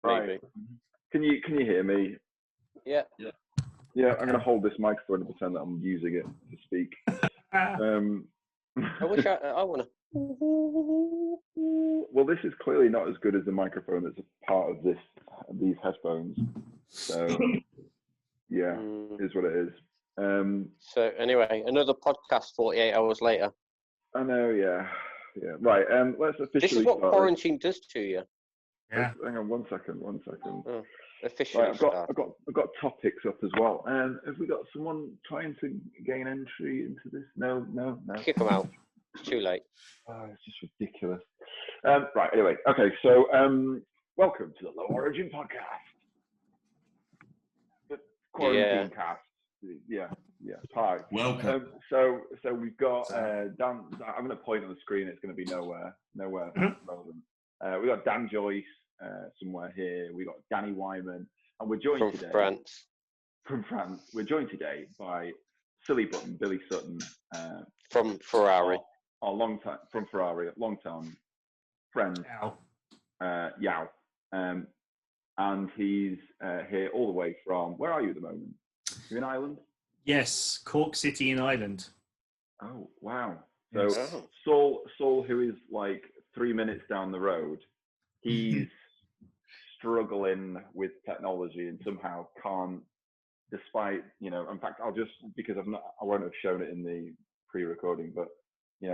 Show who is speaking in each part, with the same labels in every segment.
Speaker 1: Right.
Speaker 2: Can you hear me?
Speaker 1: Yeah.
Speaker 2: Yeah, I'm going to hold this microphone and pretend that I'm using it to speak.
Speaker 1: I wish I want to.
Speaker 2: Well, this is clearly not as good as the microphone that's a part of these headphones. So, yeah, is what it is.
Speaker 1: So anyway, another podcast 48 hours later.
Speaker 2: I know, yeah. Right, let's officially
Speaker 1: This is what
Speaker 2: start
Speaker 1: quarantine does to you.
Speaker 2: Yeah. Hang on, one second.
Speaker 1: Oh, officially
Speaker 2: right, I've got topics up as well. Have we got someone trying to gain entry into this? No.
Speaker 1: Kick them out. It's too late.
Speaker 2: Oh, it's just ridiculous. Right, anyway. Okay, so welcome to the Low Origin Podcast. The quarantine cast. Yeah. Hi.
Speaker 3: Welcome.
Speaker 2: So we've got Dan. I'm going to point on the screen. It's going to be nowhere relevant. We've got Dan Joyce somewhere here. We've got Dannny Whyman, and we're joined today from France. We're joined today by silly button Billy Sutton
Speaker 1: from Ferrari.
Speaker 2: Our long-time friend. Yao. And he's here all the way from. Where are you at the moment? You're in Ireland?
Speaker 4: Yes, Cork City in Ireland.
Speaker 2: Oh, wow. So Saule, who is like 3 minutes down the road, he's struggling with technology and somehow can't, despite, in fact, because I won't have shown it in the pre-recording, but,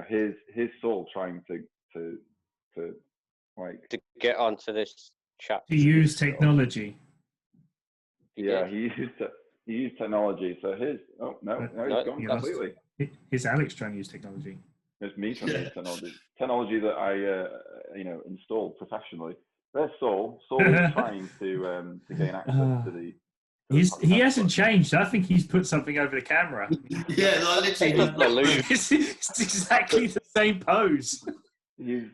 Speaker 2: here's Saule trying to
Speaker 1: get onto this chat.
Speaker 4: To use technology.
Speaker 2: Yeah, he used technology. So he's gone completely.
Speaker 4: Is Alex trying to use technology?
Speaker 2: It's me trying to use technology. Technology that I, installed professionally. There's Saule. Saule is trying to gain access to the.
Speaker 4: He hasn't changed. I think he's put something over the camera.
Speaker 3: Yeah, literally.
Speaker 4: It's exactly the same pose.
Speaker 2: He's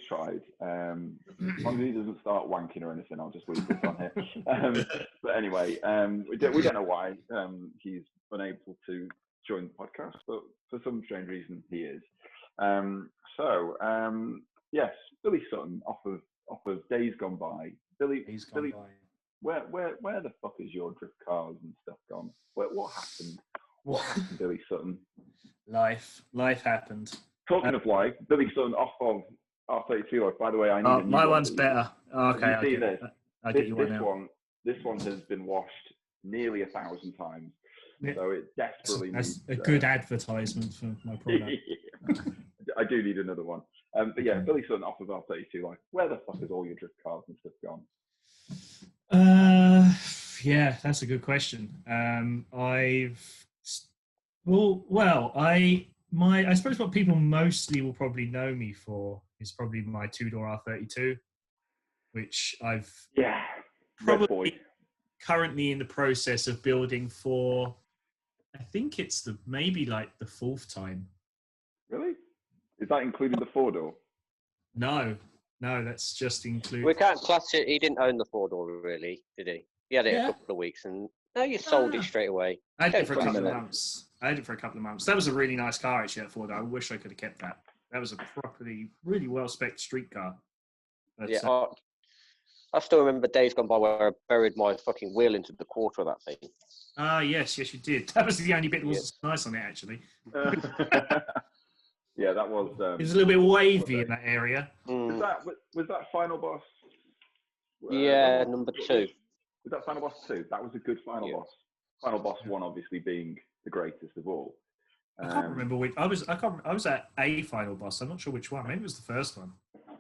Speaker 2: tried. As long as he doesn't start wanking or anything, I'll just leave this on here. But anyway, we don't know why he's unable to join the podcast, but for some strange reason he is. Yes, Billy Sutton off of Days Gone By. Billy, where the fuck is your drift cars and stuff gone? What happened? What happened, Billy Sutton?
Speaker 4: Life happened.
Speaker 2: Talking of life, Billy Sutton off of R32. By the way, I need
Speaker 4: my one's better. Okay,
Speaker 2: you see this?
Speaker 4: I get you one now.
Speaker 2: This one has been washed nearly 1,000 times, so it desperately needs
Speaker 4: a good advertisement for my product.
Speaker 2: I do need another one. But yeah, Billy Sutton off of R32. Like, where the fuck is all your drift cars and stuff gone?
Speaker 4: Yeah, that's a good question. I suppose what people mostly will probably know me for is probably my two-door R32, which I've probably currently in the process of building for. I think it's maybe like the 4th time.
Speaker 2: Really? Is that including the 4-door?
Speaker 4: No, that's just included.
Speaker 1: We can't class it. He didn't own the 4-door, really, did he? He had it a couple of weeks, and now you sold it straight away.
Speaker 4: I had it for a couple of months. That was a really nice car, actually, that 4-door. I wish I could have kept that. That was a really well-spec'd street car. But,
Speaker 1: I still remember Days Gone By where I buried my fucking wheel into the quarter of that thing.
Speaker 4: Yes, you did. That was the only bit that was nice on it, actually.
Speaker 2: Yeah, that was.
Speaker 4: It was a little bit wavy in that area.
Speaker 2: Was that Final Boss?
Speaker 1: Number 2.
Speaker 2: Was that Final Boss 2? That was a good Final Boss. Final Boss 1, obviously, being the greatest of all.
Speaker 4: I can't remember which. I was at a Final Boss. I'm not sure which one. Maybe it was the first one. I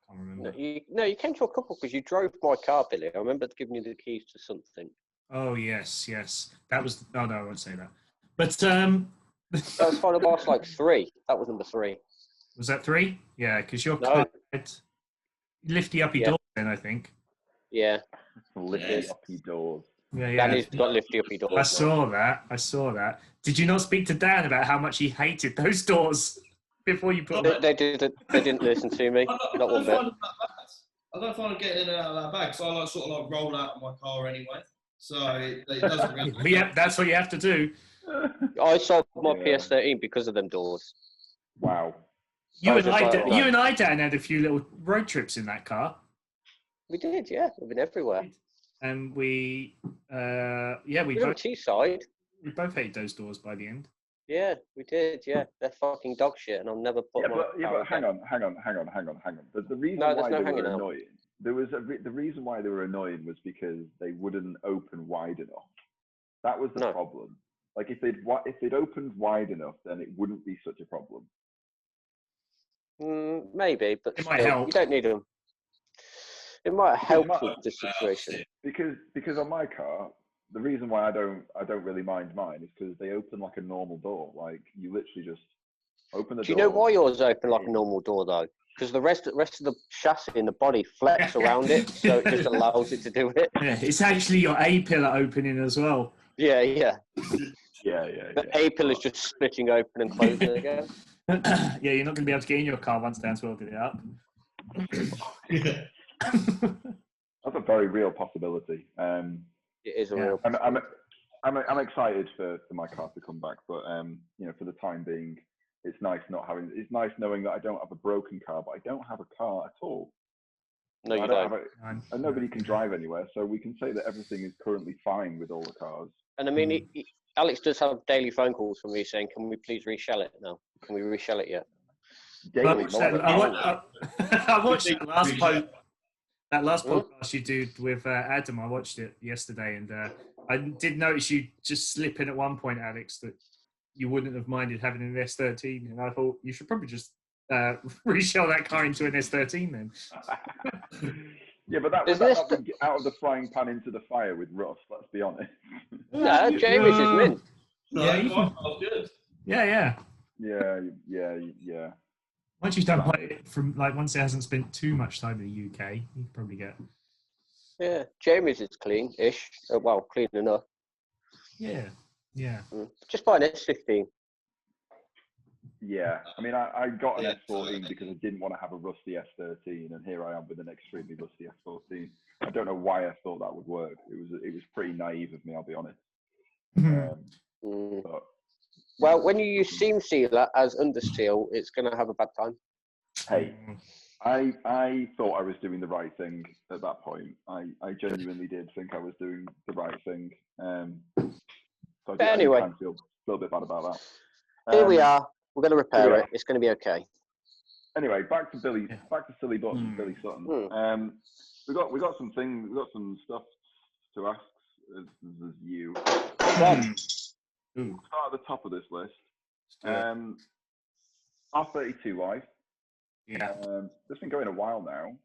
Speaker 4: can't remember.
Speaker 1: You came to a couple because you drove my car, Billy. I remember giving you the keys to something.
Speaker 4: Oh yes. That was. Oh no, I won't say that. But
Speaker 1: that was Final Boss 3. That was number 3.
Speaker 4: Was that 3? Yeah, because your car had lifty uppy doors then, I think.
Speaker 1: Yeah.
Speaker 2: Lifty uppy doors.
Speaker 4: Yeah.
Speaker 1: Danny's got lifty uppy doors.
Speaker 4: I saw that. Did you not speak to Dan about how much he hated those doors before you put them?
Speaker 1: They didn't listen to me. Not one bit.
Speaker 3: I don't find getting in and out of that bag, so I sort of roll out of my car anyway. So it doesn't really.
Speaker 4: Yeah, that's what you have to do.
Speaker 1: I sold my PS13 because of them doors.
Speaker 2: Wow.
Speaker 4: You and I, Dan, had a few little road trips in that car.
Speaker 1: We did, yeah. We've been everywhere.
Speaker 4: And we
Speaker 1: We
Speaker 4: both
Speaker 1: were on Teesside.
Speaker 4: we both hated those doors by the end.
Speaker 1: Yeah, we did. Yeah, they're fucking dog shit, and I'll never put them on.
Speaker 2: But hang on. The reason
Speaker 1: No,
Speaker 2: why
Speaker 1: there's no
Speaker 2: they
Speaker 1: hanging
Speaker 2: were
Speaker 1: on.
Speaker 2: annoying, the reason why they were annoying was because they wouldn't open wide enough. That was the problem. Like if they'd opened wide enough, then it wouldn't be such a problem.
Speaker 1: Maybe, but
Speaker 4: It might help.
Speaker 1: You don't need them. It might help with the situation.
Speaker 2: Because on my car, the reason why I don't really mind mine is because they open like a normal door. Like you literally just open the door.
Speaker 1: Do you know why yours open like a normal door though? Because the rest of the chassis and the body flex around it, so it just allows it to do it.
Speaker 4: Yeah, it's actually your A-pillar opening as well.
Speaker 1: Yeah.
Speaker 2: Yeah.
Speaker 1: The A-pillar is just splitting open and closing again.
Speaker 4: Yeah, you're not going to be able to get in your car once Dan's welded it up.
Speaker 2: That's a very real possibility.
Speaker 1: It is a real possibility.
Speaker 2: I'm excited for my car to come back, but for the time being, it's nice knowing that I don't have a broken car, but I don't have a car at all.
Speaker 1: No, you don't.
Speaker 2: And nobody can drive anywhere, so we can say that everything is currently fine with all the cars.
Speaker 1: And I mean, Alex does have daily phone calls from me saying, "Can we please reshell it now? Can we reshell it yet?"
Speaker 2: Daily,
Speaker 4: I watched that last podcast you did with Adam. I watched it yesterday, and I did notice you just slip in at one point, Alex, that you wouldn't have minded having an S13, and I thought you should probably just reshell that car into an S13 then.
Speaker 2: Yeah, but that was not out of the frying pan into the fire with rust. Let's be honest.
Speaker 1: No, Jamie's is mint.
Speaker 3: Good.
Speaker 4: Yeah. Once you've done once it hasn't spent too much time in the UK, you can probably get.
Speaker 1: Yeah, Jamie's is clean-ish. Well, clean enough.
Speaker 4: Yeah.
Speaker 1: Just buy an S15.
Speaker 2: Yeah, I mean, I got an S14 because I didn't want to have a rusty S13, and here I am with an extremely rusty S14. I don't know why I thought that would work. It was pretty naive of me, I'll be honest.
Speaker 1: Well, when you use seam sealer as underseal, it's going to have a bad time.
Speaker 2: Hey, I thought I was doing the right thing at that point. I genuinely did think I was doing the right thing. So I
Speaker 1: anyway,
Speaker 2: kind of feel a little bit bad about that.
Speaker 1: Here we are. We're going to repair it. It's going to be okay.
Speaker 2: Anyway, back to silly buttons, Billy Sutton. We got some things. We got some stuff to ask as you. Start at the top of this list. R32 life.
Speaker 4: Yeah.
Speaker 2: It's been going a while now.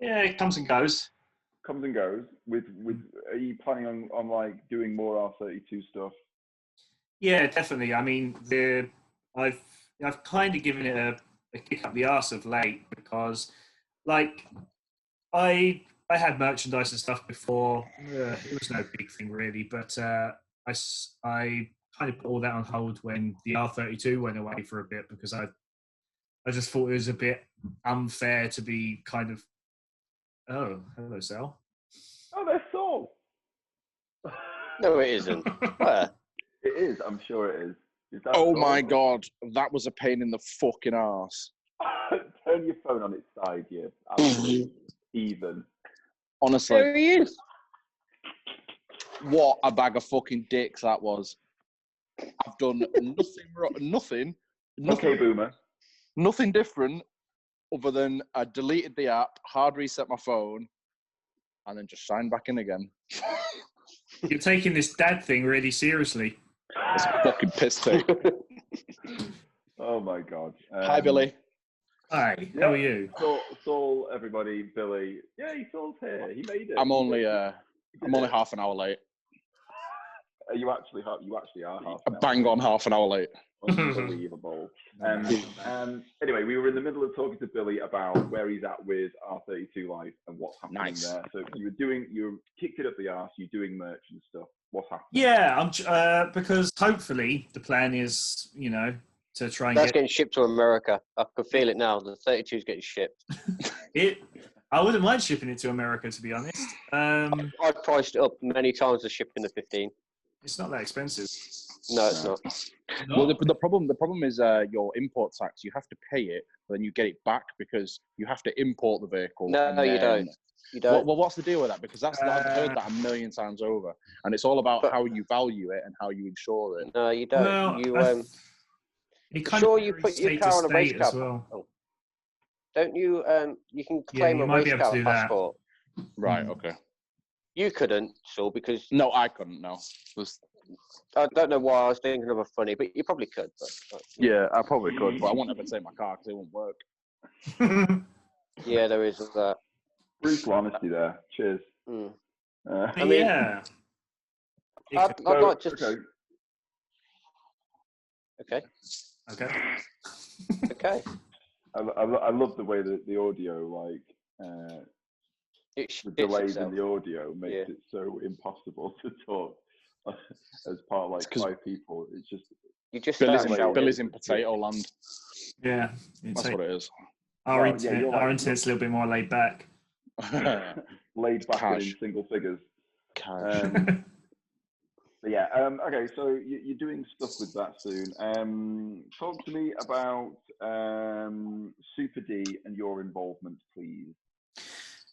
Speaker 4: Yeah, it comes and goes.
Speaker 2: Comes and goes. Are you planning on like doing more R32 stuff?
Speaker 4: Yeah, definitely. I mean, I've kind of given it a kick up the arse of late because, like, I had merchandise and stuff before. It was no big thing really, but I kind of put all that on hold when the R32 went away for a bit because I just thought it was a bit unfair to be kind of. Oh, hello, Saule.
Speaker 2: Oh, there's Saule.
Speaker 1: No, it isn't. Where?
Speaker 2: It is. I'm sure it is.
Speaker 5: Oh my God, that was a pain in the fucking arse.
Speaker 2: Turn your phone on its side, you absolute heathen.
Speaker 5: Honestly.
Speaker 1: There he is.
Speaker 5: What a bag of fucking dicks that was. I've done nothing.
Speaker 2: Okay, boomer.
Speaker 5: Nothing different other than I deleted the app, hard reset my phone, and then just signed back in again.
Speaker 4: You're taking this dad thing really seriously.
Speaker 5: It's a fucking piss take.
Speaker 2: Oh my God.
Speaker 5: Hi, Billy.
Speaker 4: Hi, how are you?
Speaker 2: Saule, everybody, Billy. Yeah, Saule's here. He made it.
Speaker 5: I'm only half an hour late.
Speaker 2: You actually are half an hour.
Speaker 5: Bang on half an hour late.
Speaker 2: Unbelievable. Anyway, we were in the middle of talking to Billy about where he's at with R32 Life and what's happening there. So you kicked it up the arse, you're doing merch and stuff. What's happening?
Speaker 4: Yeah, because hopefully the plan is, to try and
Speaker 1: getting shipped to America. I can feel it now. The 32 is getting shipped.
Speaker 4: I wouldn't mind shipping it to America, to be honest.
Speaker 1: I've priced it up many times to shipping the 15.
Speaker 4: It's not that expensive.
Speaker 1: No, it's not.
Speaker 5: Well, the problem is your import tax. You have to pay it then you get it back because you have to import the vehicle.
Speaker 1: No, you don't. You don't.
Speaker 5: Well, what's the deal with that? Because I've heard that a million times over, and it's all about how you value it and how you insure it.
Speaker 1: No, you don't.
Speaker 4: Well,
Speaker 1: Sure, you put your car on a race car.
Speaker 4: as well.
Speaker 1: Oh. Don't you? You can claim
Speaker 4: you
Speaker 1: a
Speaker 4: might be
Speaker 1: race
Speaker 4: able to
Speaker 1: car
Speaker 4: do that.
Speaker 1: passport.
Speaker 5: Right. Okay.
Speaker 1: You couldn't, Saul, because
Speaker 5: No, I couldn't. No.
Speaker 1: I don't know why I was thinking of a funny, but you probably could. But
Speaker 5: Yeah, I probably could, but I wouldn't ever take my car because it wouldn't work.
Speaker 1: yeah, there is that.
Speaker 2: Brutal honesty there. Cheers.
Speaker 1: I mean,
Speaker 4: yeah.
Speaker 1: I'd like to.
Speaker 2: Okay.
Speaker 1: Okay.
Speaker 4: Okay.
Speaker 1: Okay.
Speaker 2: I love the way that the audio, like, the delays in the audio makes it so impossible to talk as part of like 5 people. It's just
Speaker 5: Billy's in potato land.
Speaker 4: Yeah,
Speaker 5: that's what it is.
Speaker 4: Our internet's a little bit more laid back.
Speaker 2: Laid back and in single figures. But yeah, okay, so you're doing stuff with that soon. Talk to me about Super D and your involvement, please.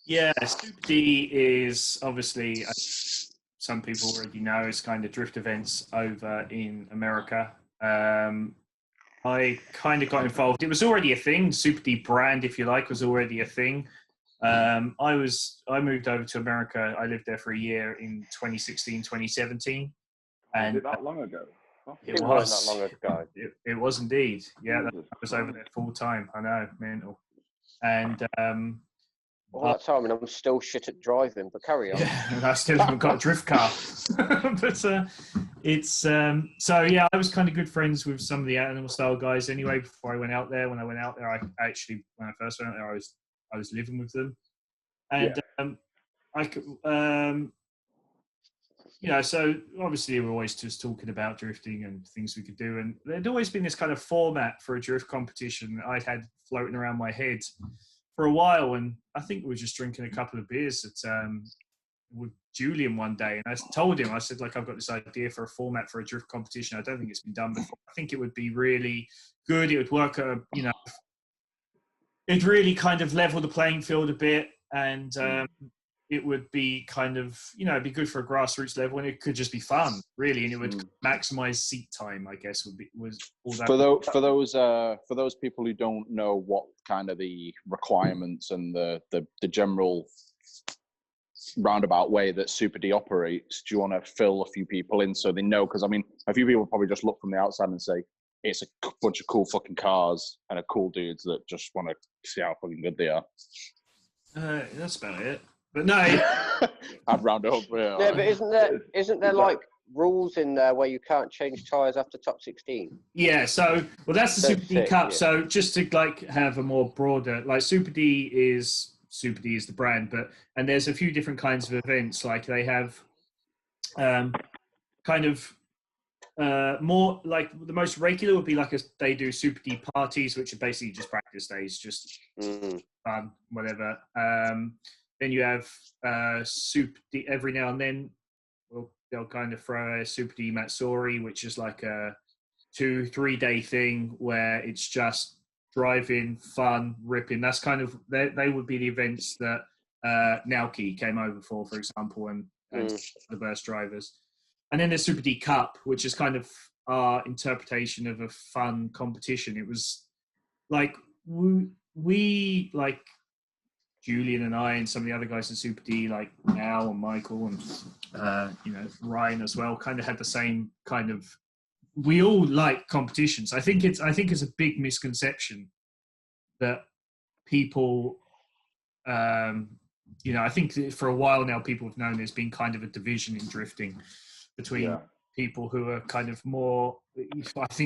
Speaker 4: Yeah, Super D is obviously, some people already know, it's kind of drift events over in America. I kind of got involved. It was already a thing. Super D brand, if you like, was already a thing. I moved over to America. I lived there for a year in 2016, 2017. And
Speaker 2: was it that long ago?
Speaker 1: It wasn't that long ago.
Speaker 4: It was indeed. Yeah, I was over there full time. I know, mental. And
Speaker 1: all that time, and I'm still shit at driving. But carry on.
Speaker 4: Yeah, and I still haven't got a drift car. But it's so yeah, I was kind of good friends with some of the animal style guys anyway. Before I went out there, when I first went out there, I was living with them, and so obviously we were always just talking about drifting and things we could do, and there'd always been this kind of format for a drift competition I'd had floating around my head for a while, and I think we were just drinking a couple of beers with Julian one day, and I told him, I said, like, I've got this idea for a format for a drift competition. I don't think it's been done before. I think it would be really good. It would work, it'd really kind of level the playing field a bit, and it would be kind of, it'd be good for a grassroots level, and it could just be fun, really, and it would maximize seat time, I guess, was all that.
Speaker 5: For those people who don't know what kind of the requirements and the general roundabout way that Super D operates, do you want to fill a few people in so they know? Because I mean, a few people probably just look from the outside and say it's a bunch of cool fucking cars and a cool dudes that just want to see how fucking good they are.
Speaker 4: That's about it. But no,
Speaker 5: I'd round it up.
Speaker 1: Yeah, but isn't there like rules in there where you can't change tyres after top 16?
Speaker 4: Yeah, so that's the Super D Cup. Yeah. So just to like have a more broader, like Super D is the brand, and there's a few different kinds of events. Like they have kind of more like the most regular would be like they do Super D parties, which are basically just practice days, just fun, whatever. Then you have Super D every now and then. They'll kind of throw a Super D Matsuri, which is like a 2-3 day thing where it's just driving, fun, ripping. That's kind of they would be the events that Naoki came over for example, and the burst drivers. And then there's Super D Cup, which is kind of our interpretation of a fun competition. It was like we like Julian and I and some of the other guys in Super D, like Al and Michael and Ryan as well, kind of had the same kind of. We all like competitions. I think it's a big misconception that people, I think for a while now people have known there's been kind of a division in drifting between people who are kind of more.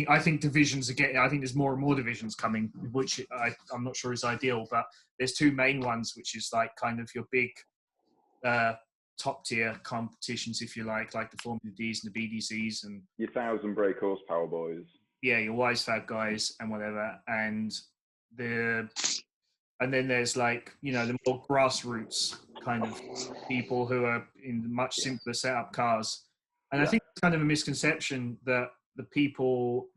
Speaker 4: I think divisions again. I think there's more and more divisions coming, which I'm not sure is ideal. But there's two main ones, which is like kind of your big top tier competitions, if you like the Formula Ds and the BDCs and
Speaker 2: your 1,000 brake horsepower boys.
Speaker 4: Yeah, your wise fab guys and whatever, and then there's like the more grassroots kind of people who are in much simpler setup cars. And I think it's kind of a misconception that the people,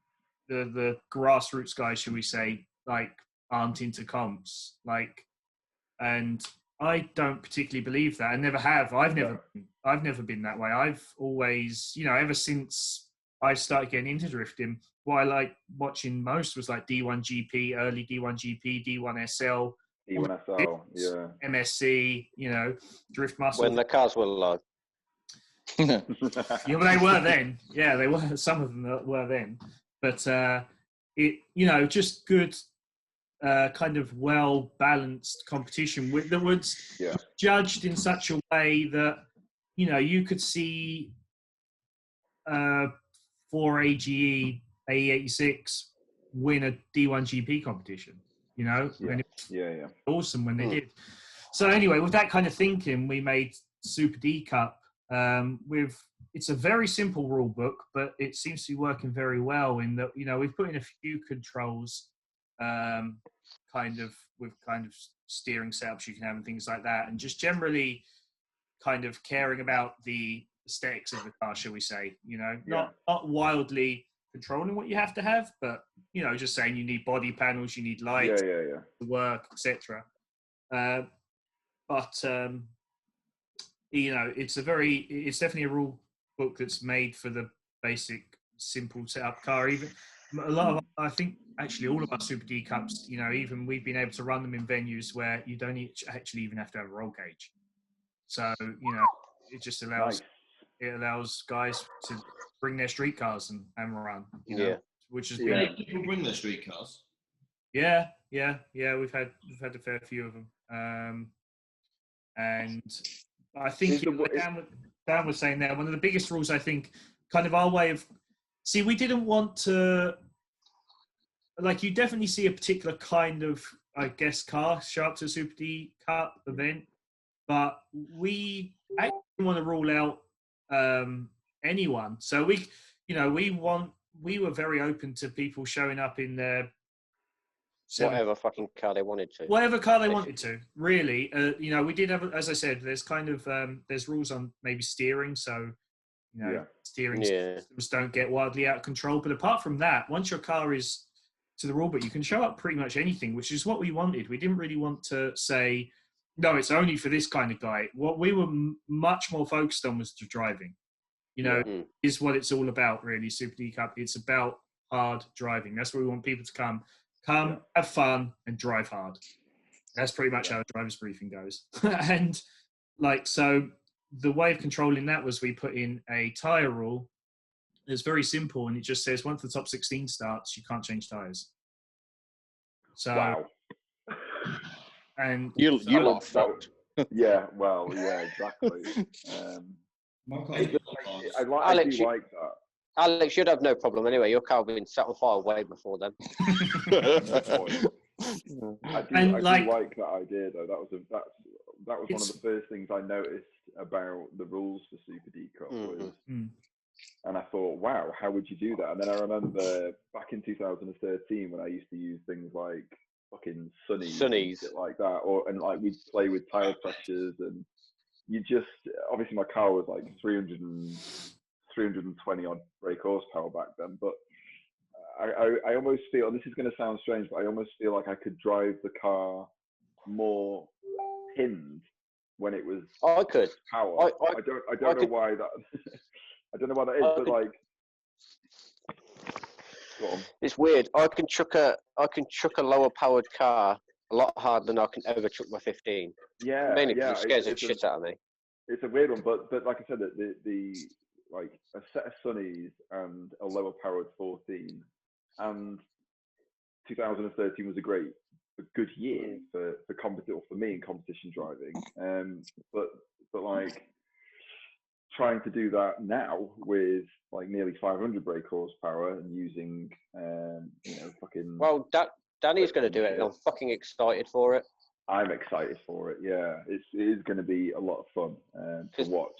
Speaker 4: the grassroots guys, should we say, like aren't into comps. And I don't particularly believe that. I never have. I've never been that way. I've always, ever since I started getting into drifting, what I like watching most was like D1 GP, early D1 GP, D1 SL,
Speaker 2: D1 SL, yeah.
Speaker 4: MSC, Drift Muscle.
Speaker 1: When the cars were low.
Speaker 4: Yeah, they were then. Yeah, they were. Some of them were then. But just good, kind of well-balanced competition that was judged in such a way that, you could see 4AGE AE86 win a D1 GP competition, and it was awesome when they did. So anyway, with that kind of thinking, we made Super D Cup. It's a very simple rule book, but it seems to be working very well in that, we've put in a few controls, with steering setups you can have and things like that, and just generally kind of caring about the aesthetics of the car, shall we say, not wildly controlling what you have to have, but, just saying you need body panels, you need lights, to work, etc. It's definitely a rule book that's made for the basic, simple setup car. Even I think actually all of our Super D Cups, even we've been able to run them in venues where you don't actually even have to have a roll cage. So, it just allows guys to bring their street cars and run, which has been...
Speaker 3: People bring their street cars?
Speaker 4: Yeah. We've had a fair few of them. And I think Dan was saying there, one of the biggest rules, I think, kind of our way of... See, we didn't want to... you definitely see a particular kind of, I guess, car show up to a Super D Cup event, but we actually didn't want to rule out anyone. So we were very open to people showing up in their...
Speaker 1: Whatever fucking car they wanted to.
Speaker 4: Whatever car they wanted to, really. We did have, as I said, there's kind of, there's rules on maybe steering, so, steering systems don't get wildly out of control. But apart from that, once your car is to the rule book, you can show up pretty much anything, which is what we wanted. We didn't really want to say, no, it's only for this kind of guy. What we were much more focused on was the driving, is what it's all about, really, Super D Cup. It's about hard driving. That's where we want people to come, have fun, and drive hard. That's pretty much how the driver's briefing goes. And so the way of controlling that was we put in a tyre rule. It's very simple, and it just says once the top 16 starts, you can't change tyres. So,
Speaker 2: wow.
Speaker 5: And you lot fucked.
Speaker 2: Yeah, well, yeah, exactly. I do like that.
Speaker 1: Alex, you'd have no problem anyway. Your car would have been set on fire way before then.
Speaker 2: I do like that idea, though. That was one of the first things I noticed about the rules for Super D Cup was, and I thought, wow, how would you do that? And then I remember back in 2013 when I used to use things like fucking sunnies, shit like that, we'd play with tire pressures, and you just obviously my car was like 320 odd brake horsepower back then, but I almost feel, and this is going to sound strange, but I almost feel like I could drive the car more pinned when it was power. I don't know why that. I don't know why that is, but like, go on.
Speaker 1: It's weird. I can chuck a lower powered car a lot harder than I can ever chuck my 15.
Speaker 2: Yeah,
Speaker 1: mainly because it scares the shit out of me.
Speaker 2: It's a weird one, but like I said, the like a set of sunnies and a lower powered 14, and 2013 was a good year for me in competition driving. But like trying to do that now with like nearly 500 brake horsepower and using fucking.
Speaker 1: Well, Dannny's going to do it, and I'm fucking excited for it.
Speaker 2: I'm excited for it. Yeah, it is going to be a lot of fun to watch.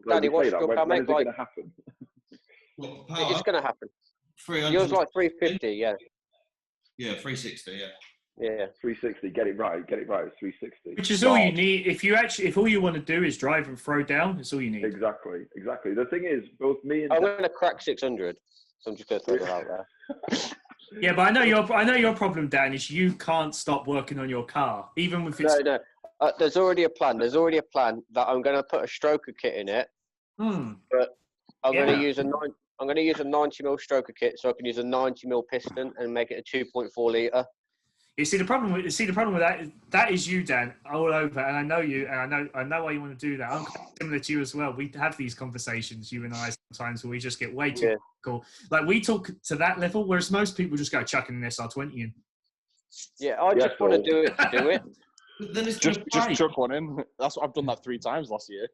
Speaker 1: Dannny, what's your car, mate?
Speaker 2: When is it going to happen?
Speaker 1: It's going to happen.
Speaker 3: 300.
Speaker 1: Yours like 350, yeah.
Speaker 3: Yeah, 360, yeah.
Speaker 1: Yeah,
Speaker 2: 360. Get it right. It's 360.
Speaker 4: Which is all you need. If all you want to do is drive and throw down, it's all you need.
Speaker 2: Exactly. The thing is, both me and
Speaker 1: I'm going to crack 600. So I'm just going to throw that out there.
Speaker 4: Yeah, but I know your problem, Dan, is you can't stop working on your car, even if it's
Speaker 1: No. There's already a plan. There's already a plan that I'm going to put a stroker kit in it, but I'm going to use a 90mm stroker kit, so I can use a 90mm piston and make it a 2.4 litre.
Speaker 4: You see the problem with that is you, Dan, all over, and I know you, and I know why you want to do that. I'm similar to you as well. We have these conversations, you and I, sometimes where we just get way too cool. Like we talk to that level, whereas most people just go chucking an SR20 in.
Speaker 1: Yeah, I just want to do it to do it.
Speaker 3: But then it's
Speaker 5: just chuck one in. That's what I've done that 3 times last year.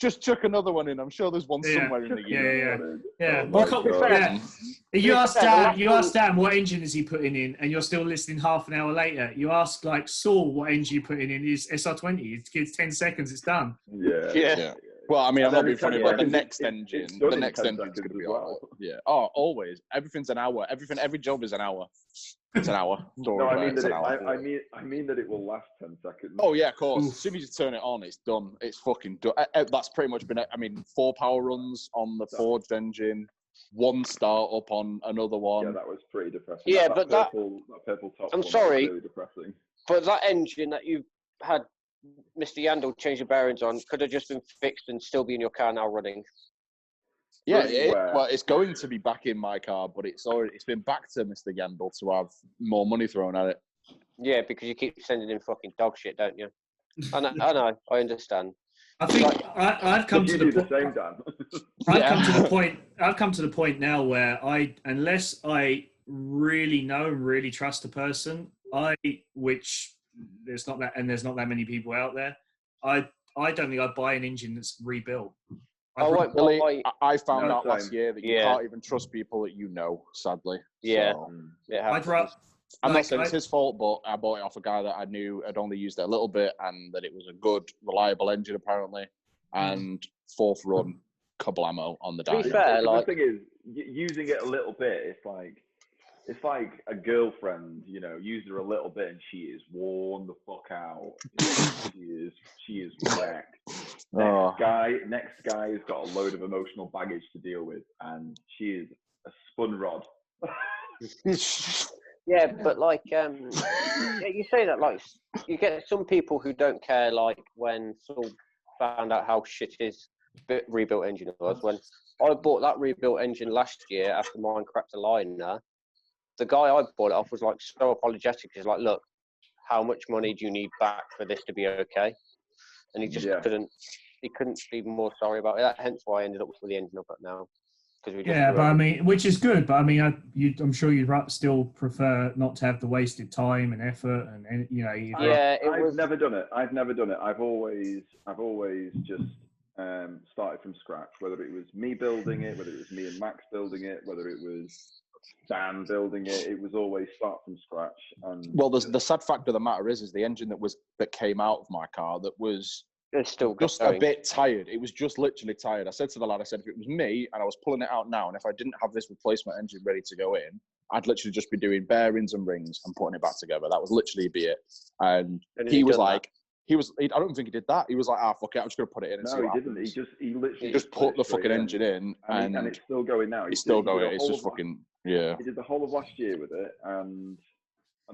Speaker 5: just chuck another one in. I'm sure there's one somewhere in the year.
Speaker 4: You ask Dan what engine is he putting in, and you're still listening half an hour later. You ask like Saule what engine you putting in is SR20. It gives 10 seconds, it's done.
Speaker 5: Yeah. Well, I mean, I'm not being funny, but the next engine's going to be all right. Yeah. Oh, always. Everything's an hour. Every job is an hour. It's an hour.
Speaker 2: No, I mean that it will last 10 seconds.
Speaker 5: Oh yeah, of course. As soon as you turn it on, it's done. It's fucking done. That's pretty much been it. I mean, 4 power runs on the forged engine, 1 start up on another one.
Speaker 2: Yeah, that was pretty depressing.
Speaker 1: Yeah,
Speaker 2: that purple top.
Speaker 1: I'm sorry,
Speaker 2: really depressing.
Speaker 1: But that engine that you had Mr. Yandel change the bearings on could have just been fixed and still be in your car now running.
Speaker 5: Yeah, well, it's going to be back in my car, but it's been back to Mr. Yandel to have more money thrown at it.
Speaker 1: Yeah, because you keep sending in fucking dog shit, don't you? I know, I understand.
Speaker 4: I think I've come to the
Speaker 2: same, Dan.
Speaker 4: I've come to the point now where unless I really know and really trust a person, which there's not that many people out there, I don't think I'd buy an engine that's rebuilt.
Speaker 5: Billy, I found out last year that you can't even trust people that you know, sadly.
Speaker 1: Yeah.
Speaker 5: So,
Speaker 1: I'm
Speaker 5: not saying it's his fault, but I bought it off a guy that I knew had only used it a little bit and that it was a good, reliable engine, apparently. And 4th run, kablamo on the dial.
Speaker 1: To be fair,
Speaker 2: the thing is, using it a little bit, it's like a girlfriend, you know, use her a little bit and she is worn the fuck out. She is wrecked. Next guy has got a load of emotional baggage to deal with, and she is a spun rod.
Speaker 1: Yeah, but like, you say that, like, you get some people who don't care, like when Saul found out how shit his rebuilt engine was. When I bought that rebuilt engine last year after mine cracked a liner, the guy I bought it off was like so apologetic. He's like, look, how much money do you need back for this to be okay? And he just couldn't be more sorry about it. Hence why I ended up with the engine I've got now.
Speaker 4: But I mean, which is good. But I mean, I'm sure you'd still prefer not to have the wasted time and effort, and you know.
Speaker 2: I've never done it. I've always just started from scratch. Whether it was me building it, whether it was me and Max building it, whether it was Dan building it, it was always start from scratch. And
Speaker 5: well, the sad fact of the matter is the engine that came out of my car that was.
Speaker 1: It's still
Speaker 5: just a bit tired. It was just literally tired. I said to the lad, if it was me and I was pulling it out now, and if I didn't have this replacement engine ready to go in, I'd literally just be doing bearings and rings and putting it back together. That was literally be it. And he was like, I don't think he did that. He was like, fuck it, I'm just going to put it in and see what happens.
Speaker 2: He literally
Speaker 5: just put the fucking engine in. And
Speaker 2: it's still going now.
Speaker 5: It's still going. It's just fucking, yeah.
Speaker 2: He did the whole of last year with it. And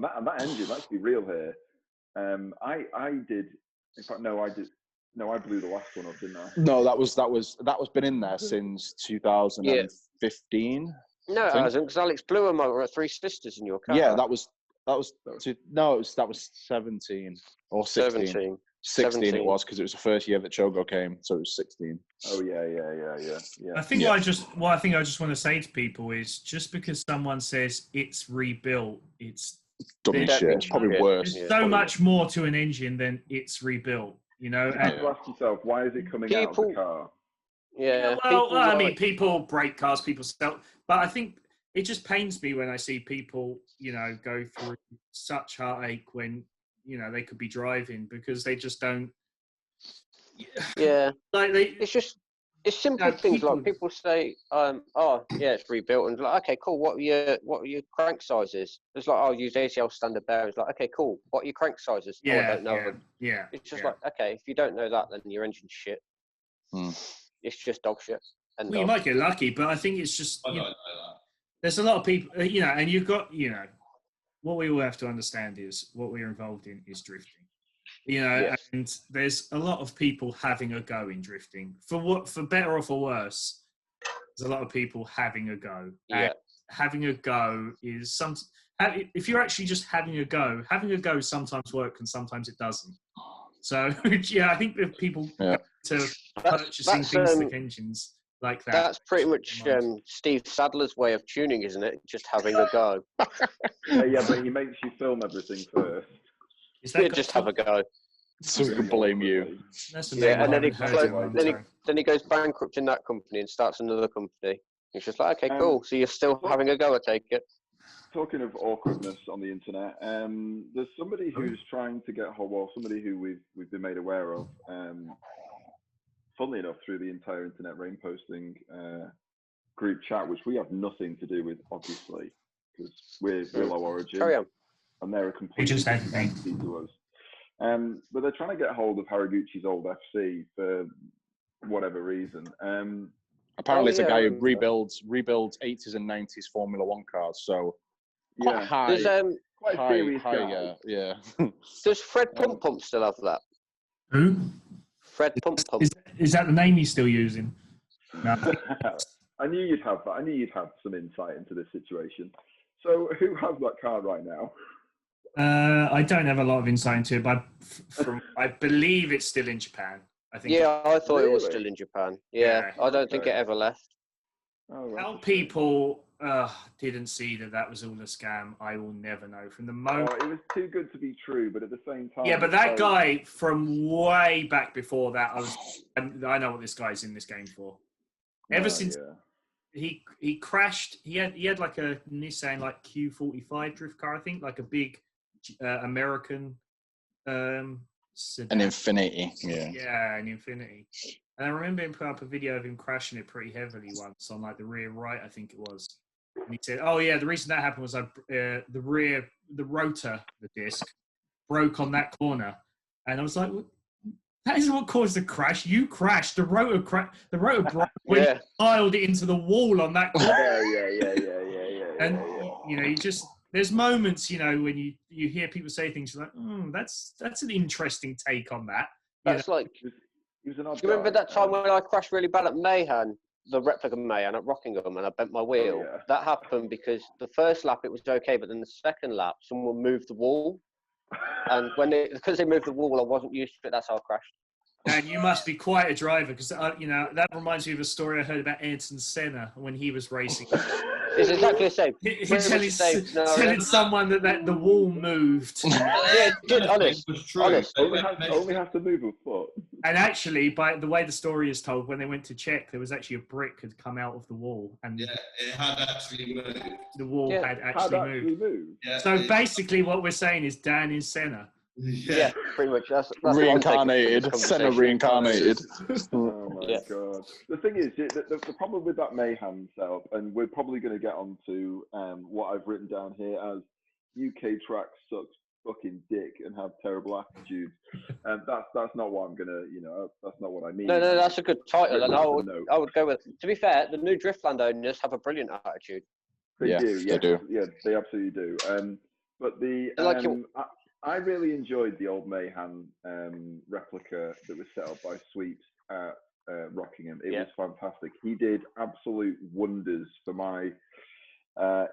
Speaker 2: that engine, let's be real here. I did, in fact, no, I did. No, I blew the last one up, didn't I?
Speaker 5: No, that was been in there since 2015.
Speaker 1: No, it hasn't, because Alex blew a motor at 3 Sisters in your car.
Speaker 5: Yeah, that was 17 or 16. 16 it was, because it was the first year that Chogo came, so it was 16.
Speaker 2: Oh yeah.
Speaker 4: I think what I just want to say to people is, just because someone says it's rebuilt, it's
Speaker 5: dummy shit. It's probably worse.
Speaker 4: There's so much more to an engine than it's rebuilt. You know,
Speaker 2: you have to ask yourself, why is it coming out of the car?
Speaker 1: Yeah.
Speaker 4: I mean, people break cars, people sell, but I think it just pains me when I see people, you know, go through such heartache when, you know, they could be driving because they just don't.
Speaker 1: Yeah.
Speaker 4: Like
Speaker 1: it's simple things like people say, it's rebuilt, and like, okay, cool. What are your crank sizes? It's like, I'll use ACL standard bearings. Like, okay, cool. What are your crank sizes?
Speaker 4: Yeah,
Speaker 1: I don't know.
Speaker 4: Yeah.
Speaker 1: It's just like, okay, if you don't know that, then your engine's shit. It's just dog shit.
Speaker 4: You might get lucky, but I think it's just.
Speaker 3: I don't know that.
Speaker 4: there's a lot of people, and you've got, what we all have to understand is what we're involved in is drifting,
Speaker 1: Yes.
Speaker 4: and there's a lot of people having a go in drifting. For better or for worse, there's a lot of people having a go.
Speaker 1: Yeah.
Speaker 4: And having a go is if you're actually just having a go sometimes works and sometimes it doesn't. So, I think that people go to purchasing things like engines like that.
Speaker 1: That's pretty much Steve Sadler's way of tuning, isn't it? Just having a go.
Speaker 2: Yeah, but he makes you film everything first.
Speaker 1: Just have a go.
Speaker 5: So we can blame you.
Speaker 4: That's
Speaker 1: and then he goes bankrupt in that company and starts another company. It's just like, okay, cool. So you're still having a go, I take it.
Speaker 2: Talking of awkwardness on the internet, there's somebody who's trying to get hold of, somebody who we've been made aware of, funnily enough, through the entire internet rain posting group chat, which we have nothing to do with, obviously, because we're low origin.
Speaker 1: Carry on.
Speaker 2: And they're a completely different entity to us. But they're trying to get hold of Haraguchi's old FC for whatever reason.
Speaker 5: Apparently, it's a guy who rebuilds 80s and 90s Formula One cars. So quite high.
Speaker 1: There's
Speaker 2: quite
Speaker 5: high,
Speaker 2: serious
Speaker 5: high,
Speaker 2: guy.
Speaker 5: yeah.
Speaker 1: Does Fred Pump Pump still have that?
Speaker 4: Who?
Speaker 1: Fred Pump Pump.
Speaker 4: Is that the name he's still using? No.
Speaker 2: I knew you'd have that. I knew you'd have some insight into this situation. So who has that car right now?
Speaker 4: I don't have a lot of insight into it, but I believe it's still in Japan. I think.
Speaker 1: Yeah, I thought it was still in Japan. Yeah, I don't think it ever left.
Speaker 4: How people didn't see that was all a scam, I will never know. From the moment
Speaker 2: it was too good to be true, but at the same time,
Speaker 4: yeah, but that guy from way back before that, I know what this guy's in this game for. Ever since he crashed, he had like a Nissan like Q45 drift car, I think, like a big American sedan.
Speaker 5: An Infinity,
Speaker 4: yeah, an Infinity. And I remember him put up a video of him crashing it pretty heavily once on like the rear right, I think it was. And he said, "Oh yeah, the reason that happened was the rotor, the disc, broke on that corner." And I was like, "That isn't what caused the crash. You crashed. The rotor broke when you piled it into the wall on that corner."
Speaker 2: Yeah.
Speaker 4: And you just there's moments, when you hear people say things, you're like, that's an interesting take on that.
Speaker 1: That's like.
Speaker 2: Do you
Speaker 1: remember that time when I crashed really bad at Mayhem, the replica Mayhem at Rockingham, and I bent my wheel?
Speaker 2: Oh, yeah.
Speaker 1: That happened because the first lap it was okay, but then the second lap someone moved the wall, and because they moved the wall, I wasn't used to it. That's how I crashed.
Speaker 4: And you must be quite a driver, because that reminds me of a story I heard about Ayrton Senna when he was racing.
Speaker 1: It's exactly the same.
Speaker 4: Telling someone that the wall moved.
Speaker 1: Yeah, honest.
Speaker 2: Only have to move a foot.
Speaker 4: And actually, by the way the story is told, when they went to check, there was actually a brick had come out of the wall, and
Speaker 3: it had actually moved.
Speaker 4: The wall had actually moved. Yeah. So basically, what we're saying is Dan is Senna.
Speaker 1: Yeah, pretty much. That's
Speaker 5: reincarnated. Senna reincarnated.
Speaker 2: Oh my god! The thing is, the problem with that Mayhem setup, and we're probably going to get onto what I've written down here as UK tracks sucks fucking dick and have terrible attitudes, and that's not what I'm gonna, that's not what I mean.
Speaker 1: No, that's a good title, and I would go with. To be fair, the new Driftland owners have a brilliant attitude.
Speaker 2: They do.
Speaker 5: Yeah,
Speaker 2: they absolutely do. But I really enjoyed the old Mayhem replica that was set up by Sweeps at Rockingham. It was fantastic. He did absolute wonders for my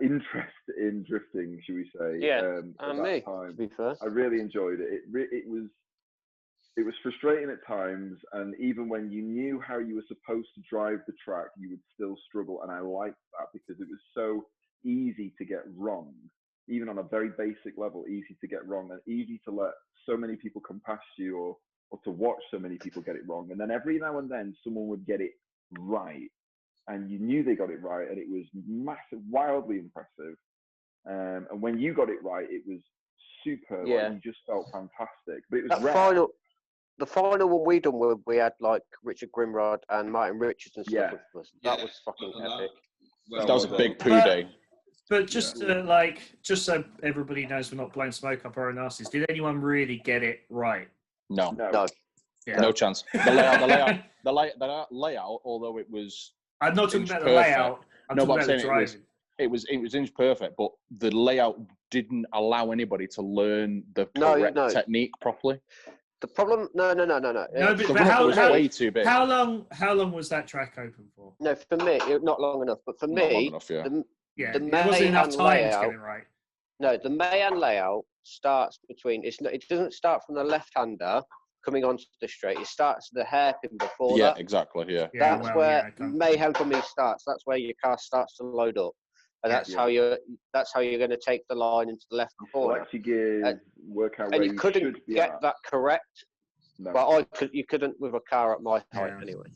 Speaker 2: interest in drifting, should we say?
Speaker 1: Yeah, and me.
Speaker 2: Time.
Speaker 1: To be fair,
Speaker 2: I really enjoyed it. It was frustrating at times, and even when you knew how you were supposed to drive the track, you would still struggle. And I liked that because it was so easy to get wrong. Even on a very basic level, easy to get wrong and easy to let so many people come past you or to watch so many people get it wrong. And then every now and then someone would get it right and you knew they got it right and it was massive, wildly impressive. And when you got it right, it was superb.
Speaker 1: Yeah.
Speaker 2: You just felt fantastic. But it was
Speaker 1: the final one we done where we had like Richard Grimrod and Martin Richards and stuff with us. That was fucking epic.
Speaker 5: That was a big poo day.
Speaker 4: But just so everybody knows we're not blowing smoke up our own asses, did anyone really get it right?
Speaker 5: No.
Speaker 4: Yeah.
Speaker 5: No chance. The layout, although it was.
Speaker 4: I'm not talking about the layout. I'm talking about the driving.
Speaker 5: it was inch perfect, but the layout didn't allow anybody to learn the correct technique properly.
Speaker 1: The problem, no.
Speaker 4: No,
Speaker 5: The
Speaker 4: but
Speaker 5: run was way too big.
Speaker 4: How long was that track open for?
Speaker 1: No, for me, not long enough. But for
Speaker 5: Not long
Speaker 1: me,
Speaker 5: enough, yeah.
Speaker 1: the
Speaker 4: it wasn't enough time to get it right.
Speaker 1: No, the Mayan layout starts between. It doesn't start from the left-hander coming onto the straight. It starts the hairpin before that.
Speaker 5: Yeah, exactly. Yeah.
Speaker 1: That's where Mayhem for me starts. That's where your car starts to load up, and that's how you're going to take the line into the left corner.
Speaker 2: Select your gears, work out where
Speaker 1: you couldn't
Speaker 2: should be
Speaker 1: get
Speaker 2: at.
Speaker 1: that correct.
Speaker 2: No.
Speaker 1: Well, you couldn't with a car at my height anyway.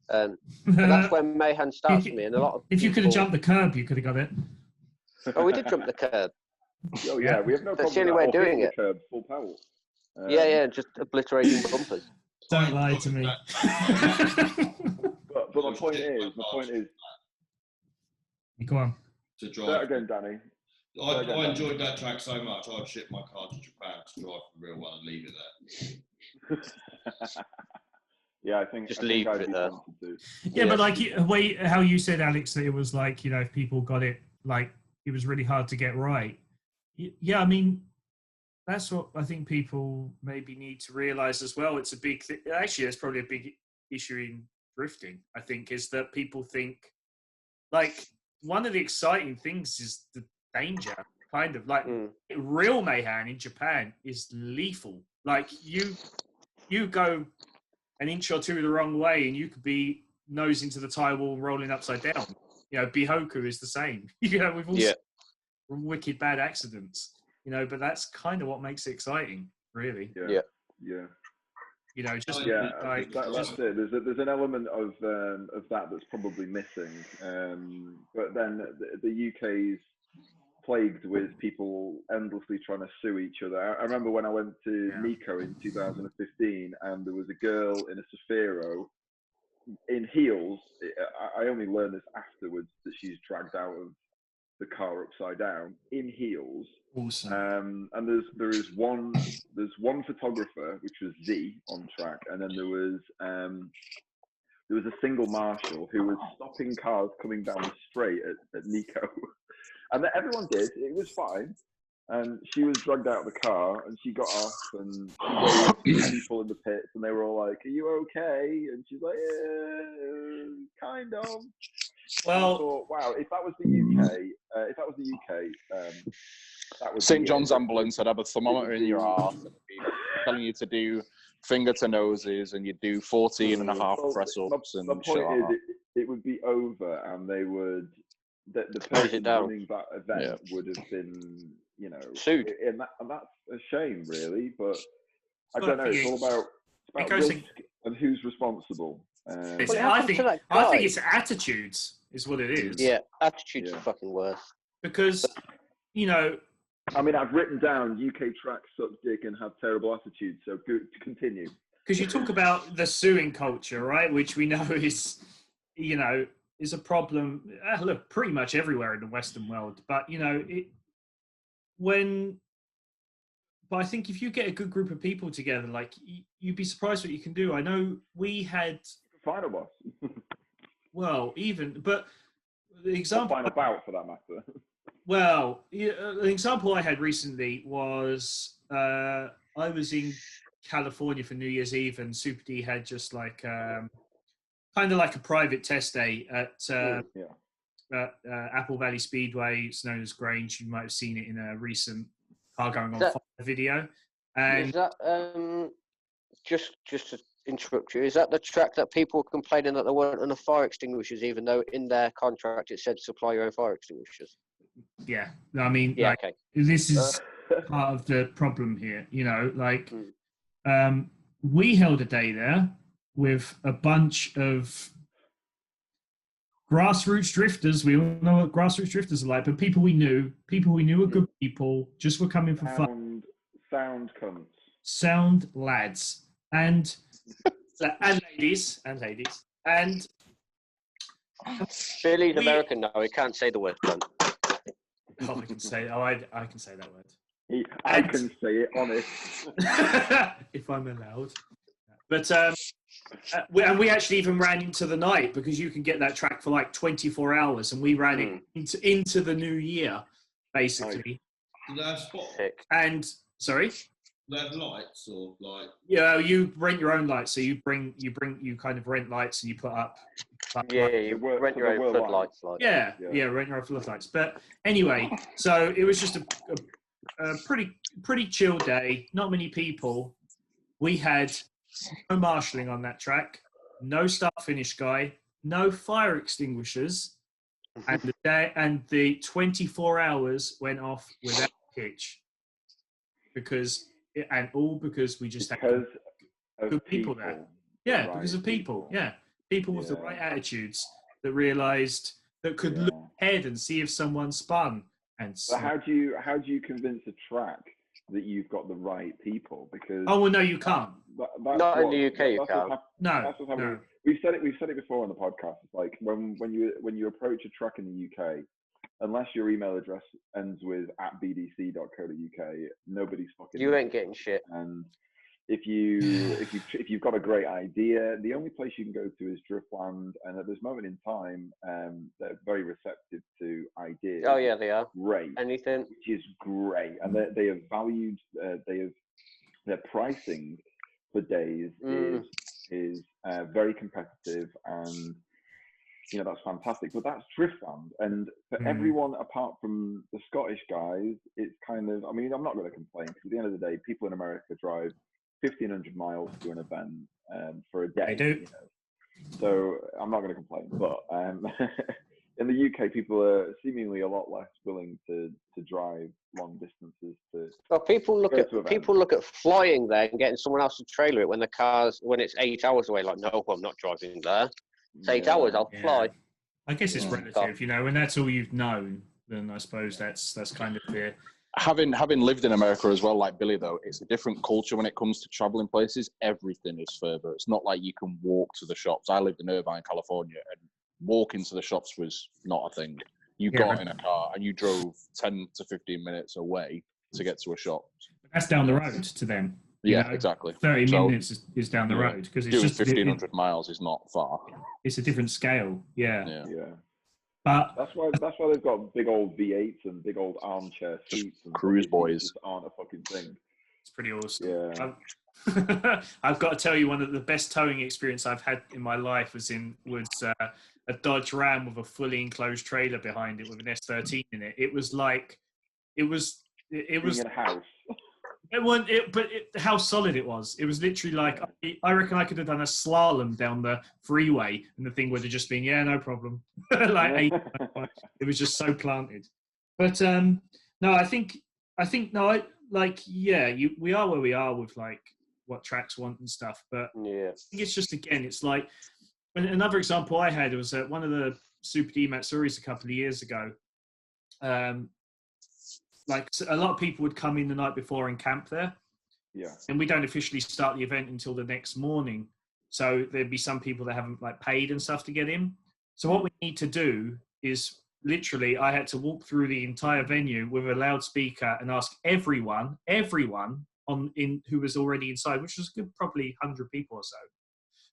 Speaker 1: But that's when Mayhem starts for me, and a lot of.
Speaker 4: If you could have jumped the curb, you could have got it.
Speaker 1: Oh, we did jump the curb.
Speaker 2: Oh yeah, we have no problem.
Speaker 1: That's the only way of doing it.
Speaker 2: Curb, full power.
Speaker 1: Just obliterating bumpers.
Speaker 4: Don't lie to me.
Speaker 2: but my point is.
Speaker 4: You go on.
Speaker 3: To drive.
Speaker 2: Say that again, Dannny.
Speaker 3: I enjoyed that track so much. I'd ship my car to Japan to drive the real one and leave it there.
Speaker 2: Yeah, I think
Speaker 1: just leave it there.
Speaker 4: Yeah, but like how you said, Alex, that it was like, you know, if people got it, like it was really hard to get right. Yeah, I mean, that's what I think people maybe need to realize as well. It's a big thing. Actually, it's probably a big issue in drifting, I think, is that people think, like, one of the exciting things is the danger, kind of. Like, real mayhem in Japan is lethal. Like, you go an inch or two the wrong way and you could be nose into the tire wall rolling upside down. You know, Bihoku is the same. You know, we've all wicked bad accidents, you know, but that's kind of what makes it exciting, really.
Speaker 2: Yeah.
Speaker 4: You know, just
Speaker 2: like that's it. There's an element of that that's probably missing. But then the UK's plagued with people endlessly trying to sue each other. I remember when I went to Nico in 2015, and there was a girl in a Safiro in heels. I only learned this afterwards, that she's dragged out of the car upside down in heels.
Speaker 4: Awesome.
Speaker 2: And there's one photographer, which was Z on track, and then there was a single marshal who was stopping cars coming down the straight at Nico. And everyone did. It was fine. And she was dragged out of the car, and she got off, and she waved to people in the pits, and they were all like, "Are you okay?" And she's like, "Kind of."
Speaker 4: Well,
Speaker 2: I thought, wow, if that was the UK, that would
Speaker 5: St. John's ambulance would have a thermometer in your arse and be telling you to do finger to noses, and you do 14 and a half press ups.
Speaker 2: The point is, it would be over, and they would. The person running that event would have been, you know,
Speaker 1: sued,
Speaker 2: and that's a shame, really. But I don't know. It's all about risk and who's responsible.
Speaker 4: I think it's attitudes is what it is.
Speaker 1: Yeah, attitudes are fucking worse.
Speaker 4: Because, you know,
Speaker 2: I mean, I've written down UK tracks suck dick and have terrible attitudes. So continue.
Speaker 4: Because you talk about the suing culture, right? Which we know is, you know, is a problem. Look, pretty much everywhere in the Western world. But you know, but I think if you get a good group of people together, like you'd be surprised what you can do. I know we had
Speaker 2: final boss.
Speaker 4: Well, but the example
Speaker 2: final bout for that matter.
Speaker 4: Well, the example I had recently was I was in California for New Year's Eve, and Super D had just like kind of like a private test day at Apple Valley Speedway. It's known as Grange. You might have seen it in a recent car going on fire video. And
Speaker 1: is that just to interrupt you? Is that the track that people were complaining that there weren't enough fire extinguishers, even though in their contract it said supply your own fire extinguishers?
Speaker 4: Yeah, I mean, this is part of the problem here. You know, like we held a day there with a bunch of grassroots drifters. We all know what grassroots drifters are like, but people we knew were good people, just were coming for fun.
Speaker 2: Sound cunts.
Speaker 4: Sound lads. And ladies. And
Speaker 1: Billy's American now, he can't say the word cunt.
Speaker 4: Oh, I can say that word.
Speaker 2: I can say it, honest.
Speaker 4: If I'm allowed. But we actually even ran into the night because you can get that track for like 24 hours, and we ran it into the new year, basically.
Speaker 3: Do they have spots?
Speaker 4: And sorry.
Speaker 3: Do they have lights or like?
Speaker 4: Yeah, you rent your own lights. So you kind of rent lights and you put up.
Speaker 1: You rent your own floodlights.
Speaker 4: Rent your own floodlights. But anyway, so it was just a pretty chill day. Not many people. We had no marshalling on that track, no start-finish guy, no fire extinguishers, and the 24 hours went off without a hitch because we just had good people there. Yeah, because of people. Yeah, people with the right attitudes that realised that could look ahead and see if someone spun.
Speaker 2: But how do you convince a track that you've got the right people? Because
Speaker 4: no, you can't.
Speaker 1: Not in the UK, you can't.
Speaker 4: No.
Speaker 2: We've said it before on the podcast. It's like when you approach a track in the UK, unless your email address ends with @bdc.co.uk, nobody's fucking.
Speaker 1: You ain't getting shit.
Speaker 2: And if you've got a great idea, the only place you can go to is Driftland, and at this moment in time, they're very receptive to ideas.
Speaker 1: Oh yeah, they are.
Speaker 2: Great.
Speaker 1: Anything.
Speaker 2: Which is great, and they have valued. Their pricing for days is very competitive, and that's fantastic. But that's Driftland, and for everyone apart from the Scottish guys, it's kind of. I mean, I'm not going to complain because at the end of the day, people in America drive 1,500 miles to an event for a day.
Speaker 4: They do.
Speaker 2: So I'm not going to complain. But in the UK, people are seemingly a lot less willing to drive long distances.
Speaker 1: Well, people look at flying there and getting someone else to trailer it when it's 8 hours away. Like, no, I'm not driving there. It's 8 hours. I'll fly.
Speaker 4: I guess it's relative, when that's all you've known, then I suppose that's kind of the.
Speaker 5: Having lived in America as well, like Billy, though, it's a different culture when it comes to traveling places. Everything is further. It's not like you can walk to the shops. I lived in Irvine, California, and walking to the shops was not a thing. You got in a car and you drove 10 to 15 minutes away to get to a shop.
Speaker 4: That's down the road to them.
Speaker 5: Yeah, exactly.
Speaker 4: 30 minutes is down the road because it's just
Speaker 5: 1,500 miles is not far.
Speaker 4: It's a different scale. Yeah.
Speaker 2: But that's why they've got big old V8s and big old armchair seats and
Speaker 5: cruise boys
Speaker 2: just aren't a fucking thing.
Speaker 4: It's pretty awesome.
Speaker 2: Yeah.
Speaker 4: I've got to tell you, one of the best towing experience I've had in my life was a Dodge Ram with a fully enclosed trailer behind it with an S13 in it. It was
Speaker 2: in a house.
Speaker 4: How solid it was. It was literally like, I reckon I could have done a slalom down the freeway and the thing would have just been, no problem. It was just so planted. But no, we are where we are with like what tracks want and stuff. But I think it's just, again, it's like, another example I had was at one of the Super D Matsuris a couple of years ago. A lot of people would come in the night before and camp there.
Speaker 2: Yeah.
Speaker 4: And we don't officially start the event until the next morning. So there'd be some people that haven't paid and stuff to get in. So what we need to do is literally, I had to walk through the entire venue with a loudspeaker and ask everyone who was already inside, which was good, probably 100 people or so,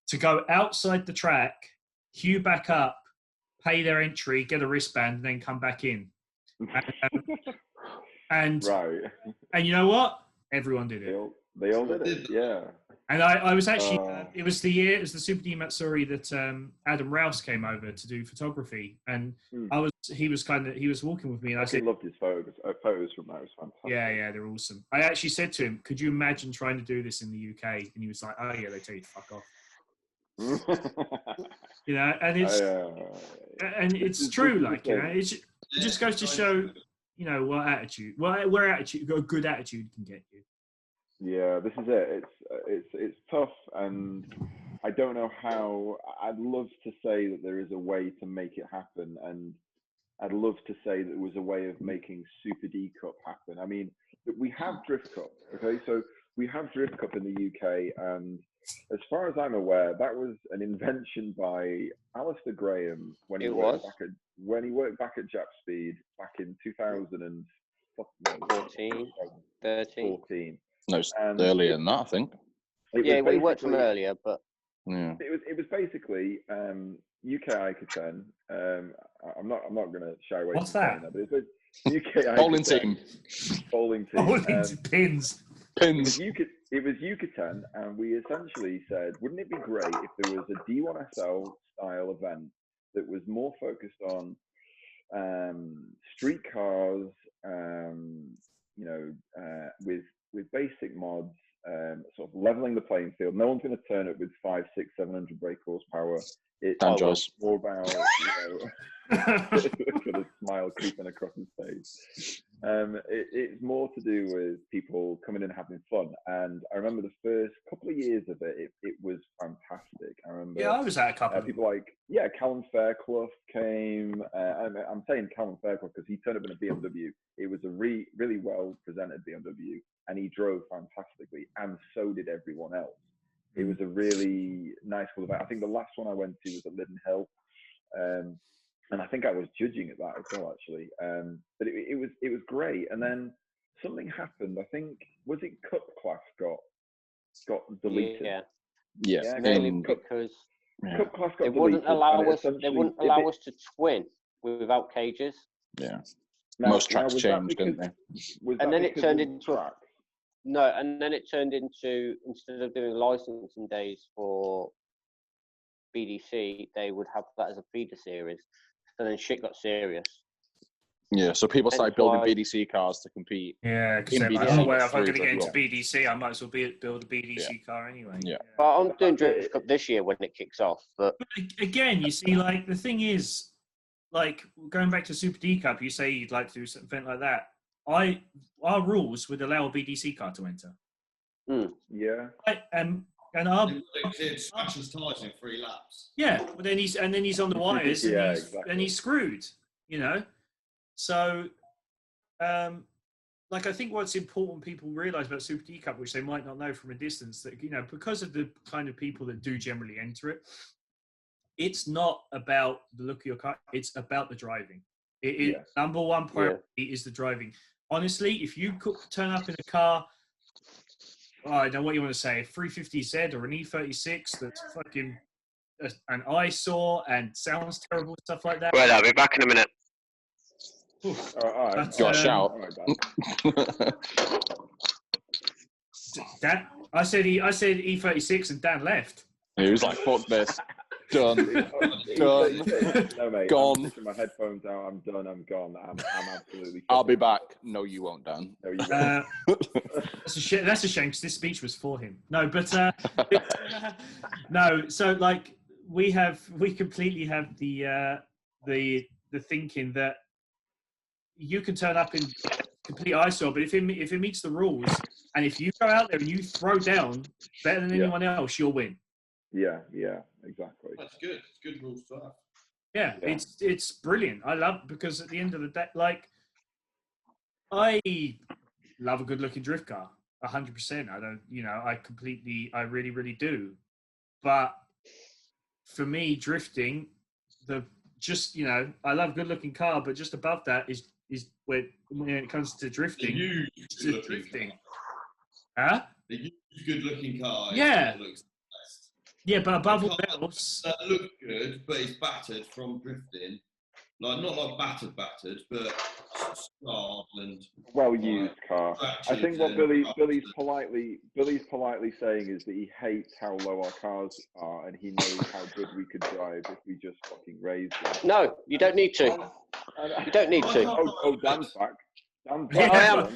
Speaker 4: to go outside the track, queue back up, pay their entry, get a wristband, and then come back in. And you know what? Everyone did it.
Speaker 2: They all did it. Yeah.
Speaker 4: And I was actually it was the Super D Matsuri that Adam Rouse came over to do photography, and he was walking with me, and I said,
Speaker 2: loved his photos from that. It was fantastic.
Speaker 4: Yeah, they're awesome. I actually said to him, could you imagine trying to do this in the UK? And he was like, oh yeah, they tell you to fuck off. And it's true, it just goes to show, what attitude, where attitude, a good attitude can get you.
Speaker 2: Yeah, this is it. It's tough, and I don't know how. I'd love to say that there is a way to make it happen, and I'd love to say that there was a way of making Super D Cup happen. I mean, we have Drift Cup, okay? So we have Drift Cup in the UK, and as far as I'm aware, that was an invention by Alistair Graham when he worked back at Jap Speed back in 2014, 13.
Speaker 5: No, it's earlier than that, I think.
Speaker 1: We worked from earlier, but
Speaker 2: it was basically UK Icatan. I'm not going to shy away.
Speaker 4: What's
Speaker 2: from
Speaker 4: that?
Speaker 2: that, but it was UK
Speaker 5: Bowling
Speaker 2: Icatan,
Speaker 5: team.
Speaker 2: Bowling team.
Speaker 4: Pins.
Speaker 2: It was Yucatan, and we essentially said, wouldn't it be great if there was a D1SL style event that was more focused on street cars, with basic mods, sort of leveling the playing field. No one's going to turn up with 500, 600, 700 brake horsepower. It's
Speaker 5: Joyce.
Speaker 2: more about, sort of smile creeping across his face. It's more to do with people coming in and having fun. And I remember the first couple of years of it, it was fantastic. I remember.
Speaker 4: Yeah, I was at a couple.
Speaker 2: People like, Callum Fairclough came. I'm saying Callum Fairclough because he turned up in a BMW. It was a really well presented BMW, and he drove fantastically, and so did everyone else. It was a really nice cool event. I think the last one I went to was at Liddon Hill, and I think I was judging at that as well, actually. But it was great. And then something happened. I think, was it Cup Class got deleted?
Speaker 1: Yeah. Mainly because
Speaker 2: Cup Class got
Speaker 1: they
Speaker 2: deleted.
Speaker 1: wouldn't allow us. They wouldn't allow us to twin without cages.
Speaker 5: Yeah. Most tracks changed, didn't they?
Speaker 1: And then it turned into instead of doing licensing days for BDC, they would have that as a feeder series. So then shit got serious.
Speaker 5: Yeah, so people started building BDC cars to compete.
Speaker 4: Yeah, because they're like, if I'm going to get into BDC, I might as well build a BDC car anyway.
Speaker 5: Yeah.
Speaker 1: But I'm doing Drift Cup this year when it kicks off. But
Speaker 4: again, you see, like, the thing is, like, going back to Super D Cup, you say you'd like to do something like that. Our rules would allow a BDC car to enter.
Speaker 2: Yeah.
Speaker 4: And our
Speaker 3: scratches tires in 3 laps.
Speaker 4: Yeah, but then he's on the wires, and
Speaker 2: exactly.
Speaker 4: And he's screwed, you know. So, like, I think what's important people realise about Super D Cup, which they might not know from a distance, that, you know, because of the kind of people that do generally enter it, it's not about the look of your car; it's about the driving. Number one priority is the driving. Honestly, if you could turn up in a car, I don't know what you want to say, a 350Z or an E36 that's fucking an eyesore and sounds terrible and stuff like that.
Speaker 1: Right, I'll be back in a minute.
Speaker 2: All right.
Speaker 5: Got a shout.
Speaker 4: Dan, I said E36 and Dan left.
Speaker 5: He was like, fuck this. Done.
Speaker 2: No, mate.
Speaker 5: Gone.
Speaker 2: I'm taking my headphones out. I'm done. I'm gone. I'm absolutely.
Speaker 5: I'll be back. No, you won't, Dan.
Speaker 2: No, you won't.
Speaker 4: That's a shame because this speech was for him. No, but no. So, like, we completely have the thinking that you can turn up in complete eyesore, but if it meets the rules, and if you go out there and you throw down better than anyone else, you'll win.
Speaker 2: Yeah, exactly.
Speaker 3: That's good. It's good rules to have.
Speaker 4: Yeah, it's brilliant. I love it because at the end of the day, like, I love a good-looking drift car, 100%. I really, really do. But for me, drifting, I love a good-looking car, but just above that is when it comes to drifting. Drifting. Huh?
Speaker 3: The good-looking car.
Speaker 4: Yeah.
Speaker 3: Looks best.
Speaker 4: Yeah, but above all else,
Speaker 3: that look good, but it's battered from drifting. Like, not like battered, but scarred and
Speaker 2: well-used car. I think what Billy's politely saying is that he hates how low our cars are, and he knows how good we could drive if we just fucking raised them.
Speaker 1: No, you don't need to. You don't need to.
Speaker 2: Oh, Dan's back.
Speaker 1: I am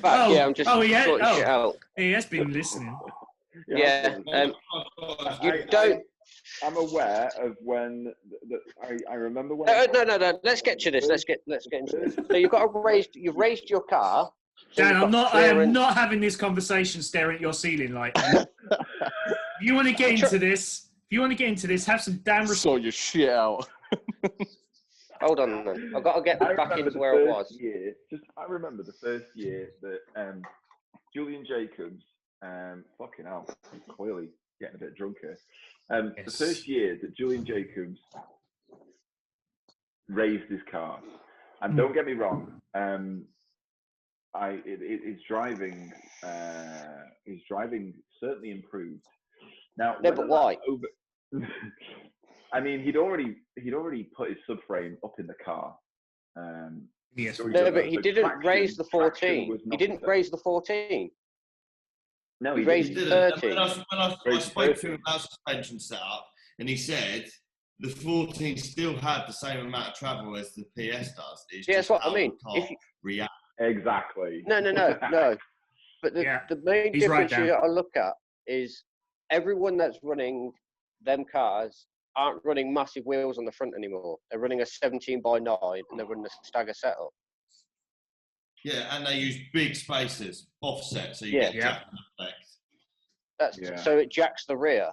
Speaker 1: back. I'm just sorting shit out.
Speaker 4: He has been listening.
Speaker 1: Yeah. You don't.
Speaker 2: I'm aware of when I remember when.
Speaker 1: No. Let's get to this. Let's get into this. So you've raised your car. So
Speaker 4: Dan, I am not having this conversation staring at your ceiling light. If you want to get into this, have some damn respect.
Speaker 5: Sort your shit out.
Speaker 1: Hold on, then. I've got to get back into where I was.
Speaker 2: I remember the first year that Julian Jacobs, fucking hell, I'm clearly getting a bit drunk here. The first year that Julian Jacobs raised his car, and don't get me wrong, his driving certainly improved, Now,
Speaker 1: No, but why?
Speaker 2: I mean, he'd already put his subframe up in the car.
Speaker 4: Yes.
Speaker 1: No, but he didn't raise the 14. He didn't raise the 14.
Speaker 2: No,
Speaker 1: he raised
Speaker 3: He
Speaker 1: the
Speaker 3: didn't.
Speaker 1: 30.
Speaker 3: I spoke to him about suspension setup, and he said the 14 still had the same amount of travel as the PS does. It's
Speaker 1: Yeah,
Speaker 3: just
Speaker 1: that's what
Speaker 3: how
Speaker 1: I mean.
Speaker 3: the car reacts.
Speaker 2: Exactly.
Speaker 1: No. But the main
Speaker 4: he's right,
Speaker 1: difference you got to look at is everyone that's running them cars aren't running massive wheels on the front anymore. They're running a 17x9 and they're running a stagger setup.
Speaker 3: Yeah, and they use big spacers, offset, so you get jack effect.
Speaker 1: So it jacks the rear.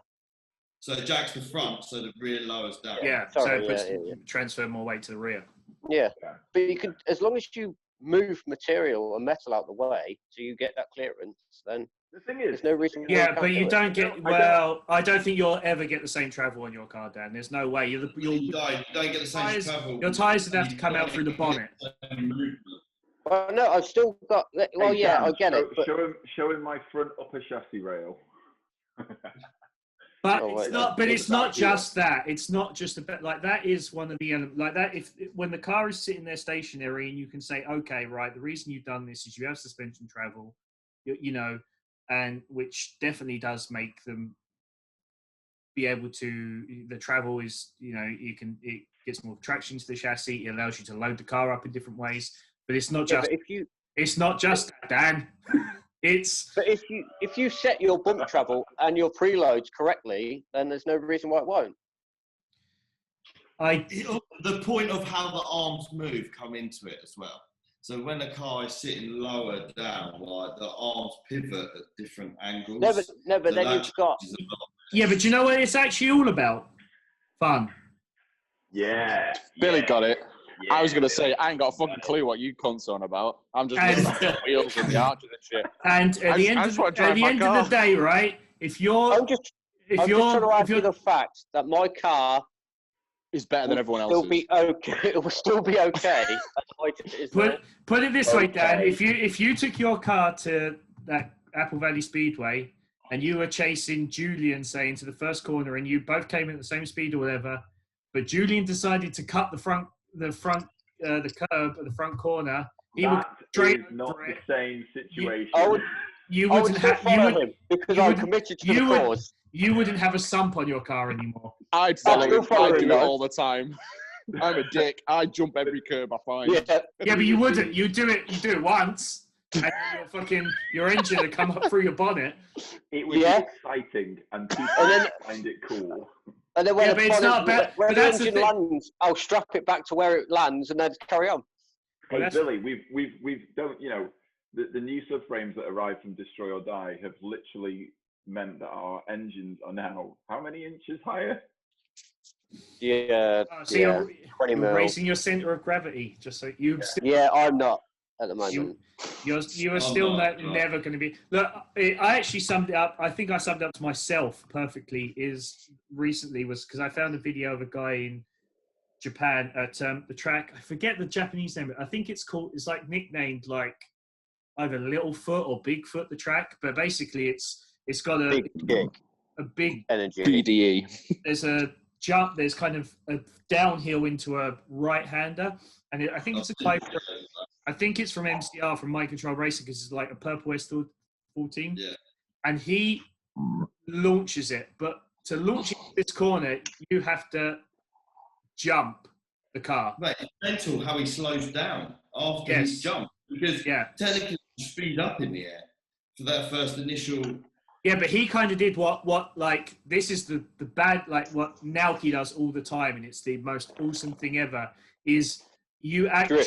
Speaker 3: So it jacks the front, so the rear lowers down.
Speaker 4: Yeah,
Speaker 1: Sorry,
Speaker 4: so it puts transfer more weight to the rear.
Speaker 1: Yeah, but you can, as long as you move material or metal out the way, so you get that clearance, then
Speaker 2: the thing is,
Speaker 1: there's no reason.
Speaker 4: Yeah, but you don't get. Well, I don't think you'll ever get the same travel on your car, Dan. There's no way. You don't
Speaker 3: get the same travel.
Speaker 4: Your tyres would have to come out through the bonnet.
Speaker 1: Well, no, I've still got. Well,
Speaker 2: hey,
Speaker 1: yeah,
Speaker 2: Dan,
Speaker 1: I get it. But
Speaker 2: show him my front upper chassis rail.
Speaker 4: But it's not. But it's not just that. It's not just about like that. Is one of the elements like that. If when the car is sitting there stationary, and you can say, okay, right, the reason you've done this is you have suspension travel, you know, and which definitely does make them be able to. The travel is, you know, it gets more traction to the chassis. It allows you to load the car up in different ways. But it's not just. It's not just that, Dan.
Speaker 1: But if you set your bump travel and your preloads correctly, then there's no reason why it won't.
Speaker 3: The point of how the arms move come into it as well. So when the car is sitting lower down, like the arms pivot at different angles.
Speaker 1: No, but then you've got.
Speaker 4: Yeah, but you know what it's actually all about? Fun.
Speaker 2: Yeah.
Speaker 5: Billy got it. Yeah, I was going to say, I ain't got a fucking clue what you cunts on about. I'm just looking at the wheels and the arches and shit.
Speaker 4: And at the end of the day, right, if you're...
Speaker 1: I'm just trying to argue the fact that my car
Speaker 5: is better than everyone else's.
Speaker 1: It will still be okay.
Speaker 4: Put it this way, Dan. If you took your car to that Apple Valley Speedway and you were chasing Julian, say, into the first corner and you both came in at the same speed or whatever, but Julian decided to cut the curb at the front corner. He would straight.
Speaker 2: Not the same situation.
Speaker 1: You wouldn't have him because I'm committed to the cause.
Speaker 4: You wouldn't have a sump on your car anymore.
Speaker 5: I'd follow him. I do it all the time. I'm a dick. I jump every curb I find.
Speaker 4: Yeah, but you wouldn't. You do it once, and your engine would come up through your bonnet.
Speaker 2: It would be exciting, and people find it cool.
Speaker 1: And then when the engine lands, I'll strap it back to where it lands and then carry on.
Speaker 2: Hey, Billy, we've don't, you know, the new subframes that arrived from Destroy or Die have literally meant that our engines are now how many inches higher?
Speaker 1: Yeah,
Speaker 4: you're raising your center of gravity, just so you.
Speaker 1: I'm not at the moment.
Speaker 4: You are still never going to be. Look, I actually summed it up. I think I summed it up to myself perfectly. Was because I found a video of a guy in Japan at the track. I forget the Japanese name. I think it's called. It's like nicknamed like either Littlefoot or Bigfoot. The track, but basically it's got a big
Speaker 1: energy.
Speaker 5: BDE.
Speaker 4: There's a jump. There's kind of a downhill into a right-hander, and I think it's a type. I think it's from MCR, from My Control Racing, because it's like a purple S14.
Speaker 3: Yeah.
Speaker 4: And he launches it. But to launch it this corner, you have to jump the car.
Speaker 3: Mate, it's mental how he slows down after his jump. Because technically you speed up in the air for that first initial...
Speaker 4: Yeah, but he kind of did what like, this is the bad, like what Naoki does all the time, and it's the most awesome thing ever, is... You actually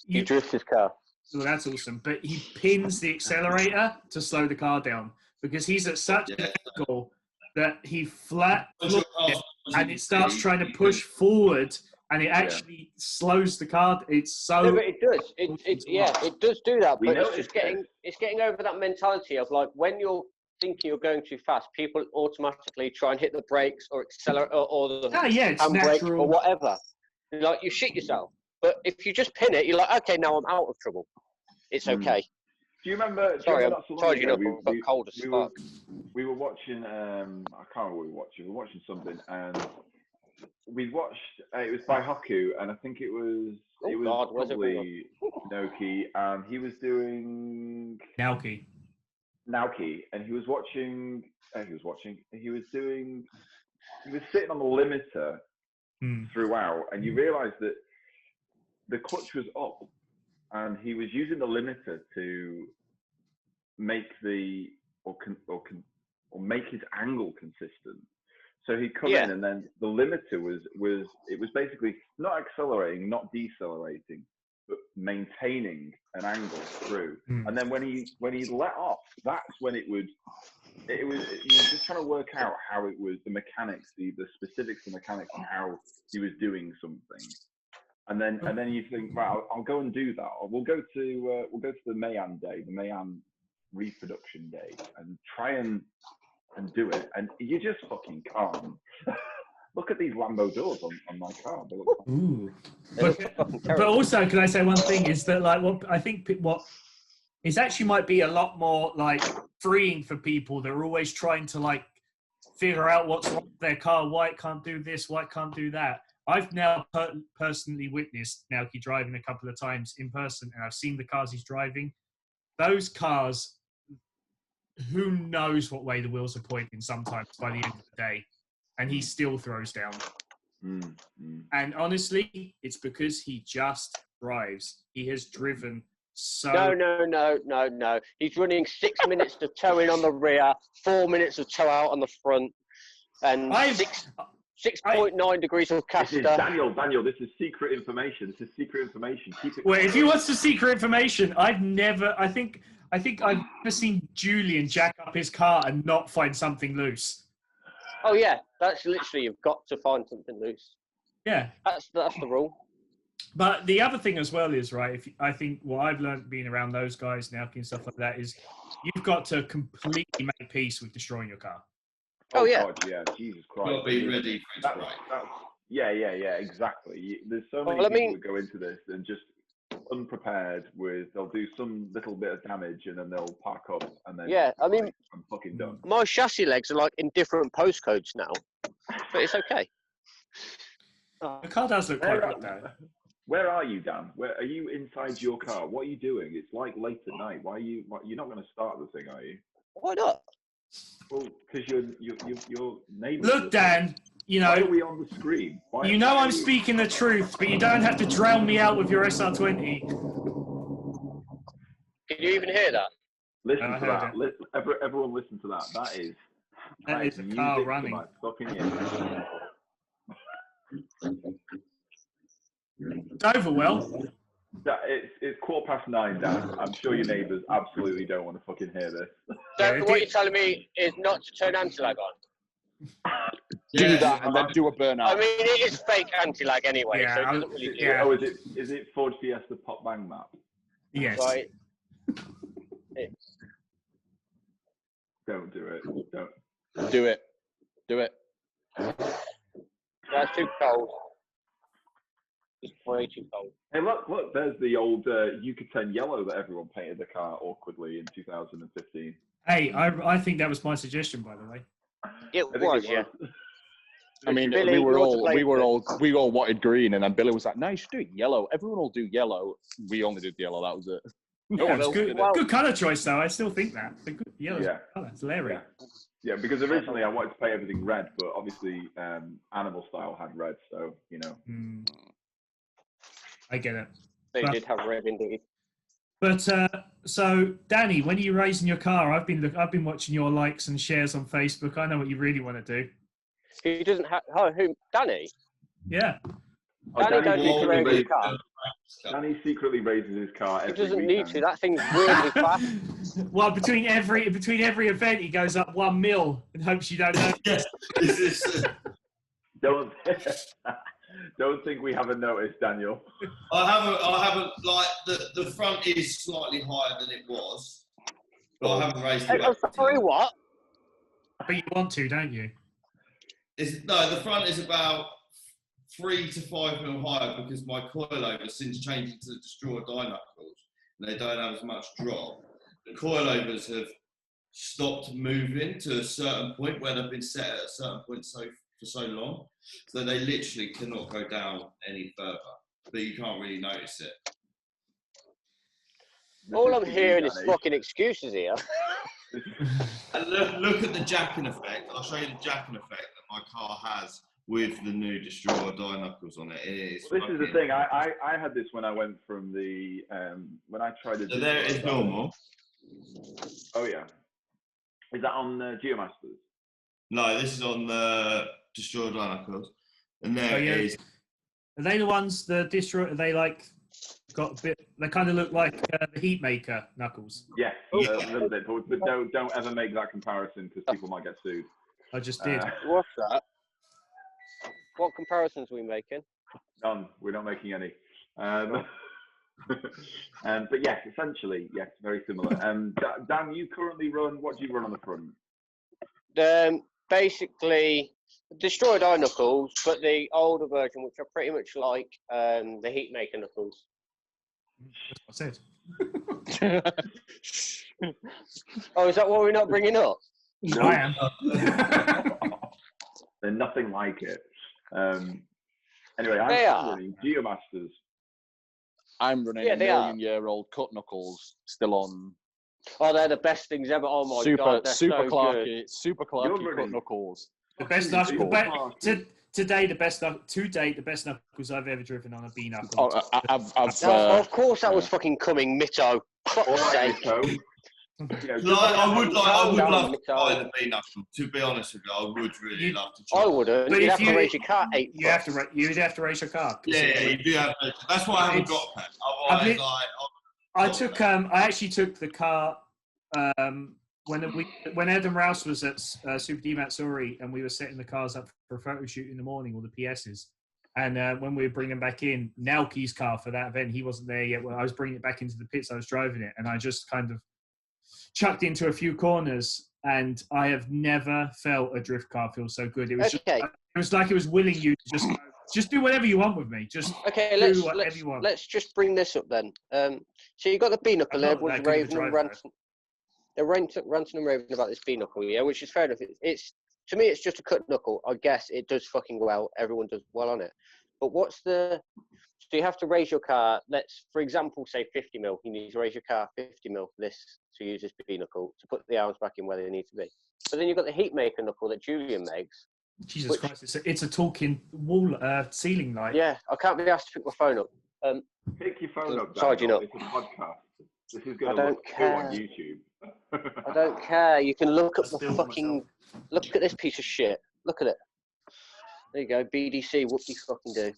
Speaker 1: he drifts his car.
Speaker 4: Well, that's awesome. But he pins the accelerator to slow the car down because he's at such an angle that he flat and it starts trying to push forward, and it actually slows the car. It's so.
Speaker 1: No, but it does. It does do that. But it's getting over that mentality of like when you're thinking you're going too fast, people automatically try and hit the brakes or accelerate or the handbrake or whatever. Like you shit yourself. But if you just pin it, you're like, okay, now I'm out of trouble. It's okay.
Speaker 2: Do you remember?
Speaker 1: Sorry, I'm
Speaker 2: not so long
Speaker 1: charging
Speaker 2: ago,
Speaker 1: up. I've got cold as fuck.
Speaker 2: We were watching. I can't remember what we were watching. We were watching something, and we watched. It was by Haku, and I think it was. Probably Noki, and he was doing
Speaker 4: Naoki,
Speaker 2: and he was watching. He was sitting on the limiter throughout, and you realise that the clutch was up, and he was using the limiter to make make his angle consistent. So he'd come in, and then the limiter was basically not accelerating, not decelerating, but maintaining an angle through. And then when he let off, that's when it was just trying to work out how it was, the mechanics, the specifics of mechanics, and how he was doing something. And then you think, right, I'll go and do that. Or we'll go to the Mayan day, the Mayan reproduction day, and try and do it, and you just fucking can't. Look at these Lambo doors on my car. They look
Speaker 4: Ooh. But also, can I say one thing is that like what is actually might be a lot more like freeing for people that are always trying to like figure out what's wrong with their car, why it can't do this, why it can't do that. I've now personally witnessed Naoki driving a couple of times in person, and I've seen the cars he's driving. Those cars, who knows what way the wheels are pointing sometimes by the end of the day, and he still throws down. And honestly, it's because he just drives. He has driven so...
Speaker 1: No. He's running 6 minutes to toe in on the rear, 4 minutes of toe out on the front, and 6.9 degrees of caster.
Speaker 2: Daniel, this is secret information. Keep it.
Speaker 4: Well, if you want the secret information, I think I've never seen Julian jack up his car and not find something loose.
Speaker 1: Oh yeah, that's literally, you've got to find something loose.
Speaker 4: Yeah,
Speaker 1: that's the rule.
Speaker 4: But the other thing as well is, right, I think what I've learned being around those guys now and stuff like that is you've got to completely make peace with destroying your car.
Speaker 1: Oh yeah.
Speaker 2: God, yeah, Jesus Christ.
Speaker 3: You'll be ready for it.
Speaker 2: Yeah, exactly. There's so many people who go into this and just unprepared with, they'll do some little bit of damage and then they'll park up and then I'm fucking done.
Speaker 1: My chassis legs are like in different postcodes now, but it's okay.
Speaker 4: The car does look quite good though.
Speaker 2: Where are you, Dan? Where are you inside your car? What are you doing? It's like late at night. You're not going to start the thing, are you?
Speaker 1: Why not?
Speaker 2: Well, because your neighbour.
Speaker 4: Look, Dan. You know,
Speaker 2: why are we on the screen?
Speaker 4: I'm speaking the truth, but you don't have to drown me out with your SR20.
Speaker 1: Can you even hear that?
Speaker 2: Listen to that. Everyone listen to that. That is
Speaker 4: a car running.
Speaker 2: My fucking ears.
Speaker 4: It's over well.
Speaker 2: It's 9:15, Dan. I'm sure your neighbours absolutely don't want to fucking hear this.
Speaker 1: So what you're telling me is not to turn anti-lag on?
Speaker 5: Do that and then do a burnout.
Speaker 1: I mean, it is fake anti-lag anyway, so it doesn't really do it.
Speaker 2: Oh, is it Ford Fiesta Pop Bang map?
Speaker 4: Yes.
Speaker 1: Right.
Speaker 2: Don't do it. Don't.
Speaker 5: Do it. Do it.
Speaker 1: That's too cold. It's way too cold.
Speaker 2: Hey, look, there's the old Yucatan yellow that everyone painted the car awkwardly in 2015.
Speaker 4: Hey, I think that was my suggestion, by the way.
Speaker 1: It was, yeah.
Speaker 5: I mean,
Speaker 1: Billy,
Speaker 5: we all wanted green, and then Billy was like, "No, you should do it yellow. Everyone will do yellow." We only did yellow. That was it.
Speaker 4: It's good colour choice, though. I still think that. The good yellow colour. It's hilarious.
Speaker 2: Yeah, because originally I wanted to paint everything red, but obviously Animal Style had red, so you know.
Speaker 4: I get it.
Speaker 1: They did have red indeed.
Speaker 4: But so, Dannny, when are you raising your car? I've been watching your likes and shares on Facebook. I know what you really want to do.
Speaker 1: He doesn't have. Oh, who? Dannny?
Speaker 4: Yeah.
Speaker 1: Dannny don't need to raise his car.
Speaker 2: Dannny secretly raises his car every
Speaker 1: He doesn't
Speaker 2: weekend.
Speaker 1: need to. That thing's weirdly fast.
Speaker 4: Well, between every event, he goes up 1 mil and hopes you don't know.
Speaker 2: Don't think we haven't noticed, Daniel.
Speaker 3: I haven't. Like the front is slightly higher than it was, but I haven't raised it.
Speaker 1: I'm sorry, what?
Speaker 4: But you want to, don't you?
Speaker 3: The front is about 3 to 5 mil higher because my coilover, since changing to the destroyer die knuckles, they don't have as much drop. the coilovers have stopped moving to a certain point where they've been set at a certain point for so long, so they literally cannot go down any further. But you can't really notice it.
Speaker 1: All I'm hearing is fucking excuses here.
Speaker 3: And look at the jacking effect. I'll show you the jacking effect that my car has with the new Destroyer die knuckles on it. This is
Speaker 2: the thing. I had this when I went from the when I tried it.
Speaker 3: So there it is normal.
Speaker 2: Oh yeah. Is that on Geomasters?
Speaker 3: No, this is on the Destroyer die knuckles. And there it is.
Speaker 4: Are they the ones the Destroyer? Are they like got a bit? They kind of look like the Heatmaker knuckles.
Speaker 2: Yes, a little bit. But don't ever make that comparison because people might get sued.
Speaker 4: I just did.
Speaker 1: What's that? What comparisons are we making?
Speaker 2: None. We're not making any. But yes, essentially, yes, very similar. Dan, you currently run. What do you run on the front?
Speaker 1: Basically, Destroyed Eye Knuckles, but the older version, which are pretty much like the Heatmaker Knuckles.
Speaker 4: That's what I said.
Speaker 1: Oh, is that what we're not bringing up?
Speaker 2: No.
Speaker 4: I am.
Speaker 2: They're nothing like it. Anyway, I'm running Geomasters.
Speaker 5: I'm running a million-year-old cut knuckles still on.
Speaker 1: Oh, they're the best things ever. Oh my god, they're
Speaker 5: super
Speaker 1: so
Speaker 5: Clarky,
Speaker 1: good.
Speaker 5: Super Clarky cut knuckles.
Speaker 4: The best today, the best knuckles I've ever driven on a B knuckle.
Speaker 1: Of course, that was fucking coming, Mitto. Fuck's sake.
Speaker 3: I would love to buy the B knuckle. To be honest with you, I would really love to try.
Speaker 1: I wouldn't. But you'd have to raise your car 8
Speaker 4: You'd have to raise your car.
Speaker 3: Yeah, you do have to. That's why I haven't got a pet. Otherwise,
Speaker 4: I actually took the car when Adam Rouse was at Super D Matsuri and we were setting the cars up for a photo shoot in the morning, all the PSs. And when we were bringing them back in, Naoki's car for that event, he wasn't there yet. When I was bringing it back into the pits, I was driving it, and I just kind of chucked into a few corners, and I have never felt a drift car feel so good. It was it was like it was willing you to just do whatever you want with me. Just do whatever you want.
Speaker 1: Let's just bring this up then. So you got the B knuckle there, everyone's raving and ranting. They're ranting and raving about this B knuckle, yeah, which is fair enough. It's to me, it's just a cut knuckle. I guess it does fucking well. Everyone does well on it. But so you have to raise your car. Let's, for example, say 50 mil. You need to raise your car 50 mil for this to use this B knuckle to put the arms back in where they need to be. But then you've got the Heatmaker knuckle that Julian makes.
Speaker 4: Jesus Christ! It's a talking wall ceiling light.
Speaker 1: Yeah, I can't be asked to pick my phone up.
Speaker 2: Pick your phone up.
Speaker 1: Charging up.
Speaker 2: It's a podcast. This is going to look good on YouTube.
Speaker 1: I don't care. You can look at the fucking. Look at this piece of shit. Look at it. There you go. BDC. Whoop de fucking do.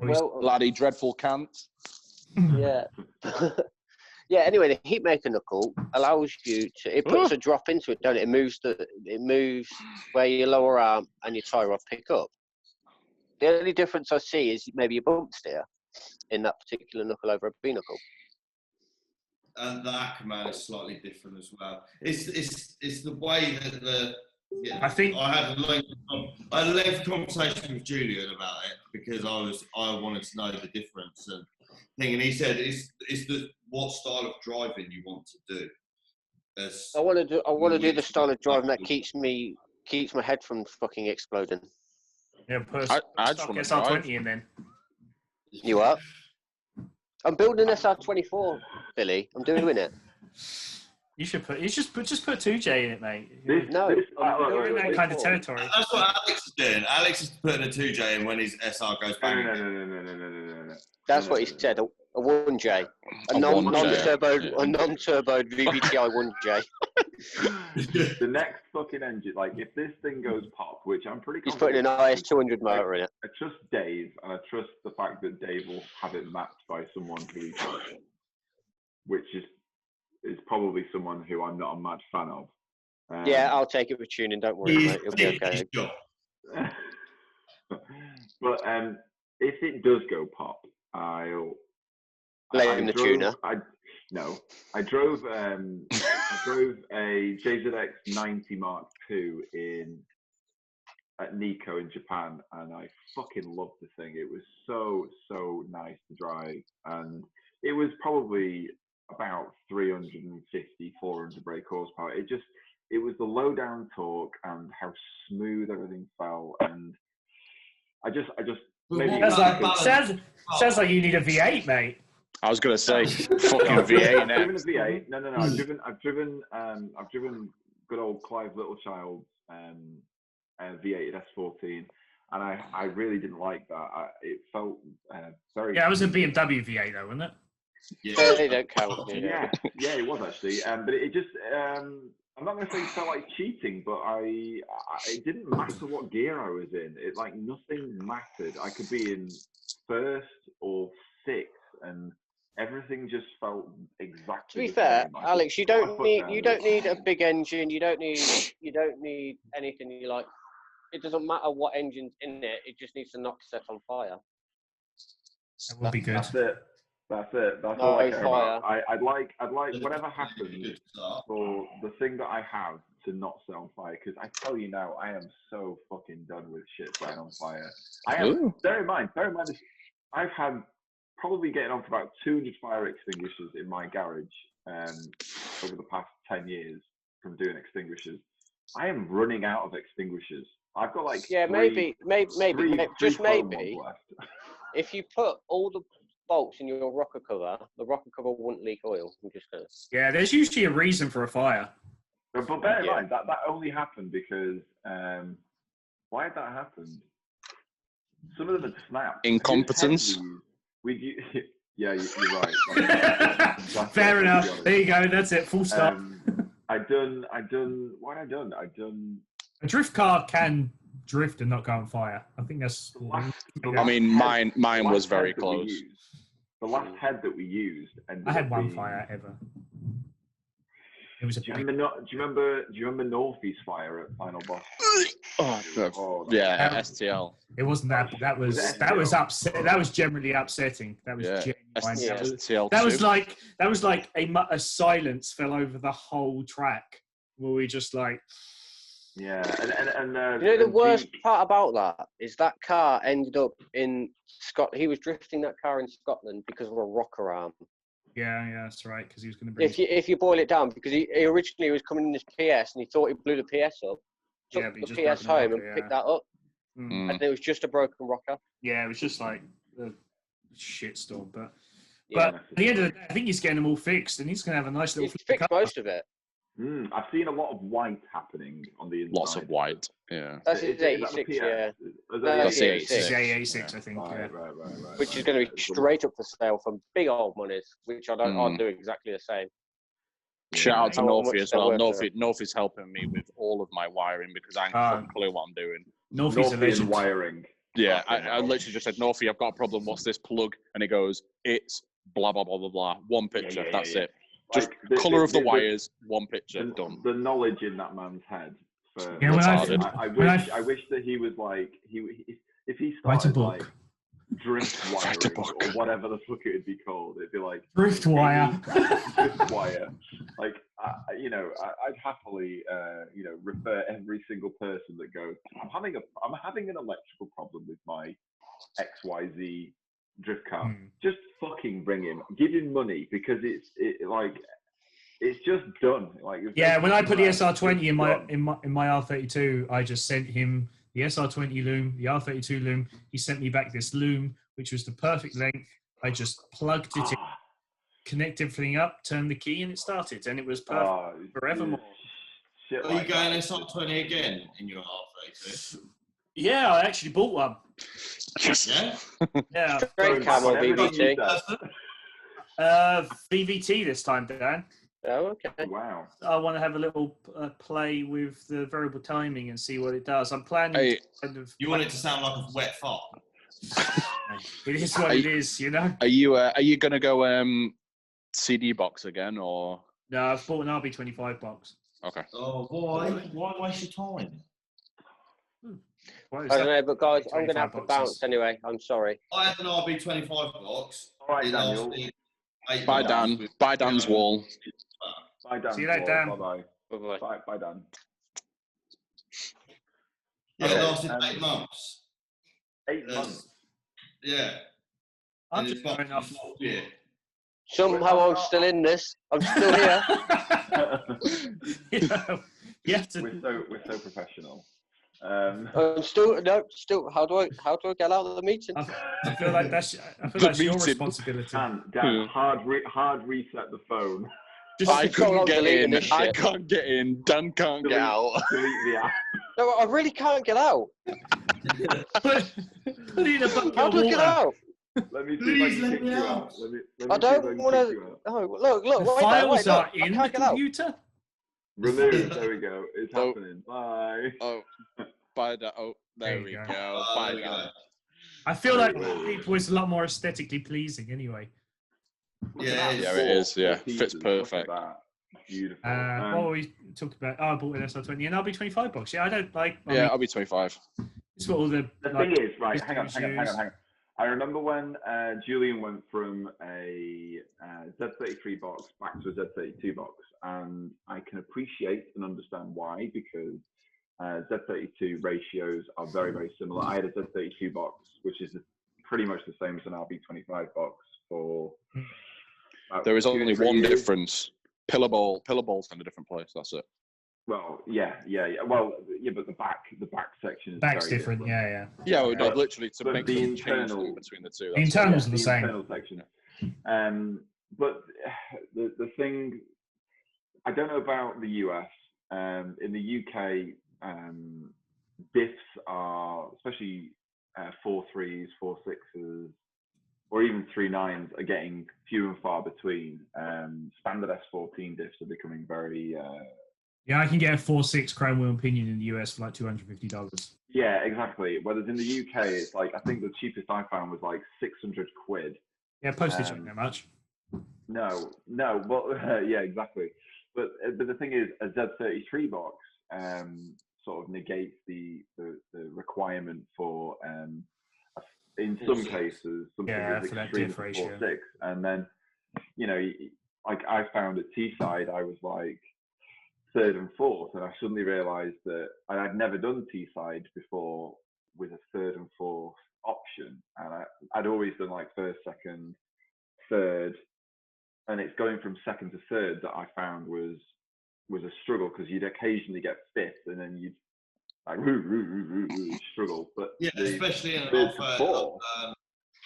Speaker 5: Well, bloody dreadful can't.
Speaker 1: Yeah. Yeah. Anyway, the Heatmaker knuckle allows you to. It puts a drop into it, don't it? It moves where your lower arm and your tie rod pick up. The only difference I see is maybe a bump steer in that particular knuckle over a B knuckle.
Speaker 3: And the Ackerman is slightly different as well. It's the way that I think I had a lengthy conversation with Julian about it because I wanted to know the difference and thing, and he said it's what style of driving you want to do. I
Speaker 1: want to do the style of driving that keeps my head from fucking exploding.
Speaker 4: Yeah, I just want to SR20 in then.
Speaker 1: You are? I'm building an SR24, Billy. I'm doing it.
Speaker 4: You should just put 2J in it, mate.
Speaker 1: You're
Speaker 4: in that kind of territory.
Speaker 3: That's what Alex is doing. Alex is putting a 2J in when his SR goes bang.
Speaker 2: No.
Speaker 1: That's what he said. A 1J, a non-turbo VVTi 1J.
Speaker 2: The next fucking engine, like if this thing goes pop, which I'm pretty
Speaker 1: confident. He's putting an IS 200 motor in it.
Speaker 2: I trust Dave, and I trust the fact that Dave will have it mapped by someone who he trusts, which is probably someone who I'm not a mad fan of.
Speaker 1: Yeah, I'll take it for tuning. Don't worry, mate. It'll be okay.
Speaker 2: But if it does go pop, I'll
Speaker 1: blame the tuner.
Speaker 2: I drove a JZX 90 Mark II at Nikko in Japan, and I fucking loved the thing. It was so nice to drive, and it was probably about 350, 400 brake horsepower. It was the low down torque and how smooth everything felt, and I just maybe
Speaker 4: sounds like you need a V8, mate.
Speaker 5: I was gonna say fucking V8 next.
Speaker 2: I've driven a V8. No. I've driven good old Clive Littlechild's V8 at S14, and I really didn't like that. It felt very.
Speaker 4: Yeah, it was a BMW V8 though, wasn't it?
Speaker 1: Yeah, they don't count.
Speaker 2: Yeah, it was actually. But it just I'm not going to say it felt like cheating, but it didn't matter what gear I was in. It like nothing mattered. I could be in first or sixth, and everything just felt exactly.
Speaker 1: To be fair, Alex, you don't need a big engine. You don't need anything. You like. It doesn't matter what engine's in it. It just needs to not set on fire.
Speaker 4: That would be good.
Speaker 2: That's it. That's all I care about. I'd like whatever happens for the thing that I have to not set on fire. Because I tell you now, I am so fucking done with shit setting on fire. I am. Bear in mind, I've had probably getting on for about 200 fire extinguishers in my garage over the past 10 years from doing extinguishers. I am running out of extinguishers. I've got like maybe if you put all the bolts in your rocker cover, the rocker cover wouldn't leak oil. I'm just gonna.
Speaker 4: Yeah, there's usually a reason for a fire.
Speaker 2: But bear in mind that only happened because why did that happen? Some of them had snapped.
Speaker 5: Incompetence.
Speaker 2: Yeah, you're right.
Speaker 4: Fair enough. There you go. That's it. Full stop.
Speaker 2: What had I done?
Speaker 4: A drift car can drift and not go on fire. I think that's.
Speaker 5: I mean, mine was very close.
Speaker 2: The last head that we used, and
Speaker 4: I had one fire ever. It was.
Speaker 2: Do you remember Northie's fire at Final Boss?
Speaker 5: STL.
Speaker 4: It wasn't that. That was upset. That was generally upsetting. That was
Speaker 5: STL.
Speaker 4: That was like a silence fell over the whole track where we just like.
Speaker 2: Yeah, and
Speaker 1: the worst part about that is that car ended up in Scotland. He was drifting that car in Scotland because of a rocker arm.
Speaker 4: Yeah, that's right. Because he was going to bring.
Speaker 1: If you boil it down, because he originally was coming in this PS and he thought he blew the PS up, took the PS home and picked that up, and it was just a broken rocker.
Speaker 4: Yeah, it was just like a shitstorm. But at the end of the day, I think he's getting them all fixed, and he's going to have a nice little.
Speaker 1: He's fixed most of it.
Speaker 2: I've seen a lot of white happening on the inside.
Speaker 5: Lots of white, yeah.
Speaker 1: That's his 86, yeah.
Speaker 5: That's the
Speaker 4: 86. Yeah, 86, I think.
Speaker 2: Right.
Speaker 1: Which is going to be straight up for sale for big old monies, which I'll do exactly the same.
Speaker 5: Shout out to Northie as well. Northie's helping me with all of my wiring because I can't clue what I'm doing.
Speaker 4: Northie's a legend.
Speaker 2: Wiring.
Speaker 5: Yeah, I literally just said, Northie, I've got a problem. What's this plug? And he goes, it's blah, blah, blah, blah, blah. One picture. That's it. Just
Speaker 2: like
Speaker 5: colour of the wires, one picture, done.
Speaker 2: The knowledge in that man's head.
Speaker 5: I
Speaker 2: wish that he was like if he started like drift wiring or whatever the fuck it would be called, it'd be like
Speaker 4: drift wire.
Speaker 2: Drift wire. Like I'd happily refer every single person that goes, I'm having an electrical problem with my XYZ drift car. Just fucking bring him, give him money because it's just done. Like
Speaker 4: when I put the SR20 in my R32, I just sent him the SR20 loom, the R32 loom. He sent me back this loom, which was the perfect length. I just plugged it in, connected everything up, turned the key, and it started, and it was perfect forevermore.
Speaker 3: Are you going SR20 again in your R32?
Speaker 4: Yeah, I actually bought one.
Speaker 3: Yeah?
Speaker 1: Yeah. Straight cam or VVT?
Speaker 4: VVT this time, Dan.
Speaker 1: Oh, okay.
Speaker 2: Wow.
Speaker 4: I want to have a little play with the variable timing and see what it does. I'm planning
Speaker 3: You want it to sound like a wet fart?
Speaker 4: It is what it is, you know?
Speaker 5: Are you going to go CD box again, or...?
Speaker 4: No, I've bought an RB25 box.
Speaker 5: Okay.
Speaker 3: Oh, why? Why waste your time?
Speaker 1: I don't know, but guys, I'm going to have to bounce anyway. I'm sorry.
Speaker 3: I had an RB25 box.
Speaker 2: All right, Daniel.
Speaker 5: Bye, Dan. Bye, Dan's wall.
Speaker 2: Bye, Dan.
Speaker 4: See you later, Dan.
Speaker 2: Bye-bye. Bye, Dan.
Speaker 3: Yeah, it lasted 8 months.
Speaker 2: 8 months?
Speaker 3: Yeah.
Speaker 4: I'm just going off.
Speaker 3: Yeah.
Speaker 1: Somehow I'm still in this. I'm still here.
Speaker 4: You have to.
Speaker 2: We're so professional.
Speaker 1: I'm still. How do I get out of the meeting?
Speaker 4: I feel like that's your responsibility.
Speaker 2: Dan, hard reset the phone.
Speaker 5: I can't get in. I can't get in. Dan can't get out.
Speaker 2: Delete the app.
Speaker 1: No, I really can't get out.
Speaker 4: Put in a bucket
Speaker 1: How
Speaker 4: of
Speaker 1: do I get
Speaker 4: water.
Speaker 1: out?
Speaker 2: Let me see if I can kick you out.
Speaker 1: I don't want to. Oh, look!
Speaker 4: The files are in the computer.
Speaker 2: Remove. There we go. It's happening. Bye.
Speaker 5: Oh, bye. Oh, there we go. Bye.
Speaker 4: I feel like people is a lot more aesthetically pleasing anyway.
Speaker 3: Yeah,
Speaker 5: it is. Yeah, fits perfect.
Speaker 2: Beautiful.
Speaker 4: What were we talking about? Oh, I bought an SR20 and I'll be $25. Yeah, I don't like.
Speaker 5: I'll be 25.
Speaker 4: It's got all the
Speaker 2: thing is, right? Hang on. I remember when Julian went from a Z33 box back to a Z32 box, and I can appreciate and understand why, because Z32 ratios are very, very similar. I had a Z32 box, which is pretty much the same as an RB25 box for.
Speaker 5: There is only one difference. Pillar balls in a different place. That's it.
Speaker 2: Well, yeah. Well, yeah, but the back section is
Speaker 4: back's
Speaker 2: very
Speaker 4: different. Yeah.
Speaker 5: Yeah, literally to make
Speaker 2: the
Speaker 5: internal between the two.
Speaker 4: The internals are the same.
Speaker 2: Internal section. But the thing, I don't know about the US. In the UK, diffs are, especially 4.3s, 4.6s, or even 3.9s, are getting few and far between. Standard S14 diffs are becoming very.
Speaker 4: Yeah, I can get a 4.6 chrome wheel pinion in the US for like $250.
Speaker 2: Yeah, exactly. Whereas in the UK, it's like, I think the cheapest I found was like 600 quid.
Speaker 4: Yeah, postage ain't that much.
Speaker 2: No. Well, yeah, exactly. But the thing is, a Z33 box sort of negates the requirement for in some cases something as extreme as 4.6, and then like I found at Teesside, I was like third and fourth, and I suddenly realised that I'd never done Teesside before with a third and fourth option, and I'd always done like first, second, third, and it's going from second to third that I found was a struggle, because you'd occasionally get fifth, and then you'd like struggle. But
Speaker 3: yeah, especially in an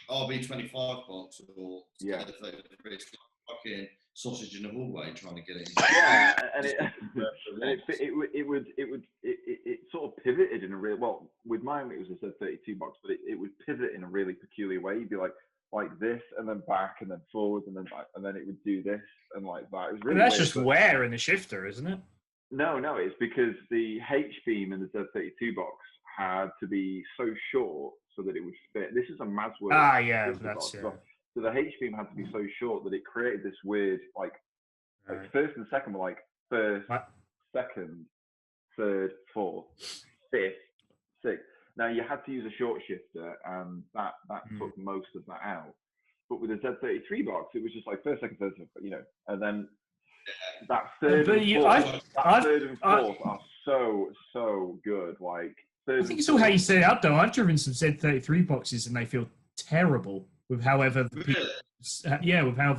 Speaker 3: RB25 box or it's fucking sausage in the hallway trying to get in.
Speaker 2: Yeah, and it sort of pivoted in a real, well, with mine it was a Z32 box, but it would pivot in a really peculiar way. You'd be like this, and then back, and then forward, and then back, and then it would do this and like that. It was really
Speaker 4: that's weird, just wear in the shifter, isn't it?
Speaker 2: No, it's because the H-beam in the Z32 box had to be so short so that it would fit. This is a Masworth.
Speaker 4: That's yeah.
Speaker 2: So the H-beam had to be so short that it created this weird, like first and second were like first, second, third, fourth, fifth, sixth. Now you had to use a short shifter, and that took most of that out. But with the Z33 box, it was just like first, second, third, and then that third and fourth are so good. Like
Speaker 4: I think it's all how you set it up, though. I've driven some Z33 boxes, and they feel terrible with however